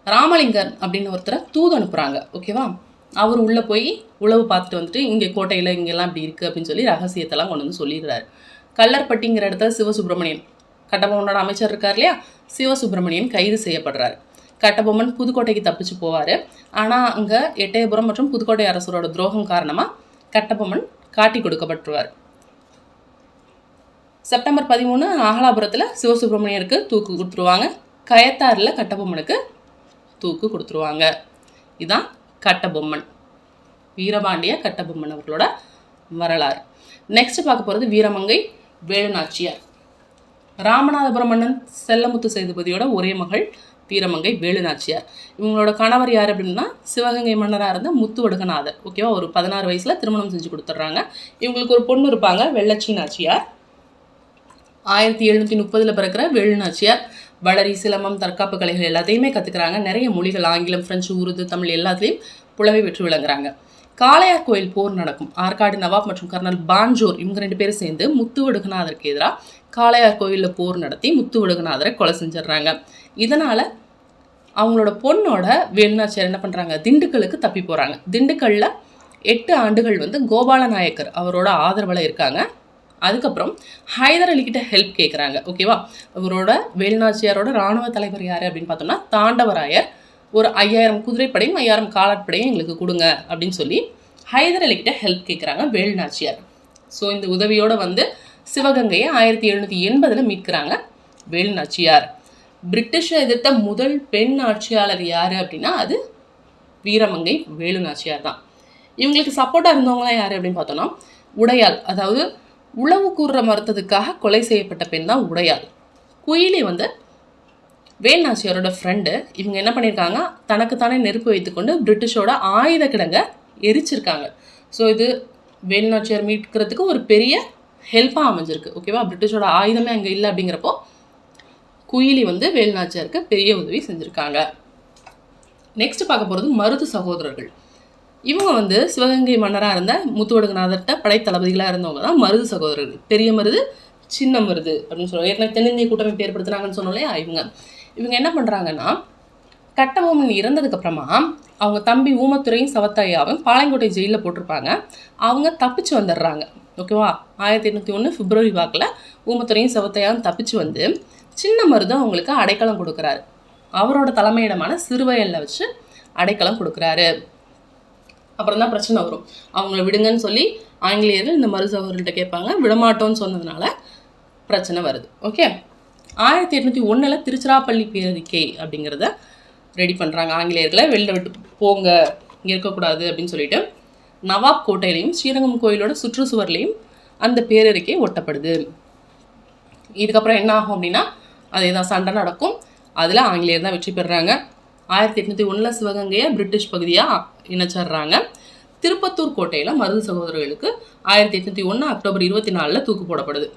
ராமலிங்கன் அப்படின்னு ஒருத்தரை தூது அனுப்புகிறாங்க. ஓகேவா? அவர் உள்ளே போய் உளவு பார்த்துட்டு வந்துட்டு இங்கே கோட்டையில் இங்கெல்லாம் இப்படி இருக்குது அப்படின்னு சொல்லி ரகசியத்தெல்லாம் கொண்டு வந்து சொல்லிடுறாரு. கல்லர்பட்டிங்கிற இடத்துல சிவசுப்பிரமணியன், கட்டபொம்மனோட அமைச்சர் இருக்கார் இல்லையா, சிவசுப்பிரமணியன் கைது செய்யப்படுறாரு. கட்டபொம்மன் புதுக்கோட்டைக்கு தப்பிச்சு போவார். ஆனால் அங்கே எட்டயபுரம் மற்றும் புதுக்கோட்டை அரசரோட துரோகம் காரணமாக கட்டபொம்மன் காட்டி கொடுக்கப்பட்டுருவார். செப்டம்பர் 13 நாகலாபுரத்தில் சிவசுப்பிரமணியருக்கு தூக்கு கொடுத்துருவாங்க. கயத்தாரில் கட்டபொம்மனுக்கு தூக்கு கொடுத்துருவாங்க. இதுதான் கட்டபொம்மன், வீரபாண்டிய கட்டபொம்மன் அவர்களோட வரலாறு. நெக்ஸ்ட் பார்க்க போகிறது வீரமங்கை வேலுநாச்சியார். ராமநாதபுரம் மன்னன் செல்லமுத்து சேதுபதியோட ஒரே மகள் வீரமங்கை வேலுநாச்சியார். இவங்களோட கணவர் யார் அப்படின்னா சிவகங்கை மன்னராக இருந்த முத்துவடுகநாதர். ஓகேவா? ஒரு 16 வயசில் திருமணம் செஞ்சு கொடுத்துட்றாங்க. இவங்களுக்கு ஒரு பொண்ணு இருப்பாங்க, வெள்ளச்சி நாச்சியார். 1730 பிறக்கிற வேலுநாச்சியார் வளரி, சிலம்பம், தற்காப்பு கலைகள் எல்லாத்தையுமே கற்றுக்கிறாங்க. நிறைய மொழிகள் ஆங்கிலம், பிரெஞ்சு, உருது, தமிழ் எல்லாத்துலேயும் புலமை பெற்று விளங்குறாங்க. காளையார் கோயில் போர் நடக்கும். ஆற்காடு நவாப் மற்றும் கர்னல் பான்ஜோர் இவங்க 2 பேரும் சேர்ந்து முத்துவடுகநாதருக்கு எதிராக காளையார் கோயிலில் போர் நடத்தி முத்துவடுகநாதரை கொலை செஞ்சிடுறாங்க. இதனால் அவங்களோட பொண்ணோட வேலுநாச்சியார் என்ன பண்ணுறாங்க, திண்டுக்கலுக்கு தப்பி போகிறாங்க. திண்டுக்கல்லில் 8 ஆண்டுகள் வந்து கோபால நாயக்கர் அவரோட ஆதரவில் இருக்காங்க. அதுக்கப்புறம் ஹைதர் அலிக்கிட்ட ஹெல்ப் கேட்குறாங்க. ஓகேவா? அவரோட வேலுநாச்சியாரோட இராணுவ தலைவர் யார் அப்படின்னு பார்த்தோம்னா தாண்டவராயர். ஒரு 5000 குதிரைப்படையும் 5000 காலாட்படையும் எங்களுக்கு கொடுங்க அப்படின்னு சொல்லி ஹைதர் அலிக்கிட்ட ஹெல்ப் கேட்குறாங்க வேலுநாச்சியார். ஸோ இந்த உதவியோடு வந்து சிவகங்கையை 1780 மீட்கிறாங்க வேலுநாச்சியார். பிரிட்டிஷை எதிர்த்த முதல் பெண் ஆட்சியாளர் யார் அப்படின்னா அது வீரமங்கை வேலுநாச்சியார் தான். இவங்களுக்கு சப்போர்ட்டாக இருந்தவங்களாம் யார் அப்படின்னு பார்த்தோன்னா உடையாள், அதாவது உளவு கூற மறுத்ததுக்காக கொலை செய்யப்பட்ட பெண் தான் உடையாள். குயிலி வந்து வேலுநாச்சியாரோட ஃப்ரெண்டு. இவங்க என்ன பண்ணியிருக்காங்க, தனக்குத்தானே நெருப்பு வைத்துக்கொண்டு பிரிட்டிஷோட ஆயுத கிடங்கை எரிச்சிருக்காங்க. ஸோ இது வேலுநாச்சியார் மீட்கிறதுக்கு ஒரு பெரிய ஹெல்ப்பாக அமைஞ்சிருக்கு. ஓகேவா, பிரிட்டிஷோட ஆயுதமே அங்கே இல்லை அப்படிங்கிறப்போ குயிலி வந்து வேலுநாச்சியாருக்கு பெரிய உதவி செஞ்சுருக்காங்க. நெக்ஸ்ட் பார்க்க போகிறது மருது சகோதரர்கள். இவங்க வந்து சிவகங்கை மன்னராக இருந்த முத்துவடுகநாதர்கிட்ட படைத்தளபதிகளாக இருந்தவங்க தான் மருது சகோதரர்கள். பெரிய மருது, சின்ன மருது அப்படின்னு சொல்லுவாங்க. ஏற்கனவே தென்னிந்திய கூட்டமைப்பு ஏற்படுத்தினாங்கன்னு சொன்னோம் இல்லையா, இவங்க என்ன பண்ணுறாங்கன்னா, கட்டபொம்மன் இறந்ததுக்கப்புறமா அவங்க தம்பி ஊமத்துரையும் சவத்தையாவும் பாளையங்கோட்டை ஜெயிலில் போட்டிருப்பாங்க. அவங்க தப்பிச்சு வந்துடுறாங்க. ஓகேவா, 1801 பிப்ரவரி வாக்கில் ஊமத்துரையும் சவத்தையாவும் தப்பிச்சு வந்து சின்ன மருது அவங்களுக்கு அடைக்கலம் கொடுக்குறாரு. அவரோட தலைமையிடமான சிறுவயலில் வச்சு அடைக்கலம் கொடுக்குறாரு. அப்புறம் தான் பிரச்சனை வரும். அவங்கள விடுங்கன்னு சொல்லி ஆங்கிலேயர்கள் இந்த மருது சகோதரர்கிட்ட கேட்பாங்க. விடமாட்டோன்னு சொன்னதுனால பிரச்சனை வருது. ஓகே, 1801 திருச்சிராப்பள்ளி பேரறிக்கை அப்படிங்கிறத ரெடி பண்ணுறாங்க. ஆங்கிலேயர்களை வெளில விட்டு போங்க, இங்கே இருக்கக்கூடாது அப்படின்னு சொல்லிட்டு நவாப் கோட்டையிலையும் ஸ்ரீரங்கம் கோயிலோட சுற்றுச்சுவர்லையும் அந்த பேரறிக்கை ஒட்டப்படுது. இதுக்கப்புறம் என்ன ஆகும் அப்படின்னா, அதே தான் சண்டை நடக்கும். அதில் ஆங்கிலேயர் தான் வெற்றி பெறுறாங்க. 1801 சிவகங்கையை பிரிட்டிஷ் பகுதியாக இணைச்சிடுறாங்க. திருப்பத்தூர் கோட்டையில் மருது சகோதரர்களுக்கு 1801 அக்டோபர் 24 தூக்கு போடப்படுது.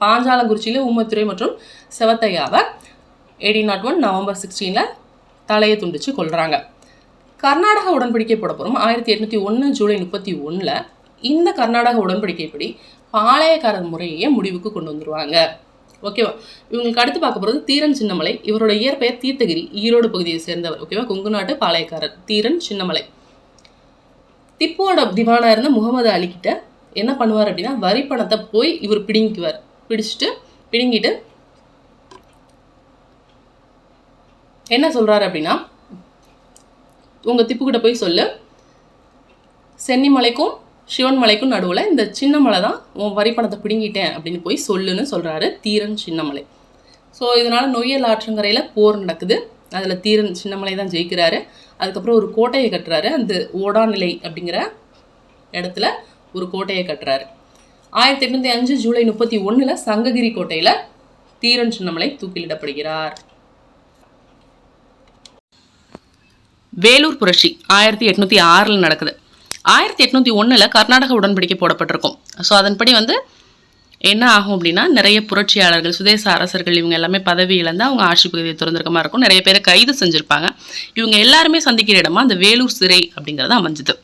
பாஞ்சாலங்குறிச்சியில் ஊமத்துரை மற்றும் செவத்தையாவை 1801 நவம்பர் 16 தலையை துண்டிச்சு கொள்கிறாங்க. கர்நாடக உடன்படிக்கை போட போகிறோம் 1801 ஜூலை 31. இந்த கர்நாடக உடன்படிக்கைப்படி பாளையக்காரர் முறையே முடிவுக்கு கொண்டு வந்துடுவாங்க. ஓகேவா, இவங்களுக்கு அடுத்து பார்க்க போகிறது தீரன் சின்னமலை. இவரோட இயற்பெயர் தீர்த்தகிரி, ஈரோடு பகுதியை சேர்ந்தவர். ஓகேவா, கொங்கு நாட்டு பாளையக்காரர் தீரன் சின்னமலை. திப்புவோட திவானா இருந்த முகமது அலிக்கிட்ட என்ன பண்ணுவார் அப்படின்னா, வரி பணத்தை போய் இவர் பிடுங்கிட்டு என்ன சொல்கிறாரு அப்படின்னா, உங்கள் திப்புக்கிட்ட போய் சொல்லு, சென்னிமலைக்கும் சிவன்மலைக்கும் நடுவில் இந்த சின்ன மலை தான் உன் வரி பணத்தை பிடுங்கிட்டேன் அப்படின்னு போய் சொல்லுன்னு சொல்கிறாரு தீரன் சின்னமலை. ஸோ இதனால் நொய்யல் ஆற்றங்கரையில் போர் நடக்குது. அதில் தீரன் சின்னமலை தான் ஜெயிக்கிறாரு. அதுக்கப்புறம் ஒரு கோட்டையை கட்டுறாரு. அந்த ஓடாநிலை அப்படிங்கிற இடத்துல ஒரு கோட்டையை கட்டுறாரு. 1805 ஜூலை 31 சங்ககிரி கோட்டையில் தீரன் சின்னமலை தூக்கிலிடப்படுகிறார். வேலூர் புரட்சி 1806 நடக்குது. 1801 கர்நாடக உடன்படிக்கை போடப்பட்டிருக்கும். ஸோ அதன்படி வந்து என்ன ஆகும் அப்படின்னா, நிறைய புரட்சியாளர்கள், சுதேச அரசர்கள் இவங்க எல்லாமே பதவி இழந்து அவங்க ஆட்சி பகுதியை திறந்திருக்க மாதிரி இருக்கும். நிறைய பேரை கைது செஞ்சுருப்பாங்க. இவங்க எல்லாருமே சந்திக்கிற இடமா அந்த வேலூர் சிறை அப்படிங்கிறது அமைஞ்சுது.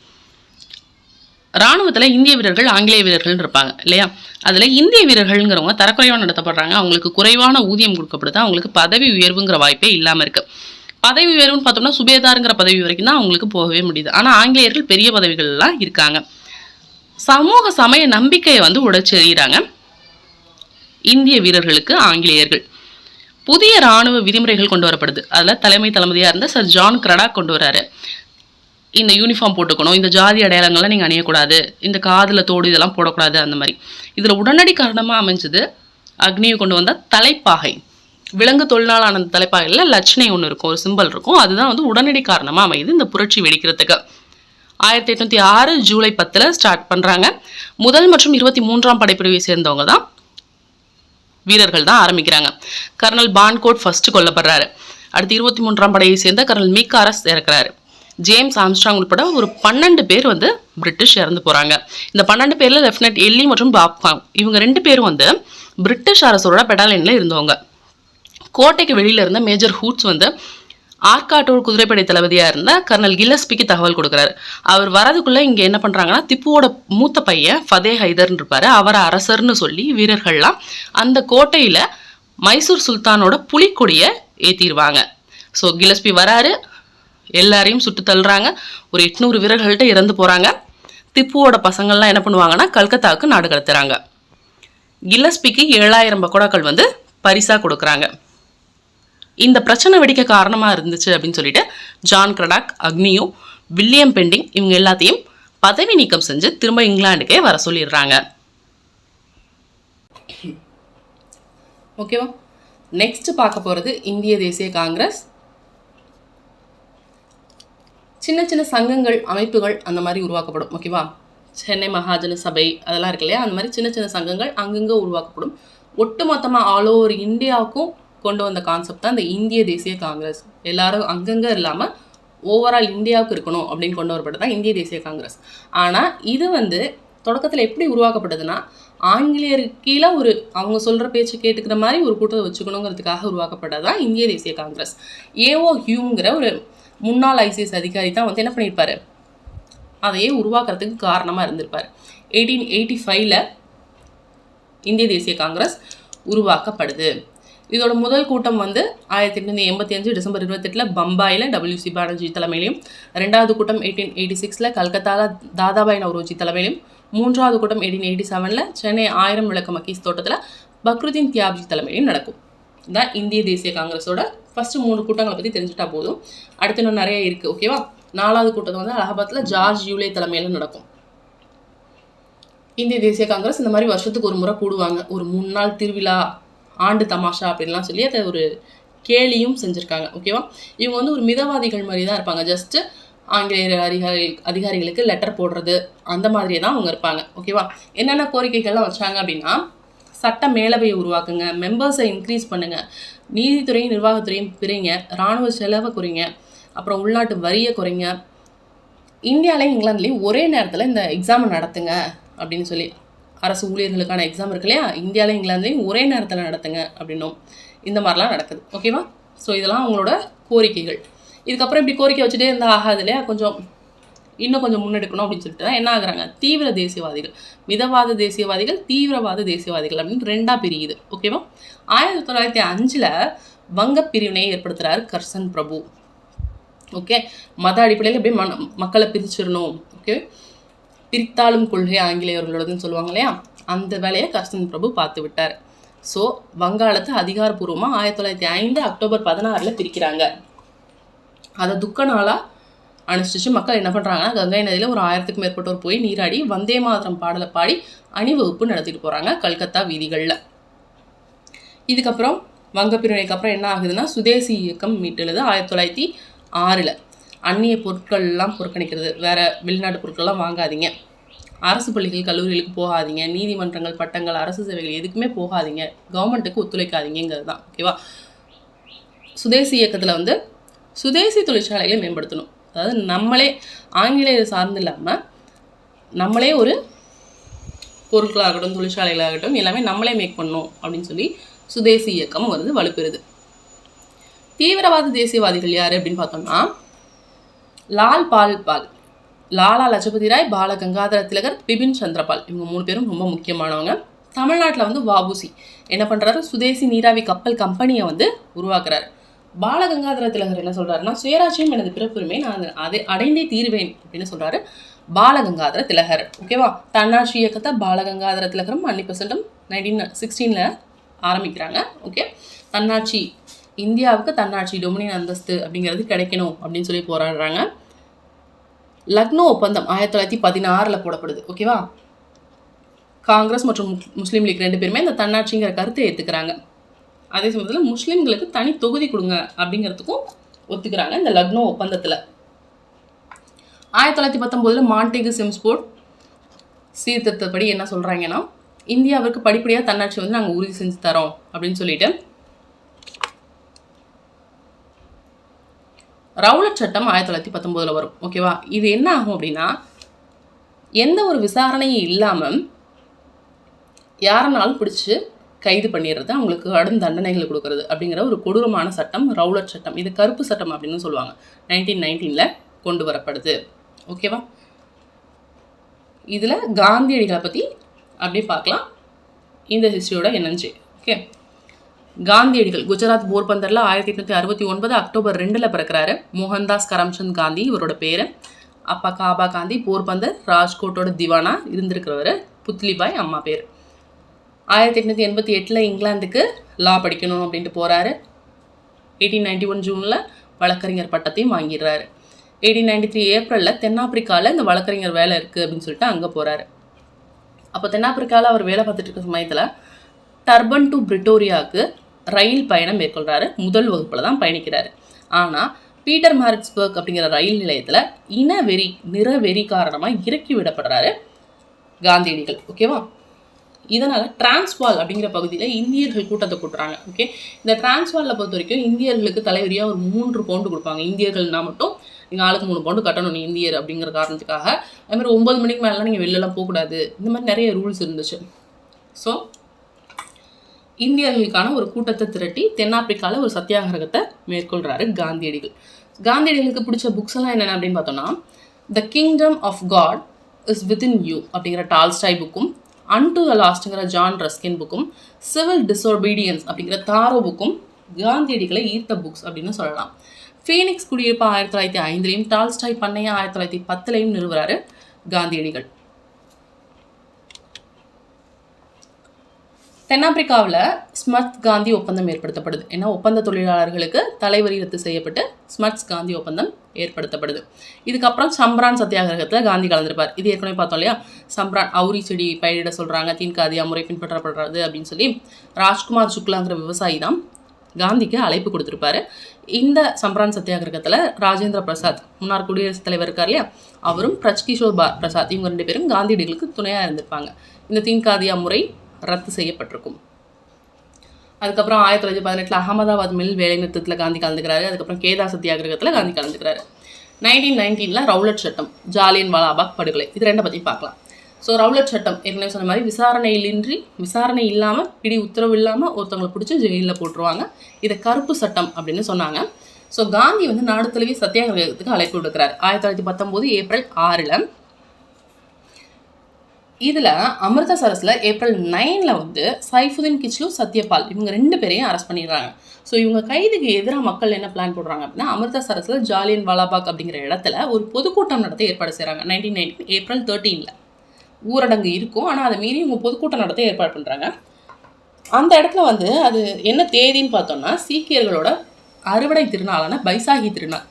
இராணுவத்தில் இந்திய வீரர்கள், ஆங்கிலேய வீரர்கள் இருப்பாங்க இல்லையா. அதில் இந்திய வீரர்கள்ங்கிறவங்க தரக்குறைவாக நடத்தப்படுறாங்க. அவங்களுக்கு குறைவான ஊதியம் கொடுக்கப்படுது. அவங்களுக்கு பதவி உயர்வுங்கிற வாய்ப்பே இல்லாமல் இருக்குது. பதவி உயர்வுன்னு பார்த்தோம்னா சுபேதாருங்கிற பதவி வரைக்கும் தான் அவங்களுக்கு போகவே முடியுது. ஆனால் ஆங்கிலேயர்கள் பெரிய பதவிகள்லாம் இருக்காங்க. சமூக சமய நம்பிக்கையை வந்து உடைச்செறிகிறாங்க இந்திய வீரர்களுக்கு ஆங்கிலேயர்கள். புதிய இராணுவ விதிமுறைகள் கொண்டு வரப்படுது. அதில் தளபதியாக இருந்த சர் ஜான் கிரடாக் கொண்டு வராரு. இந்த யூனிஃபார்ம் போட்டுக்கணும், இந்த ஜாதி அடையாளங்கள்லாம் நீங்கள் அணியக்கூடாது, இந்த காதில் தோடு இதெல்லாம் போடக்கூடாது, அந்த மாதிரி. இதில் உடனடி காரணமாக அமைஞ்சது அக்னியை கொண்டு வந்த தலைப்பாகை. விலங்கு தொழிலாளான அந்த தலைப்பாகையில் லட்சணை ஒன்று இருக்கும், ஒரு சிம்பல் இருக்கும். அதுதான் வந்து உடனடி காரணமாக அமையுது இந்த புரட்சி வெடிக்கிறதுக்கு. 1806 ஜூலை 10 ஸ்டார்ட் பண்ணுறாங்க. முதல் மற்றும் 23ஆம் படைப்பிரிவை சேர்ந்தவங்க தான் வீரர்கள் தான் ஆரம்பிக்கிறாங்க. கர்னல் பான்கோட் ஃபர்ஸ்ட் கொல்லப்படுறாரு. அடுத்து 23ஆம் படையை சேர்ந்த கர்னல் மீகாரஸ் இறக்குறாரு. ஜேம்ஸ் ஆம்ஸ்ட்ராங் உட்பட ஒரு 12 பேர் வந்து பிரிட்டிஷ் இறந்து போகிறாங்க. இந்த 12 பேரில் லெஃப்டினன்ட் எல்லி மற்றும் பாப்காங் இவங்க 2 பேரும் வந்து பிரிட்டிஷ் அரசோட பெட்டாலியனில் இருந்தவங்க. கோட்டைக்கு வெளியில் இருந்த மேஜர் ஹூட்ஸ் வந்து ஆர்காட்டோர் குதிரைப்படை தளபதியாக இருந்த கர்னல் கில்லஸ்பிக்கு தகவல் கொடுக்குறாரு. அவர் வரதுக்குள்ளே இங்கே என்ன பண்ணுறாங்கன்னா, திப்புவோட மூத்த பையன் ஃபதே ஹைதர்னு இருப்பார், அவரை அரசர்னு சொல்லி வீரர்கள்லாம் அந்த கோட்டையில் மைசூர் சுல்தானோட புலிக்கொடியை ஏற்றிடுவாங்க. ஸோ கில்லஸ்பி வராரு, எல்லாரையும் சுட்டு தள்ளுறாங்க. ஒரு 800 வீரர்கள்ட்ட இறந்து போகிறாங்க. திப்புவோட பசங்கள்லாம் என்ன பண்ணுவாங்கன்னா, கல்கத்தாவுக்கு நாடு கடத்துறாங்க. கில்லஸ்பிக்கு 7000 பக்கோடாக்கள் வந்து பரிசாக கொடுக்குறாங்க. இந்த பிரச்சனை வெடிக்க காரணமாக இருந்துச்சு அப்படின்னு சொல்லிட்டு ஜான் கிரடாக், அக்னியோ, வில்லியம் பெண்டிங் இவங்க எல்லாத்தையும் பதவி நீக்கம் செஞ்சு திரும்ப இங்கிலாந்துக்கே வர சொல்லிடுறாங்க. ஓகேவா, நெக்ஸ்ட் பார்க்க போகிறது இந்திய தேசிய காங்கிரஸ். சின்ன சின்ன சங்கங்கள், அமைப்புகள் அந்த மாதிரி உருவாக்கப்படும். ஓகேவா, சென்னை மகாஜன சபை அதெல்லாம் இருக்கு இல்லையா, அந்த மாதிரி சின்ன சின்ன சங்கங்கள் அங்கங்கே உருவாக்கப்படும். ஒட்டுமொத்தமாக ஆல் ஓவர் இந்தியாவுக்கும் கொண்டு வந்த கான்செப்ட் தான் இந்த இந்திய தேசிய காங்கிரஸ். எல்லாரும் அங்கங்கே இல்லாமல் ஓவரால் இந்தியாவுக்கு இருக்கணும் அப்படின்னு கொண்டு வரப்பட்டது தான் இந்திய தேசிய காங்கிரஸ். ஆனால் இது வந்து தொடக்கத்தில் எப்படி உருவாக்கப்பட்டதுன்னா, ஆங்கிலேயருக்கு கீழே ஒரு அவங்க சொல்கிற பேச்சு கேட்டுக்கிற மாதிரி ஒரு கூட்டத்தை வச்சுக்கணுங்கிறதுக்காக உருவாக்கப்பட்டது தான் இந்திய தேசிய காங்கிரஸ். ஏஓ ஹியூங்கிற ஒரு முன்னாள் ஐசிஎஸ் அதிகாரி தான் வந்து என்ன பண்ணியிருப்பார், அதையே உருவாக்குறதுக்கு காரணமாக இருந்திருப்பார். 1885 இந்திய தேசிய காங்கிரஸ் உருவாக்கப்படுது. இதோட முதல் கூட்டம் வந்து 1885 டிசம்பர் 28 பம்பாயில் WC பானர்ஜி தலைமையிலையும், ரெண்டாவது கூட்டம் 1886 கல்கத்தாவில் தாதாபாய் நவ்ரோஜி தலைமையிலையும், மூன்றாவது கூட்டம் 1887 சென்னை 1000 விளக்கு மக்கீஸ் தோட்டத்தில் பக்ருதீன் தியாப்ஜி தலைமையிலையும் நடக்கும். இதான் இந்திய தேசிய காங்கிரஸோட ஃபர்ஸ்ட் 3 கூட்டங்களை பற்றி தெரிஞ்சுட்டா போதும். அடுத்து இன்னும் நிறைய இருக்குது. ஓகேவா? 4வது கூட்டத்தை வந்து அலகாபாத்தில் ஜார்ஜ் யூலே தலைமையில் நடக்கும். இந்திய தேசிய காங்கிரஸ் இந்த மாதிரி வருஷத்துக்கு ஒரு முறை கூடுவாங்க. ஒரு 3 நாள் திருவிழா, ஆண்டு தமாஷா அப்படின்லாம் சொல்லி அதை ஒரு கேலியும் செஞ்சுருக்காங்க. ஓகேவா? இவங்க வந்து ஒரு மிதவாதிகள் மாதிரி தான் இருப்பாங்க. ஜஸ்ட்டு ஆங்கிலேய அதிகாரிகளுக்கு லெட்டர் போடுறது அந்த மாதிரியே தான் அவங்க இருப்பாங்க. ஓகேவா? என்னென்ன கோரிக்கைகள்லாம் வச்சாங்க அப்படின்னா, சட்ட மேலவையை உருவாக்குங்க, மெம்பர்ஸை இன்க்ரீஸ் பண்ணுங்கள், நீதித்துறையும் நிர்வாகத்துறையும் பிரிங்க, இராணுவ செலவை குறைங்க, அப்புறம் உள்நாட்டு வரியை குறைங்க, இந்தியாவிலையும் இங்கிலாந்துலேயும் ஒரே நேரத்தில் இந்த எக்ஸாமை நடத்துங்க அப்படின்னு சொல்லி, அரசு ஊழியர்களுக்கான எக்ஸாம் இருக்கு இல்லையா, இந்தியாவிலையும் இங்கிலாந்துலேயும் ஒரே நேரத்தில் நடத்துங்க அப்படின்னும் இந்த மாதிரிலாம் நடக்குது. ஓகேவா? ஸோ இதெல்லாம் அவங்களோட கோரிக்கைகள். இதுக்கப்புறம் இப்படி கோரிக்கை வச்சுட்டே இருந்தால் ஆகாது இல்லையா, இன்னும் கொஞ்சம் முன்னெடுக்கணும் அப்படின்னு சொல்லிட்டு தான் என்ன ஆகுறாங்க, தீவிர தேசியவாதிகள், மிதவாத தேசியவாதிகள், தீவிரவாத தேசியவாதிகள் அப்படின்னு 2ஆக பிரியுது. ஓகேவா? 1905 வங்க பிரிவினையை ஏற்படுத்துகிறாரு கர்சன் பிரபு. ஓகே, மத அடிப்படையில் அப்படியே மக்களை பிரிச்சிடணும். ஓகே, பிரித்தாளும் கொள்கை ஆங்கிலேயர்களோடதுன்னு சொல்லுவாங்க இல்லையா, அந்த வேலையை கர்சன் பிரபு பார்த்து விட்டார். ஸோ வங்காளத்தை அதிகாரப்பூர்வமாக 1905 அக்டோபர் 16 பிரிக்கிறாங்க. அதை துக்க நாளாக அனுஷ்டிச்சு மக்கள் என்ன பண்ணுறாங்கன்னா, கங்கை நதியில் ஒரு 1000க்கும் மேற்பட்டோர் போய் நீராடி வந்தே மாதரம் பாடலை பாடி அணிவகுப்பு நடத்திட்டு போகிறாங்க கல்கத்தா வீதிகளில். இதுக்கப்புறம் வங்க பிரிவினைக்கு அப்புறம் என்ன ஆகுதுன்னா, சுதேசி இயக்கம் மீட்டெழுது 1906. அந்நிய பொருட்கள்லாம் புறக்கணிக்கிறது, வேறு வெளிநாட்டு பொருட்கள்லாம் வாங்காதீங்க, அரசு பள்ளிகள் கல்லூரிகளுக்கு போகாதீங்க, நீதிமன்றங்கள் பட்டங்கள் அரசு சேவைகள் எதுக்குமே போகாதீங்க, கவர்மெண்ட்டுக்கு ஒத்துழைக்காதீங்கிறது தான். ஓகேவா? சுதேசி இயக்கத்தில் வந்து சுதேசி தொழிற்சாலைகளை மேம்படுத்தணும். அதாவது நம்மளே ஆங்கிலேயர் சார்ந்து இல்லாமல் நம்மளே ஒரு பொருட்களாகட்டும் தொழிற்சாலைகளாகட்டும் எல்லாமே நம்மளே மேக் பண்ணணும் அப்படின்னு சொல்லி சுதேசி இயக்கம் வந்து வலுப்பெறுது. தீவிரவாத தேசியவாதிகள் யார் அப்படின்னு பார்த்தோம்னா, லால் பால், லாலா லஜபதி ராய், பால கங்காதர திலகர், பிபின் சந்திரபால், இவங்க 3 பேரும் ரொம்ப முக்கியமானவங்க. தமிழ்நாட்டில் வந்து வாபுசி என்ன பண்ணுறாரு, சுதேசி நீராவி கப்பல் கம்பெனியை வந்து உருவாக்குறாரு. பால கங்காதர திலகர் என்ன சொல்கிறாருன்னா, சுயராட்சியம் எனது பிறப்புரிமை, நான் அதை அடைந்தே தீர்வேன் அப்படின்னு சொல்கிறாரு பால கங்காதர திலகர். ஓகேவா? தன்னாட்சி இயக்கத்தை பால கங்காதர திலகரும் 90% 1916 ஆரம்பிக்கிறாங்க. ஓகே, தன்னாட்சி, இந்தியாவுக்கு தன்னாட்சி டொமினியன் அந்தஸ்து அப்படிங்கிறது கிடைக்கணும் அப்படின்னு சொல்லி போராடுறாங்க. லக்னோ ஒப்பந்தம் 1916 போடப்படுது. ஓகேவா? காங்கிரஸ் மற்றும் முஸ்லீம் லீக் 2 பேருமே இந்த தன்னாட்சிங்கிற கருத்தை ஏற்றுக்கிறாங்க. அதே சமயத்தில் முஸ்லீம்களுக்கு தனி தொகுதி கொடுங்க அப்படிங்கிறதுக்கும் ஒத்துக்கிறாங்க இந்த லக்னோ ஒப்பந்தத்தில். 1919 மாண்டேகு செம்ஸ்போர்ட் சீர்திருத்தப்படி என்ன சொல்கிறாங்கன்னா, இந்தியாவிற்கு படிப்படியாக தன்னாட்சி வந்து நாங்கள் உறுதி செஞ்சு தரோம் அப்படின்னு சொல்லிட்டு ரவுலட் சட்டம் 1919 வரும். ஓகேவா? இது என்ன ஆகும் அப்படின்னா, எந்த ஒரு விசாரணையும் இல்லாமல் யாரனாலும் பிடிச்சி கைது பண்ணிடுறது, அவங்களுக்கு கடும் தண்டனைகள் கொடுக்கறது அப்படிங்கிற ஒரு கொடூரமான சட்டம் ரவுலட் சட்டம். இது கருப்பு சட்டம் அப்படின்னு சொல்லுவாங்க. 1919 கொண்டு வரப்படுது. ஓகேவா? இதில் காந்தியடிகளை பற்றி அப்படியே பார்க்கலாம், இந்த ஹிஸ்ட்ரியோட என்னஞ்சு. ஓகே, காந்தியடிகள் குஜராத் போர்பந்தரில் 1869 அக்டோபர் 2 பிறக்கிறாரு. மோகன்தாஸ் கரம்சந்த் காந்தி இவரோட பேர். அப்பா காபா காந்தி போர்பந்தர் ராஜ்கோட்டோட திவானா இருந்திருக்கிறவர். புத்லிபாய் அம்மா பேர். 1888 இங்கிலாந்துக்கு லா படிக்கணும் அப்படின்ட்டு போகிறாரு. 1891 ஜூனில் வழக்கறிஞர் பட்டத்தையும் வாங்கிடுறாரு. 1893 ஏப்ரலில் தென்னாப்பிரிக்காவில் இந்த வழக்கறிஞர் வேலை இருக்குது அப்படின்னு சொல்லிட்டு அங்கே போகிறாரு. அப்போ தென்னாப்பிரிக்காவில் அவர் வேலை பார்த்துட்டு இருக்க சமயத்தில் டர்பன் டு பிரிட்டோரியாவுக்கு ரயில் பயணம் மேற்கொள்கிறாரு. முதல் வகுப்பில் தான் பயணிக்கிறாரு. ஆனால் பீட்டர் மாரிட்ஸ்பர்க் அப்படிங்கிற ரயில் நிலையத்தில் நிறவெறி காரணமாக இறக்கி விடப்படுறாரு காந்தியடிகள். ஓகேவா? இதனால் டிரான்ஸ்வால் அப்படிங்கிற பகுதியில் இந்தியர்கள் கூட்டத்தை கூட்டுறாங்க. ஓகே, இந்த டிரான்ஸ்வாலில் பொறுத்த வரைக்கும் இந்தியர்களுக்கு தலைவரியாக ஒரு 3 பவுண்டு கொடுப்பாங்க. இந்தியர்கள்னா மட்டும் நீங்கள் ஆளுக்கு 3 பவுண்டு கட்டணும் நீ இந்தியர் அப்படிங்கிற காரணத்துக்காக. அது மாதிரி 9 மணிக்கு மேலாம் நீங்கள் வெளிலலாம் போகக்கூடாது. இந்த மாதிரி நிறைய ரூல்ஸ் இருந்துச்சு. ஸோ இந்தியர்களுக்கான ஒரு கூட்டத்தை திரட்டி தென்னாப்பிரிக்காவில் ஒரு சத்தியாகிரகத்தை மேற்கொள்கிறாரு காந்தியடிகள். காந்தியடிகளுக்கு பிடிச்ச புக்ஸ் எல்லாம் என்னென்ன அப்படின்னு பார்த்தோம்னா, the kingdom of God is within you அப்படிங்கிற டால்ஸ்டாய் புக்கும், அன்டு த லாஸ்ட்டுங்கிற ஜான் ரஸ்கின் புக்கும், சிவில் டிசோபீடியன்ஸ் அப்படிங்கிற தாரோ புக்கும் காந்தியடிகளை ஈர்த்த புக்ஸ் அப்படின்னு சொல்லலாம். ஃபீனிக்ஸ் குடியிருப்பு 1905லையும் டால்ஸ்டாய் பண்ணையை 1910லையும் நிறுவுறாரு காந்தியடிகள். தென்னாப்பிரிக்காவில் ஸ்மத் காந்தி ஒப்பந்தம் ஏற்படுத்தப்படுது. ஏன்னா ஒப்பந்த தொழிலாளர்களுக்கு தலைவரி ரத்து செய்யப்பட்டு ஸ்மத்ஸ் காந்தி ஒப்பந்தம் ஏற்படுத்தப்படுது. இதுக்கப்புறம் சம்ரான் சத்தியாகிரகத்தில் காந்தி கலந்துருப்பார். இது ஏற்கனவே பார்த்தோம் இல்லையா, சம்ரான் அவுரி செடி பயிரிட சொல்கிறாங்க, தீன்காதியா முறை பின்பற்றப்படுறது அப்படின்னு சொல்லி ராஜ்குமார் சுக்லாங்கிற விவசாயி தான் காந்திக்கு அழைப்பு கொடுத்துருப்பாரு. இந்த சம்ரான் சத்தியாகிரகத்தில் ராஜேந்திர பிரசாத் முன்னாள் குடியரசுத் தலைவர் இருக்கார் இல்லையா, அவரும் பிரஜ்கிஷோர் பிரசாத் இவங்க 2 பேரும் காந்தியடிகளுக்கு துணையாக இருந்திருப்பாங்க. இந்த தீன்காதியா முறை ரத்து செய்யப்பட்டிருக்கும். அதுக்கப்புறம் 1918 அகமதாபாத் மில் வேலை நிறுத்தத்தில் காந்தி கலந்துக்கிறாரு. அதுக்கப்புறம் கேதா சத்தியாகிரகத்தில் காந்தி கலந்துக்கிறாரு. 1919 ரவுலட் சட்டம், ஜாலியன் வாலாபாக் படுகொலை, இது 2 பற்றி பார்க்கலாம். ஸோ ரவுலட் சட்டம் ஏற்கனவே சொன்ன மாதிரி விசாரணை இல்லாமல் பிடி உத்தரவு இல்லாமல் ஒருத்தவங்களை பிடிச்சி ஜெயிலில் போட்டுருவாங்க. இதை கருப்பு சட்டம் அப்படின்னு சொன்னாங்க. ஸோ காந்தி நாடு தழுவிய சத்தியாகிரகத்துக்கு அழைப்பு விடுக்கிறார் 1919 ஏப்ரல் 6. இதில் அமிர்தசரஸில் ஏப்ரல் 9 சைஃபுதீன் கிச்லு, சத்யபால் இவங்க 2 பேரையும் அரெஸ்ட் பண்ணிடுறாங்க. ஸோ இவங்க கைதுக்கு எதிராக மக்கள் என்ன பிளான் போடுறாங்க அப்படின்னா, அமிர்தசரஸில் ஜாலியன் வாலாபாக் அப்படிங்கிற இடத்துல ஒரு பொதுக்கூட்டம் நடத்த ஏற்பாடு செய்கிறாங்க. 1919 ஏப்ரல் 13 ஊரடங்கு இருக்கும், ஆனால் அதை மீறி இவங்க பொதுக்கூட்டம் நடத்த ஏற்பாடு பண்ணுறாங்க. அந்த இடத்துல அது என்ன தேதின்னு பார்த்தோம்னா, சீக்கியர்களோட அறுவடை திருநாளான பைசாகி திருநாள்.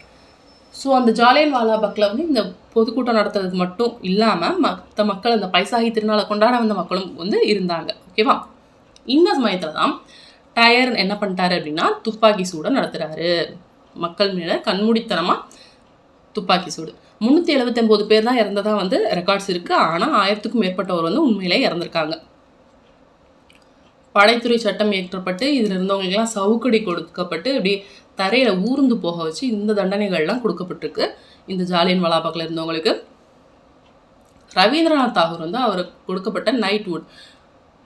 ஸோ அந்த ஜாலியன் வாலாபாக்கில் இந்த பொதுக்கூட்டம் நடத்துறதுக்கு மட்டும் இல்லாமல் மற்ற மக்கள் அந்த பைசாகி திருநாளை கொண்டாட வந்த மக்களும் இருந்தாங்க. ஓகேவா? இந்த சமயத்தில் தான் டயர் என்ன பண்ணிட்டாரு அப்படின்னா, துப்பாக்கி சூடை நடத்துகிறாரு. மக்கள் மேலே கண்மூடித்தனமாக துப்பாக்கி சூடு. 379 பேர் தான் இறந்ததாக ரெக்கார்ட்ஸ் இருக்குது. ஆனால் 1000க்கும் மேற்பட்டவர் உண்மையிலே இறந்துருக்காங்க. படைத்துறை சட்டம் இயற்றப்பட்டு இதில் இருந்தவங்களுக்கெல்லாம் சவுக்கடி கொடுக்கப்பட்டு இப்படி தரையில் ஊர்ந்து போக வச்சு இந்த தண்டனைகள்லாம் கொடுக்கப்பட்டிருக்கு இந்த ஜாலியன் வாலாபாக்கில் இருந்தவங்களுக்கு. ரவீந்திரநாத் தாகூர் அவருக்கு கொடுக்கப்பட்ட நைட்வுட்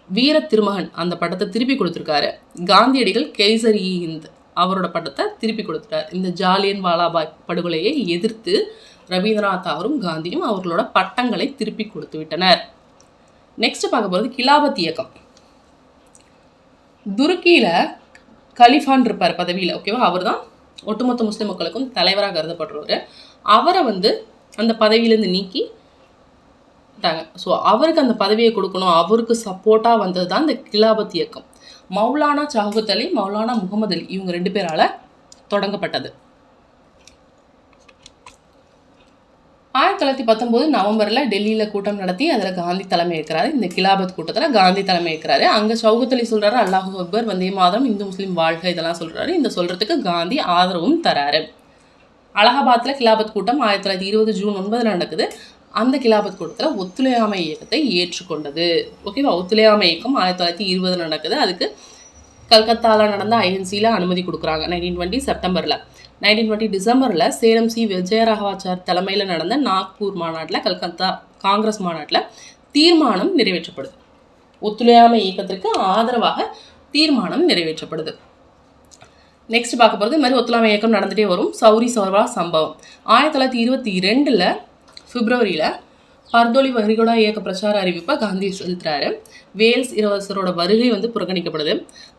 வீர திருமகன் அந்த பட்டத்தை திருப்பி கொடுத்துருக்காரு. காந்தியடிகள் கேசரி ஹிந்த் அவரோட பட்டத்தை திருப்பி கொடுத்துட்டார். இந்த ஜாலியன் வாலாபாக் படுகொலையை எதிர்த்து ரவீந்திரநாத் தாகூரும் காந்தியும் அவர்களோட பட்டங்களை திருப்பி கொடுத்து விட்டனர். நெக்ஸ்ட் பார்க்க போகிறது கிலாபத் இயக்கம். துருக்கியில் கலிஃபான் இருப்பார் பதவியில். ஓகேவா? அவர் தான் ஒட்டுமொத்த முஸ்லிம் மக்களுக்கும் தலைவராக கருதப்படுறவர். அவரை அந்த பதவியிலேருந்து நீக்கி ட்டாங்க. ஸோ அவருக்கு அந்த பதவியை கொடுக்கணும், அவருக்கு சப்போர்ட்டாக வந்தது தான் இந்த கிலாபத் இயக்கம். மௌலானா சாகுத் அலி, மௌலானா முகமது அலி இவங்க 2 பேரால் தொடங்கப்பட்டது. 1919 நவம்பரில் டெல்லியில் கூட்டம் நடத்தி அதில் காந்தி தலைமை ஏற்கிறாரு. இந்த கிலாபத் கூட்டத்தில் காந்தி தலைமை ஏற்கிறாரு. அங்கே சவுகத் அலி சொல்கிறாரு, அல்லாஹு அக்பர், வந்தே மாதரம், இந்து முஸ்லீம் வாழ்க, இதெல்லாம் சொல்கிறாரு. இந்த சொல்கிறதுக்கு காந்தி ஆதரவும் தராரு. அலகாபாத்தில் கிலாபத் கூட்டம் 1920 ஜூன் 9 நடக்குது. அந்த கிலாபத் கூட்டத்தில் ஒத்துழையாமை இயக்கத்தை ஏற்றுக்கொண்டது. ஓகேவா? ஒத்துழையாமை இயக்கம் 1920 நடக்குது. அதுக்கு கல்கத்தாவில் நடந்த ஐஎன்சியில் அனுமதி கொடுக்குறாங்க 1920 செப்டம்பரில். 1920 டிசம்பரில் சேலம் சி விஜயராகவாச்சார் தலைமையில் நடந்த நாக்பூர் மாநாட்டில், கல்கத்தா காங்கிரஸ் மாநாட்டில் தீர்மானம் நிறைவேற்றப்படுது. ஒத்துழையாமை இயக்கத்திற்கு ஆதரவாக தீர்மானம் நிறைவேற்றப்படுது. நெக்ஸ்ட் பார்க்க போகிறது, இந்த மாதிரி ஒத்துழையாமை இயக்கம் நடந்துகிட்டே வரும். சௌரி சௌரா சம்பவம் 1922 பிப்ரவரியில் பர்தோலி வரிகோடா இயக்க பிரச்சார அறிவிப்பை காந்தி செலுத்துறாரு. வேல்ஸ் இளவரசரோட வருகை புறக்கணிக்கப்படுது.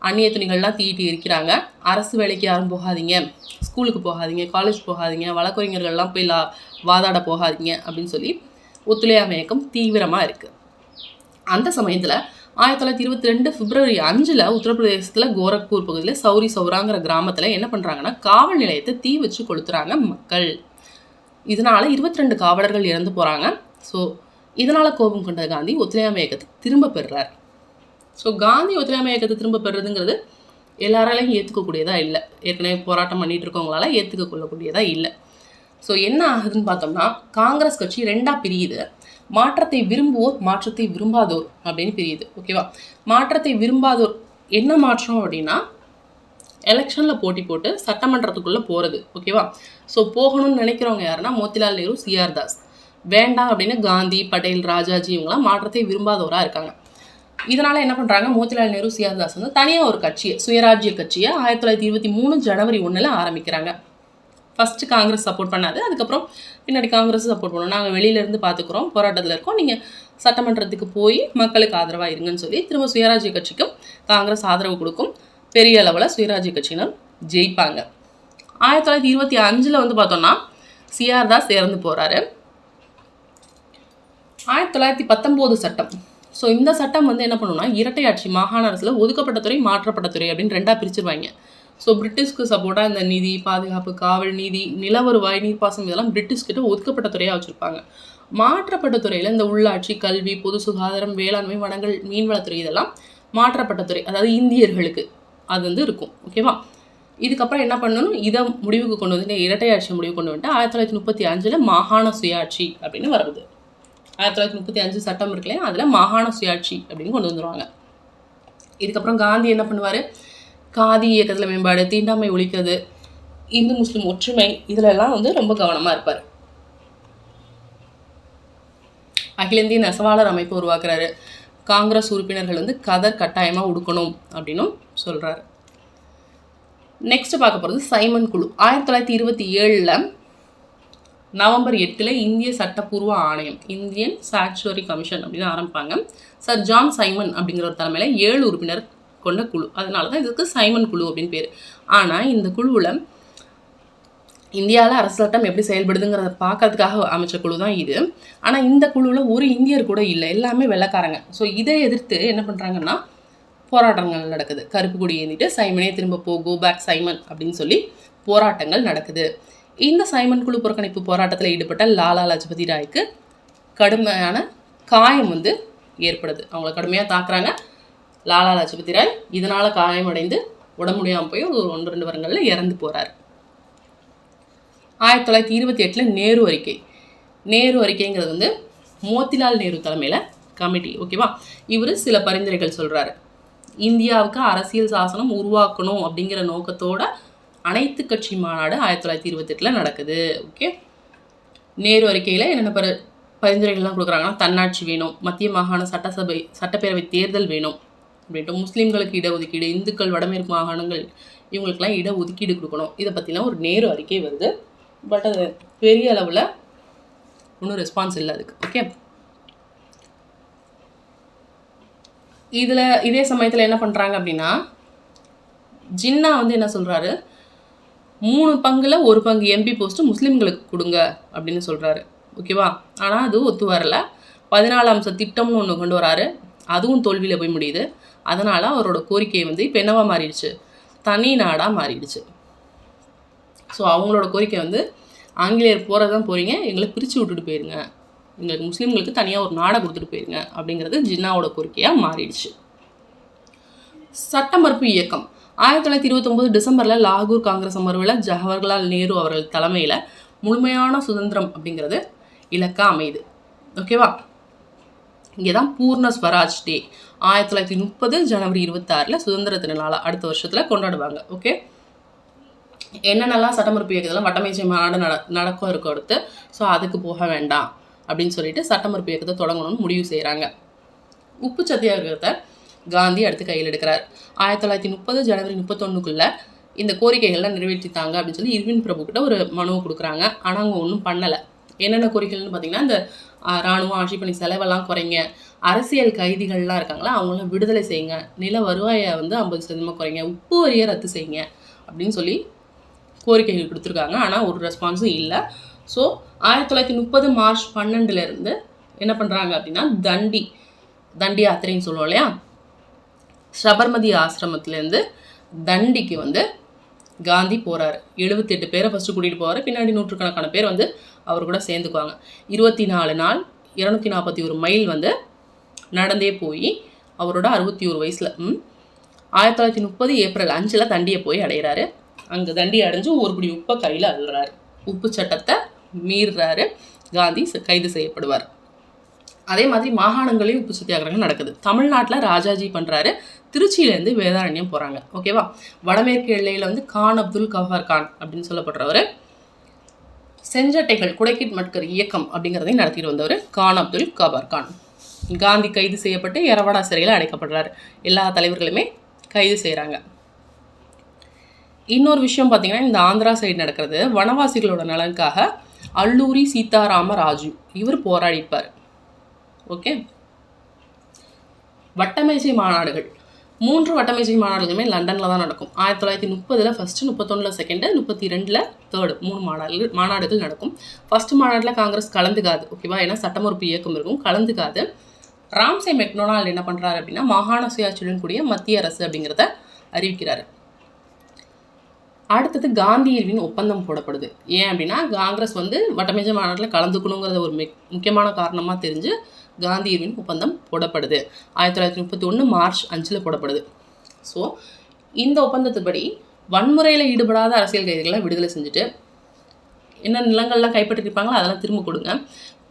அந்நிய துணிகள்லாம் தீட்டி இருக்கிறாங்க. அரசு வேலைக்கு யாரும் போகாதீங்க, ஸ்கூலுக்கு போகாதீங்க, காலேஜ் போகாதீங்க, வழக்கறிஞர்கள்லாம் போய் வாதாட போகாதீங்க அப்படின்னு சொல்லி ஒத்துழையாமை இயக்கம் தீவிரமாக இருக்குது. அந்த சமயத்தில் 1922 பிப்ரவரி 5 உத்தரப்பிரதேசத்தில் கோரக்பூர் பகுதியில் சௌரி சௌராங்கிற கிராமத்தில் என்ன பண்ணுறாங்கன்னா, காவல் நிலையத்தை தீ வச்சு கொளுத்துறாங்க மக்கள். இதனால் 22 காவலர்கள் இறந்து போகிறாங்க. ஸோ இதனால் கோபம் கொண்ட காந்தி ஒத்துழையாமை இயக்கத்தை திரும்ப பெறுறார். ஸோ காந்தி ஒத்துழையாமை இயக்கத்தை திரும்ப பெறுறதுங்கிறது எல்லாராலையும் ஏற்றுக்கக்கூடியதாக இல்லை. ஏற்கனவே போராட்டம் பண்ணிகிட்டு இருக்கவங்களால ஏற்றுக்கொள்ளக்கூடியதாக இல்லை. ஸோ என்ன ஆகுதுன்னு பார்த்தோம்னா, காங்கிரஸ் கட்சி 2ஆக பிரியுது. மாற்றத்தை விரும்புவோர், மாற்றத்தை விரும்பாதோர் அப்படின்னு பிரியுது. ஓகேவா? மாற்றத்தை விரும்பாதோர் என்ன மாற்றம் அப்படின்னா, எலெக்ஷனில் போட்டி போட்டு சட்டமன்றத்துக்குள்ளே போகிறது. ஓகேவா? ஸோ போகணும்னு நினைக்கிறவங்க யாருன்னா மோத்திலால் நேரு, சிஆர் தாஸ். வேண்டாம் அப்படின்னு காந்தி, பட்டேல், ராஜாஜி இவங்களாம் மாற்றத்தை விரும்பாதவராக இருக்காங்க. இதனால் என்ன பண்ணுறாங்க, மோத்திலால் நேரு, சிஆர் தாஸ் வந்து தனியாக ஒரு கட்சியை, சுயராஜ்ய கட்சியை 1923 ஜனவரி 1 ஆரம்பிக்கிறாங்க. ஃபஸ்ட்டு காங்கிரஸ் சப்போர்ட் பண்ணாது, அதுக்கப்புறம் பின்னாடி காங்கிரஸ் சப்போர்ட் பண்ணோம். நாங்கள் வெளியிலேருந்து பார்த்துக்குறோம், போராட்டத்தில் இருக்கோம், நீங்கள் சட்டமன்றத்துக்கு போய் மக்களுக்கு ஆதரவாக இருங்கன்னு சொல்லி திரும்ப சுயராஜ்ய கட்சிக்கும் காங்கிரஸ் ஆதரவு கொடுக்கும். பெரிய அளவில் சுயராஜ்ய கட்சியினர் ஜெயிப்பாங்க. 1925 வந்து பார்த்தோன்னா சிஆர் தாஸ் இறந்து போகிறாரு. 1919 சட்டம். ஸோ இந்த சட்டம் வந்து என்ன பண்ணுன்னா, இரட்டை ஆட்சி மாகாண அரசில் ஒதுக்கப்பட்ட துறை, மாற்றப்பட்ட துறை அப்படின்னு 2ஆக பிரிச்சிருவாங்க. ஸோ பிரிட்டிஷ்க்கு சப்போர்ட்டாக இந்த நிதி, பாதுகாப்பு, காவல், நீதி, நிலவருவாய், நீர்ப்பாசனம் இதெல்லாம் பிரிட்டிஷ்கிட்ட ஒதுக்கப்பட்ட துறையாக வச்சுருப்பாங்க. மாற்றப்பட்ட துறையில் இந்த உள்ளாட்சி, கல்வி, பொது சுகாதாரம், வேளாண்மை, வனங்கள், மீன்வளத்துறை இதெல்லாம் மாற்றப்பட்ட துறை, அதாவது இந்தியர்களுக்கு அது வந்து இருக்கும். ஓகேவா? இதுக்கப்புறம் என்ன பண்ணணும், இதை முடிவுக்கு கொண்டு வந்து இரட்டை ஆட்சியை முடிவு கொண்டு வந்துட்டு 1935 மாகாண சுயாட்சி அப்படின்னு வருது. 1935 சட்டம் இருக்குல்லையா, அதில் மாகாண சுயாட்சி அப்படின்னு கொண்டு வந்துடுவாங்க. இதுக்கப்புறம் காந்தி என்ன பண்ணுவார், காதி இயக்கத்தில் மேம்பாடு, தீண்டாமை ஒழிக்கிறது, இந்து முஸ்லீம் ஒற்றுமை இதிலெல்லாம் வந்து ரொம்ப கவனமாக இருப்பார். அகில இந்திய நெசவாளர் அமைப்பு உருவாக்குறாரு. காங்கிரஸ் உறுப்பினர்கள் வந்து கதர் கட்டாயமாக உடுக்கணும் அப்படின்னும் சொல்கிறாரு. நெக்ஸ்ட் பார்க்க போகிறது சைமன் குழு. 1927 நவம்பர் 8 இந்திய சட்டப்பூர்வ ஆணையம், இந்தியன் ஸ்டாச்சுவரி கமிஷன் அப்படின்னு ஆரம்பிப்பாங்க. சர் ஜான் சைமன் அப்படிங்கிற ஒரு தலைமையில் 7 உறுப்பினர் கொண்ட குழு. அதனால தான் இதுக்கு சைமன் குழு அப்படின்னு பேர். ஆனால் இந்த குழுவில் இந்தியாவில் அரசு சட்டம் எப்படி செயல்படுதுங்கிறத பார்க்கறதுக்காக அமைச்ச குழு தான் இது. ஆனால் இந்த குழுவில் ஒரு இந்தியர் கூட இல்லை, எல்லாமே வெள்ளைக்காரங்க. ஸோ இதை எதிர்த்து என்ன பண்ணுறாங்கன்னா போராட்டங்கள் நடக்குது. கருப்பு கொடி ஏந்திட்டு சைமனே திரும்ப போ, கோ பேக் சைமன் அப்படின்னு சொல்லி போராட்டங்கள் நடக்குது. இந்த சைமன் குழு புறக்கணிப்பு போராட்டத்தில் ஈடுபட்ட லாலா லஜபதி ராய்க்கு கடுமையான காயம் வந்து ஏற்படுது. அவங்கள கடுமையாக தாக்குறாங்க. லாலா லஜபதி ராய் இதனால் காயமடைந்து உடம்பு முடியாமல் போய் ஒரு 1-2 வருடங்களில் இறந்து போகிறார். 1928 நேரு அறிக்கை. நேரு அறிக்கைங்கிறது வந்து மோத்திலால் நேரு தலைமையில் கமிட்டி. ஓகேவா? இவர் சில பரிந்துரைகள் சொல்கிறாரு. இந்தியாவுக்கு அரசியல் சாசனம் உருவாக்கணும் அப்படிங்கிற நோக்கத்தோட அனைத்து கட்சி மாநாடு 1928 நடக்குது. ஓகே, நேரு அறிக்கையில் என்னென்ன பரிந்துரைகள்லாம் கொடுக்குறாங்கன்னா, தன்னாட்சி வேணும், மத்திய மாகாண சட்டப்பேரவை தேர்தல் வேணும் அப்படின்ட்டு, முஸ்லீம்களுக்கு இடஒதுக்கீடு, இந்துக்கள் வடமேற்கு மாகாணங்கள் இவங்களுக்கெல்லாம் இடஒதுக்கீடு கொடுக்கணும். இதை பற்றிலாம் ஒரு நேரு அறிக்கை வருது. பட் அது பெரிய அளவில் ஒன்றும் ரெஸ்பான்ஸ் இல்லை அதுக்கு. ஓகே, இதே சமயத்தில் என்ன பண்ணுறாங்க அப்படின்னா, ஜின்னா வந்து என்ன சொல்கிறாரு, 3 பங்குல 1 பங்கு எம்பி போஸ்ட்டு முஸ்லீம்களுக்கு கொடுங்க அப்படின்னு சொல்கிறாரு. ஓகேவா? ஆனால் அது ஒத்து வரல. 14 அம்ச திட்டம்னு ஒன்று கொண்டு வராரு. அதுவும் தோல்வியில் போய் முடியுது. அதனால் அவரோட கோரிக்கை வந்து இப்போ என்னவா மாறிடுச்சு, தனி நாடாக மாறிடுச்சு. ஸோ அவங்களோட கோரிக்கை வந்து, ஆங்கிலேயர் போகிறதான் போகிறீங்க, எங்களை பிரித்து விட்டுட்டு போயிருங்க, எங்களுக்கு முஸ்லீம்களுக்கு தனியாக ஒரு நாடை கொடுத்துட்டு போயிருங்க அப்படிங்கிறது ஜின்னாவோட கோரிக்கையாக மாறிடுச்சு. சட்ட மறுப்பு இயக்கம் 1929 டிசம்பரில் லாகூர் காங்கிரஸ் அமர்வில் ஜவஹர்லால் நேரு அவர்கள் தலைமையில் முழுமையான சுதந்திரம் அப்படிங்கிறது இலக்காக அமையுது. ஓகேவா? இங்கே தான் பூர்ண ஸ்வராஜ் டே 1930 ஜனவரி 26 சுதந்திர தின நாளாக அடுத்த வருஷத்தில் கொண்டாடுவாங்க. ஓகே, என்னென்னலாம் சட்டமறுப்பு இயக்கத்தில் வட்டமேஜை மாநாடு நடக்கும் இருக்கும் அடுத்து. ஸோ அதுக்கு போக வேண்டாம் அப்படின்னு சொல்லிட்டு சட்டமறுப்பு இயக்கத்தை தொடங்கணும்னு முடிவு செய்கிறாங்க. உப்பு சத்தியாகிரகத்தை காந்தி அடுத்து கையில் எடுக்கிறார். 1930 ஜனவரி 31 இந்த கோரிக்கைகள்லாம் நிறைவேற்றித்தாங்க அப்படின்னு சொல்லி இர்வின் பிரபு கிட்ட ஒரு மனுவை கொடுக்குறாங்க. ஆனால் அவங்க ஒன்றும் பண்ணலை. என்னென்ன கோரிக்கைகள்னு பார்த்தீங்கன்னா, இந்த இராணுவ ஆட்சி பணி செலவெல்லாம் குறைங்க, அரசியல் கைதிகள்லாம் இருக்காங்களா அவங்களாம் விடுதலை செய்யுங்க, நில வருவாயை வந்து 50% குறைங்க, உப்பு வரியை ரத்து செய்யுங்க அப்படின்னு சொல்லி கோரிக்கைகள் கொடுத்துருக்காங்க. ஆனால் ஒரு ரெஸ்பான்ஸும் இல்லை. ஸோ 1930 மார்ச் 12 என்ன பண்ணுறாங்க அப்படின்னா, தண்டி யாத்திரைன்னு சொல்லுவோம் இல்லையா, சபர்மதி ஆசிரமத்திலேருந்து தண்டிக்கு வந்து காந்தி போகிறாரு. 78 பேரை ஃபஸ்ட்டு கூட்டிகிட்டு போவார். பின்னாடி நூற்றுக்கணக்கான பேர் வந்து அவர் கூட சேர்ந்துக்குவாங்க. 24 நாள் 241 மைல் வந்து நடந்தே போய் அவரோட 61 வயசில் 1930 ஏப்ரல் 5 தண்டியை போய் அடைகிறாரு. அங்கே தண்டி அடைஞ்சு ஒரு பிடி உப்பை கையில் அள்ளுறாரு. உப்பு சட்டத்தை மீறுறாரு. காந்தி கைது செய்யப்படுவார். அதே மாதிரி மாகாணங்களையும் உப்பு சத்தியாகிரகம் நடக்குது. தமிழ்நாட்டில் ராஜாஜி பண்ணுறாரு, திருச்சியிலேருந்து வேதாரண்யம் போகிறாங்க. ஓகேவா. வடமேற்கு எல்லையில் வந்து கான் அப்துல் கஃபார் கான் அப்படின்னு சொல்லப்படுறவர் செஞ்சட்டைகள் குடைக்கிட் மட்கர் இயக்கம் அப்படிங்கிறதையும் நடத்திட்டு வந்தவர் கான் அப்துல் கஃபார் கான். காந்தி கைது செய்யப்பட்டு எரவாடா சிறையில் அடைக்கப்படுறாரு. எல்லா தலைவர்களுமே கைது செய்கிறாங்க. இன்னொரு விஷயம் பார்த்தீங்கன்னா, இந்த ஆந்திரா சைடு நடக்கிறது வனவாசிகளோட நலனுக்காக அல்லூரி சீதாராம ராஜு இவர் போராடிப்பார். ஓகே. வட்டமேஜை மாநாடுகள் 3 வட்டமேஜை மாநாடுகளுமே லண்டனில் தான் நடக்கும். 1930 ஃபஸ்ட்டு, 31 செகண்டு, 32 தேர்டு 3 மாநாடுகள் நடக்கும். ஃபஸ்ட்டு மாநாட்டில் காங்கிரஸ் கலந்துக்காது. ஓகேவா. ஏன்னா சட்டமறுப்பு இயக்கம் இருக்கும், கலந்துக்காது. ராம்சே மெக்டொனால்ட் என்ன பண்ணுறாரு அப்படின்னா, மாகாண சுயாட்சியுடன் கூடிய மத்திய அரசு அப்படிங்கிறத அறிவிக்கிறாரு. அடுத்தது காந்தி இர்வின் ஒப்பந்தம் போடப்படுது. ஏன் அப்படின்னா, காங்கிரஸ் வந்து வட்டமேஜை மாநாட்டில் கலந்துக்கணுங்கிறத ஒரு முக்கியமான காரணமாக தெரிஞ்சு காந்தி இர்வின் ஒப்பந்தம் போடப்படுது. 1931 மார்ச் 5 போடப்படுது. ஸோ இந்த ஒப்பந்தத்துப்படி வன்முறையில் ஈடுபடாத அரசியல் கைதிகளை விடுதலை செஞ்சுட்டு, என்ன நிலங்கள்லாம் கைப்பற்றிருப்பாங்களோ அதெல்லாம் திரும்ப கொடுங்க.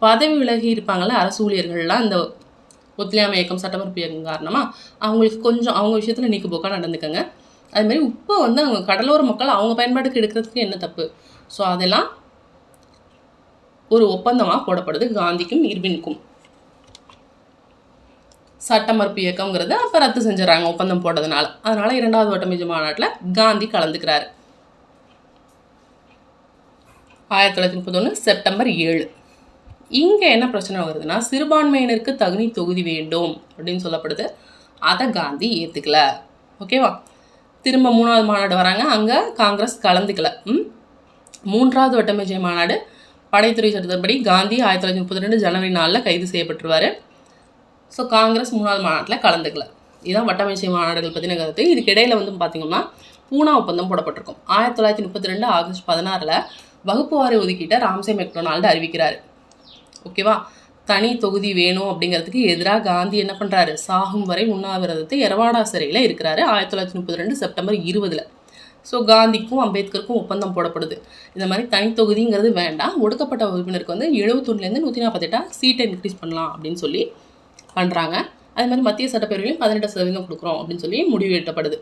பதவி விலகி இருப்பாங்கள்ல அரசு ஊழியர்கள்லாம் இந்த ஒத்துழையாமை இயக்கம் சட்டமறுப்பு இயக்கம் காரணமாக அவங்களுக்கு கொஞ்சம் அவங்க விஷயத்தில் நீக்குப்போக்காக நடந்துக்கங்க. அதுமாதிரி உப்பை வந்து அவங்க கடலோர மக்கள் அவங்க பயன்பாட்டுக்கு எடுக்கிறதுக்கு என்ன தப்பு? ஸோ அதெல்லாம் ஒரு ஒப்பந்தமாக போடப்படுது காந்திக்கும் இர்வினுக்கும். சட்டமறுப்பு இயக்கங்கிறது அப்போ ரத்து செஞ்சுறாங்க ஒப்பந்தம் போட்டதுனால. அதனால் 2வது வட்டமேஜை மாநாட்டில் காந்தி கலந்துக்கிறாரு. 1931 செப்டம்பர் 7. இங்கே என்ன பிரச்சனை வருதுன்னா, சிறுபான்மையினருக்கு தகுதி தொகுதி வேண்டும் அப்படின்னு சொல்லப்படுது. அதை காந்தி ஏற்றுக்கல. ஓகேவா. திரும்ப 3வது மாநாடு வராங்க, அங்கே காங்கிரஸ் கலந்துக்கல. 3வது வட்டமேஜை மாநாடு படைத்துறை சட்டத்தின்படி காந்தி 1932 ஜனவரி 4 கைது செய்யப்பட்டுருவார். ஸோ காங்கிரஸ் 3வது மாநாட்டில் கலந்துக்கல. இதுதான் வட்டமேஜை மாநாடுகள் பற்றின கருத்து. இதுக்கு இடையில் வந்து பார்த்திங்கன்னா பூனா ஒப்பந்தம் போடப்பட்டிருக்கும். 1932 ஆகஸ்ட் 16 வகுப்பு வாரி ஒதுக்கிட்ட ராம்சே மெக்டொனால்டு அறிவிக்கிறார். ஓகேவா. தனி தொகுதி வேணும் அப்படிங்கிறதுக்கு எதிராக காந்தி என்ன பண்ணுறாரு, சாகும் வரை உண்ணாவிரதத்தை எரவாடா சிறையில் இருக்கிறாரு 1932 செப்டம்பர் 20. ஸோ காந்திக்கும் அம்பேத்கருக்கும் ஒப்பந்தம் போடப்படுது. இந்த மாதிரி தனி தொகுதிங்கிறது வேண்டாம், ஒடுக்கப்பட்ட உறுப்பினருக்கு வந்து 71லேருந்து 148 சீட்டை இன்க்ரீஸ் பண்ணலாம் அப்படின்னு சொல்லி பண்ணுறாங்க. அதே மாதிரி மத்திய சட்டப்பேரவையிலும் 18% கொடுக்குறோம் அப்படின்னு சொல்லி முடிவு எட்டப்படுது.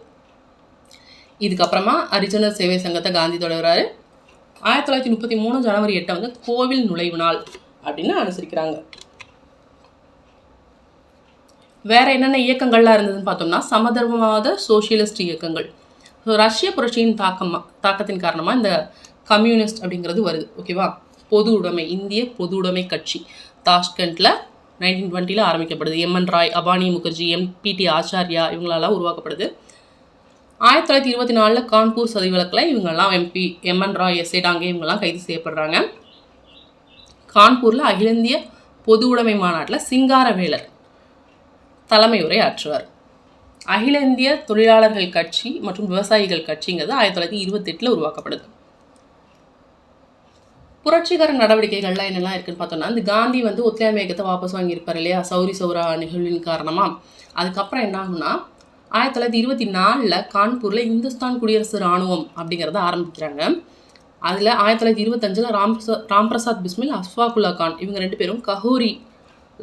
இதுக்கப்புறமா ஹரிஜனர் சேவை சங்கத்தை காந்தி தொடர்றாரு. 1933 ஜனவரி 8 வந்து கோவில் நுழைவு நாள் அப்படின்னு அனுசரிக்கிறாங்க. வேற என்னென்ன இயக்கங்கள்லாம் இருந்ததுன்னு பார்த்தோம்னா, சமதர்மவாத சோசியலிஸ்ட் இயக்கங்கள். ரஷ்ய புரட்சியின் தாக்கத்தின் காரணமாக இந்த கம்யூனிஸ்ட் அப்படிங்கிறது வருது. ஓகேவா. பொது உடைமை, இந்திய பொது உடைமை கட்சி தாஷ்கண்டில் 1920 ஆரம்பிக்கப்படுது. எம்என் ராய், அபானி முகர்ஜி, எம்பிடி ஆச்சாரியா இவங்களெல்லாம் உருவாக்கப்படுது. 1924 கான்பூர் சதி வழக்கில் இவங்கெல்லாம் எம்என் ராய், எஸ்ஏ டாங்கே இவங்கெல்லாம் கைது செய்யப்படுறாங்க. கான்பூரில் அகில இந்திய பொது உடைமை மாநாட்டில் சிங்காரவேலர் தலைமை உரை ஆற்றுவார். அகில இந்திய தொழிலாளர்கள் கட்சி மற்றும் விவசாயிகள் கட்சிங்கிறது 1928 உருவாக்கப்படுது. புரட்சிகர நடவடிக்கைகள்லாம் என்னெல்லாம் இருக்குன்னு பார்த்தோம்னா, இந்த காந்தி வந்து ஒத்துழையாமை இயக்கத்தை வாபஸ் வாங்கியிருப்பார் இல்லையா, சௌரி சௌரா நிகழ்வின் காரணமாக. அதுக்கப்புறம் என்ன ஆகும்னா, 1924 கான்பூரில் இந்துஸ்தான் குடியரசு இராணுவம் அப்படிங்கிறத ஆரம்பிக்கிறாங்க. அதில் 1925 ராம்பிரசாத் பிஸ்மில், அஸ்ஃபாகுல்லா கான் இவங்க 2 பேரும் கஹோரி,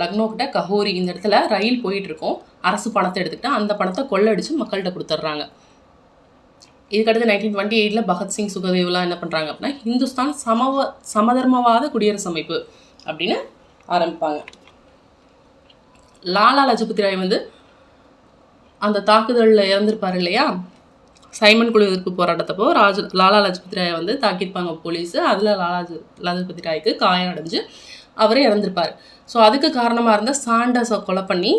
லக்னோ கிட்ட கஹோரி இந்த இடத்துல ரயில் போயிட்டுருக்கோம், அரசு பணத்தை எடுத்துக்கிட்டு அந்த பணத்தை கொள்ளடிச்சு மக்கள்கிட்ட கொடுத்துட்றாங்க. இதுக்கடுத்து 1928 பகத்சிங், சுகதேவ்லாம் என்ன பண்ணுறாங்க அப்படின்னா, இந்துஸ்தான் சமதர்மவாத குடியரசு அமைப்பு அப்படின்னு ஆரம்பிப்பாங்க. லாலா லஜபதி ராய் வந்து அந்த தாக்குதலில் இறந்துருப்பார் இல்லையா, சைமன் குழு எதிர்ப்பு போராட்டத்தப்போ லாலா லஜபதி ராயை வந்து தாக்கியிருப்பாங்க போலீஸு. அதில் லஜபதி ராய்க்கு காயம் அடைஞ்சு அவரே இறந்துருப்பார். ஸோ அதுக்கு காரணமாக இருந்த சாண்டஸை கொலை பண்ணி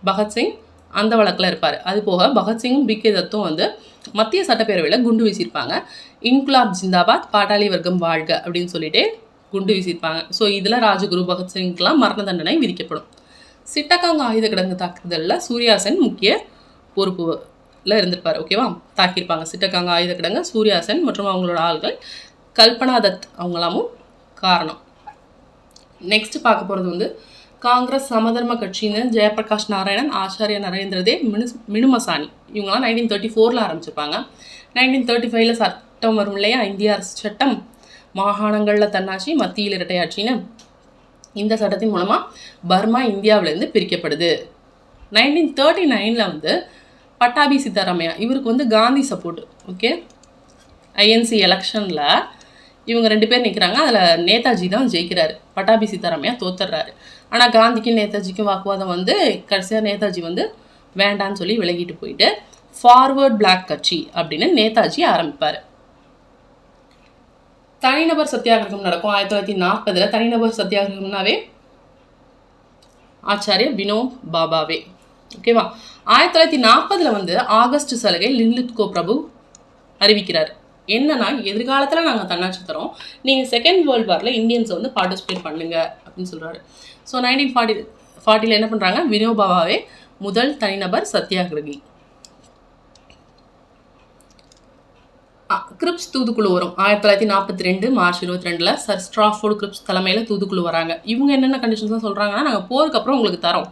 பகத்சிங் அந்த வழக்கில் இருப்பார். அது போக பகத்சிங்கும் பிகே தத்தும் வந்து மத்திய சட்டப்பேரவையில் குண்டு வீசியிருப்பாங்க. இன்குலாப் ஜிந்தாபாத், பாட்டாளி வர்க்கம் வாழ்க அப்படின்னு சொல்லிட்டு குண்டு வீசியிருப்பாங்க. ஸோ இதில் ராஜகுரு பகத்சிங்க்கெலாம் மரண தண்டனை விதிக்கப்படும். சிட்டகாங் ஆயுத கிடங்கு தாக்குதலில் சூர்யா சென் முக்கிய பொறுப்பில் இருந்திருப்பார். ஓகேவா. தாக்கியிருப்பாங்க சிட்டகாங் ஆயுத கிடங்கு சூர்யா சென் மற்றும் அவங்களோட ஆள்கள், கல்பனா தத் அவங்களாமும் காரணம். நெக்ஸ்ட் பார்க்க போகிறது வந்து காங்கிரஸ் சமதர்ம கட்சின்னு ஜெயபிரகாஷ் நாராயணன், ஆச்சாரிய நரேந்திர தேவ், மினுமசானி இவங்களாம் 1934 ஆரம்பிச்சிருப்பாங்க. 1935 சட்டம் வரும் இல்லையா, இந்திய அரசு சட்டம், மாகாணங்களில் தன்னாட்சி, மத்தியில் இரட்டையாட்சின்னு. இந்த சட்டத்தின் மூலமாக பர்மா இந்தியாவிலேருந்து பிரிக்கப்படுது. 1939 வந்து பட்டாபி சீதாராமையா, இவருக்கு வந்து காந்தி சப்போர்ட். ஓகே, ஐஎன்சி எலெக்ஷனில் இவங்க 2 பேர் நிற்கிறாங்க. அதில் நேதாஜி தான் ஜெயிக்கிறாரு, பட்டாபி சீதாராமையா தோத்துடுறாரு. ஆனால் காந்திக்கும் நேதாஜிக்கும் வாக்குவாதம் வந்து கடைசியாக நேதாஜி வந்து வேண்டான்னு சொல்லி விலகிட்டு போயிட்டு ஃபார்வர்ட் பிளாக் கட்சி அப்படின்னு நேதாஜி ஆரம்பிப்பார். தனிநபர் சத்தியாகிரகம் நடக்கும் 1940. தனிநபர் சத்தியாகிரகம்னாவே ஆச்சாரிய வினோபாபாவே. ஓகேவா. 1940 வந்து ஆகஸ்ட் சலுகை லின்லித்கோ பிரபு அறிவிக்கிறார். என்னன்னா, எதிர்காலத்தில் நாங்கள் தன்னாட்சி தரோம், நீங்கள் செகண்ட் வேர்ல்டு வாரில் இந்தியன்ஸை வந்து பார்ட்டிசிபேட் பண்ணுங்க அப்படின்னு சொல்கிறாரு. ஸோ 1940 என்ன பண்ணுறாங்க, வினோபாபாவே முதல் தனிநபர் சத்தியாகிரகி. கிரிப்ஸ் தூதுக்குழு வரும் 1942 மார்ச் 22 சர் ஸ்ட்ராஃபோர்டு கிரிப்ஸ் தலைமையில் தூதுக்குழு வராங்க. இவங்க என்னென்ன கண்டிஷன்ஸ்லாம் சொல்கிறாங்கன்னா, நாங்கள் போருக்கு அப்புறம் உங்களுக்கு தரோம்,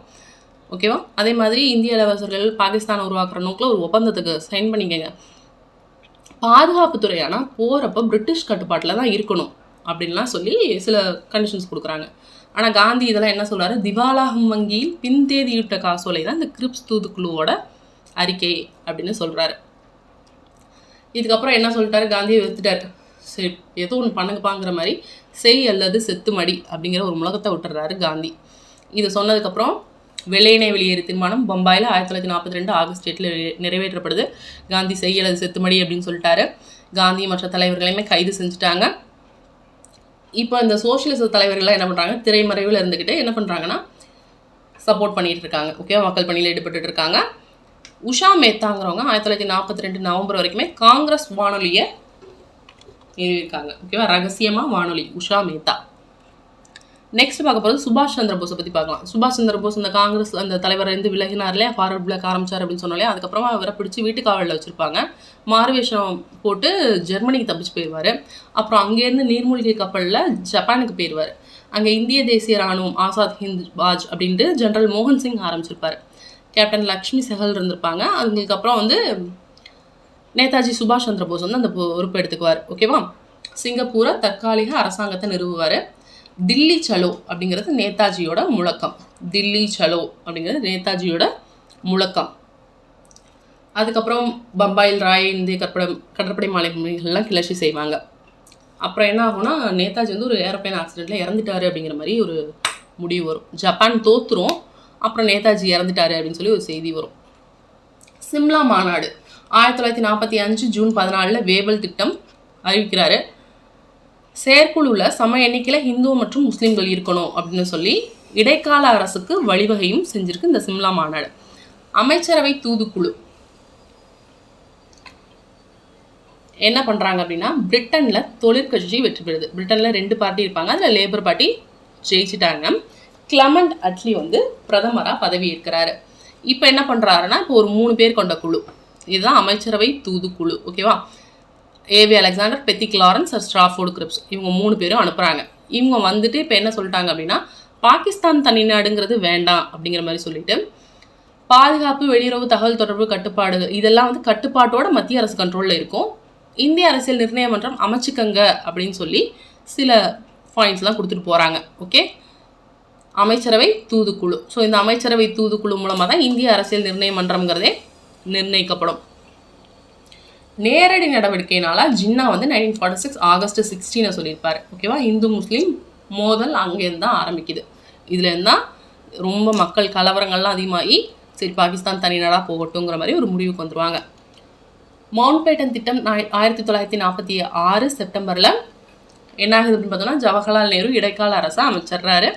ஓகேவா. அதே மாதிரி இந்திய இளவரசர்கள் பாகிஸ்தான் உருவாக்குற நோக்கில் ஒரு ஒப்பந்தத்துக்கு சைன் பண்ணிக்கங்க. பாதுகாப்புத்துறை ஆனால் போகிறப்ப பிரிட்டிஷ் கட்டுப்பாட்டில் தான் இருக்கணும் அப்படின்லாம் சொல்லி சில கண்டிஷன்ஸ் கொடுக்குறாங்க. ஆனால் காந்தி இதெல்லாம் என்ன சொல்கிறாரு, திவாலாகும் வங்கியில் பின்தேதியிட்ட காசோலை தான் இந்த கிரிப்ஸ் தூதுக்குழுவோட அறிக்கை அப்படின்னு சொல்கிறாரு. இதுக்கப்புறம் என்ன சொல்லிட்டாரு, காந்தியை வெறுத்துட்டார். சரி, ஏதோ ஒன்று பண்ணுங்கப்பாங்கிற மாதிரி செய் அல்லது செத்து மடி அப்படிங்கிற ஒரு முழக்கத்தை விட்டுறாரு காந்தி. இதை சொன்னதுக்கப்புறம் வெள்ளையனை வெளியேறு தீர்மானம் பம்பாயில் 1942 ஆகஸ்ட் 8 நிறைவேற்றப்படுது. காந்தி செய் அல்லது செத்துமடி அப்படின்னு சொல்லிட்டாரு. காந்தி மற்ற தலைவர்களையுமே கைது செஞ்சுட்டாங்க. இப்போ இந்த சோஷியலிச தலைவர்கள்லாம் என்ன பண்ணுறாங்க, திரைமறைவில் இருந்துக்கிட்டு என்ன பண்ணுறாங்கன்னா சப்போர்ட் பண்ணிகிட்டு இருக்காங்க. ஓகே, மக்கள் பணியில் ஈடுபட்டு இருக்காங்க. உஷா மேத்தாங்கிறவங்க 1942 நவம்பர் வரைக்குமே காங்கிரஸ் வானொலியை எழுதியிருக்காங்க. ஓகேவா, ரகசியமாக வானொலி உஷா மேத்தா. நெக்ஸ்ட் பார்க்க போகிறது சுபாஷ் சந்திர போஸை பற்றி பார்க்கலாம். சுபாஷ் சந்திர போஸ் இந்த காங்கிரஸ் அந்த தலைவரை இருந்து விலகினார்லையே, ஃபார்வர்ட் பிளாக் ஆரம்பிச்சார் அப்படின்னு சொன்னாலே, அதுக்கப்புறமா அவரை பிடிச்சி வீட்டு காவலில் வச்சுருப்பாங்க. மாறுவேஷம் போட்டு ஜெர்மனிக்கு தப்பிச்சு போயிடுவார். அப்புறம் அங்கேருந்து நீர்மூழ்கி கப்பலில் ஜப்பானுக்கு போயிடுவார். அங்கே இந்திய தேசிய இராணுவம் ஆசாத் ஹிந்த் பாஜ் அப்படின்ட்டு ஜென்ரல் மோகன் சிங் ஆரம்பிச்சிருப்பார். கேப்டன் லக்ஷ்மி செஹல் இருந்திருப்பாங்க. அதுக்கப்புறம் வந்து நேதாஜி சுபாஷ் சந்திர போஸ் வந்து அந்த பொறுப்பு எடுத்துக்குவார். ஓகேவா. சிங்கப்பூரை தற்காலிக அரசாங்கத்தை நிறுவுவார். தில்லி சலோ அப்படிங்கிறது நேதாஜியோட முழக்கம். தில்லி சலோ அப்படிங்கிறது நேதாஜியோட முழக்கம். அதுக்கப்புறம் பம்பாயில் ராய் இந்திய கடற்படை மாலுமிகள்லாம் கிளர்ச்சி செய்வாங்க. அப்புறம் என்ன ஆகும்னா, நேதாஜி வந்து ஒரு ஏரோப்ளைன் ஆக்சிடெண்ட்டில் இறந்துட்டாரு அப்படிங்கிற மாதிரி ஒரு முடிவு வரும். ஜப்பான் தோற்றுரும், அப்புறம் நேதாஜி இறந்துட்டாரு அப்படின்னு சொல்லி ஒரு செய்தி வரும். சிம்லா மாநாடு 1945 ஜூன் 14 வேவல் திட்டம் அறிவிக்கிறாரு. செயற்குழுவில் சம எண்ணிக்கையில் ஹிந்து மற்றும் முஸ்லீம்கள் இருக்கணும் அப்படின்னு சொல்லி இடைக்கால அரசுக்கு வழிவகையும் செஞ்சிருக்கு இந்த சிம்லா மாநாடு. அமைச்சரவை தூதுக்குழு என்ன பண்ணுறாங்க அப்படின்னா, பிரிட்டனில் தொழிற்கட்சி வெற்றி பெறுது. பிரிட்டனில் 2 பார்ட்டி இருப்பாங்க, அதில் லேபர் பார்ட்டி ஜெயிச்சிட்டாங்க. கிளமண்ட் அட்லி வந்து பிரதமராக பதவி ஏற்கிறாரு. இப்போ என்ன பண்ணுறாருன்னா, இப்போ ஒரு 3 பேர் கொண்ட குழு, இதுதான் அமைச்சரவை தூதுக்குழு. ஓகேவா. AV Alexander, Pethick Lawrence, ஸ்ட்ராஃபோர்டு grips, இவங்க 3 பேரும் அனுப்புகிறாங்க. இவங்க வந்துட்டு இப்போ என்ன சொல்லிட்டாங்க அப்படின்னா, பாகிஸ்தான் தனிநாடுங்கிறது வேண்டாம் அப்படிங்கிற மாதிரி சொல்லிட்டு, பாதுகாப்பு, வெளியுறவு, தகவல் தொடர்பு கட்டுப்பாடு இதெல்லாம் வந்து கட்டுப்பாட்டோட மத்திய அரசு கண்ட்ரோலில் இருக்கும். இந்திய அரசியல் நிர்ணய மன்றம் அமைச்சுக்கங்க அப்படின்னு சொல்லி சில பாயிண்ட்ஸ்லாம் கொடுத்துட்டு போகிறாங்க. ஓகே, அமைச்சரவை தூதுக்குழு. ஸோ இந்த அமைச்சரவை தூதுக்குழு மூலமாக தான் இந்திய அரசியல் நிர்ணய மன்றம்ங்கிறதே நிர்ணயிக்கப்படும். நேரடி நடவடிக்கையினால ஜின்னா வந்து 1946 ஆகஸ்ட் 16 சொல்லியிருப்பார். ஓகேவா. இந்து முஸ்லீம் மோதல் அங்கேருந்து தான் ஆரம்பிக்குது. இதுலேருந்து தான் ரொம்ப மக்கள் கலவரங்கள்லாம் அதிகமாகி சரி பாகிஸ்தான் தனி நாடாக போகட்டுங்கிற மாதிரி ஒரு முடிவுக்கு வந்துடுவாங்க. மவுண்ட் பேட்டன் திட்டம் 1946 செப்டம்பரில் என்ன ஆகுது அப்படின்னு பார்த்தோம்னா, ஜவஹர்லால் நேரு இடைக்கால அரசாக அமைச்சிடுறாரு.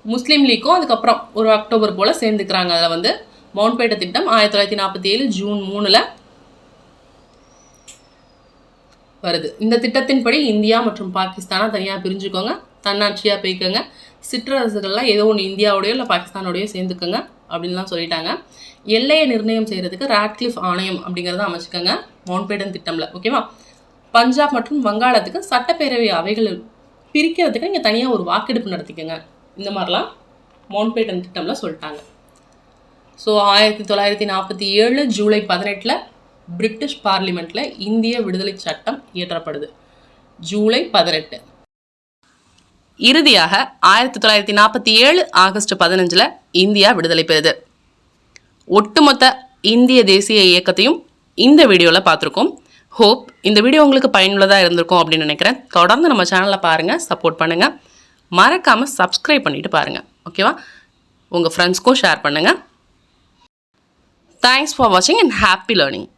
முஸ்லீம் லீக்கும் அதுக்கப்புறம் ஒரு அக்டோபர் போல் சேர்ந்துக்கிறாங்க. அதில் வந்து மவுண்ட் பேட்டன் திட்டம் 1947 ஜூன் 3 வருது. இந்த திட்டத்தின்படி இந்தியா மற்றும் பாகிஸ்தானை தனியாக பிரிஞ்சுக்கோங்க, தன்னாட்சியாக போய்க்கோங்க, சிற்றரசுகள்லாம் ஏதோ ஒன்று இந்தியாவோடையோ இல்லை பாகிஸ்தானோடையோ சேர்ந்துக்கோங்க அப்படின்லாம் சொல்லிட்டாங்க. எல்லையை நிர்ணயம் செய்கிறதுக்கு ராட்கிளிஃப் ஆணையம் அப்படிங்கிறத அமைச்சுக்கோங்க மவுண்ட் பேட்டன் திட்டமில். ஓகேவா. பஞ்சாப் மற்றும் வங்காளத்துக்கு சட்டப்பேரவை அவைகள் பிரிக்கிறதுக்கு நீங்கள் தனியாக ஒரு வாக்கெடுப்பு நடத்திக்கோங்க. இந்த மாதிரிலாம் மவுண்ட் பேட்டன் திட்டமில் சொல்லிட்டாங்க. ஸோ 1947 ஜூலை 18 பிரிட்டிஷ் பார்லிமெண்ட்டில் இந்திய விடுதலை சட்டம் இயற்றப்படுது. ஜூலை 18. இறுதியாக 1947 ஆகஸ்ட் 15 இந்தியா விடுதலை பெறுது. ஒட்டுமொத்த இந்திய தேசிய இயக்கத்தையும் இந்த வீடியோவில் பார்த்துருக்கோம். ஹோப் இந்த வீடியோ உங்களுக்கு பயனுள்ளதாக இருந்திருக்கும் அப்படின்னு நினைக்கிறேன். தொடர்ந்து நம்ம சேனலை பாருங்கள், சப்போர்ட் பண்ணுங்கள், மறக்காமல் சப்ஸ்கிரைப் பண்ணிவிட்டு பாருங்கள். ஓகேவா? உங்கள் ஃப்ரெண்ட்ஸ்க்கும் ஷேர் பண்ணுங்கள். தேங்க்ஸ் ஃபார் வாட்சிங் அண்ட் ஹாப்பி லேர்னிங்.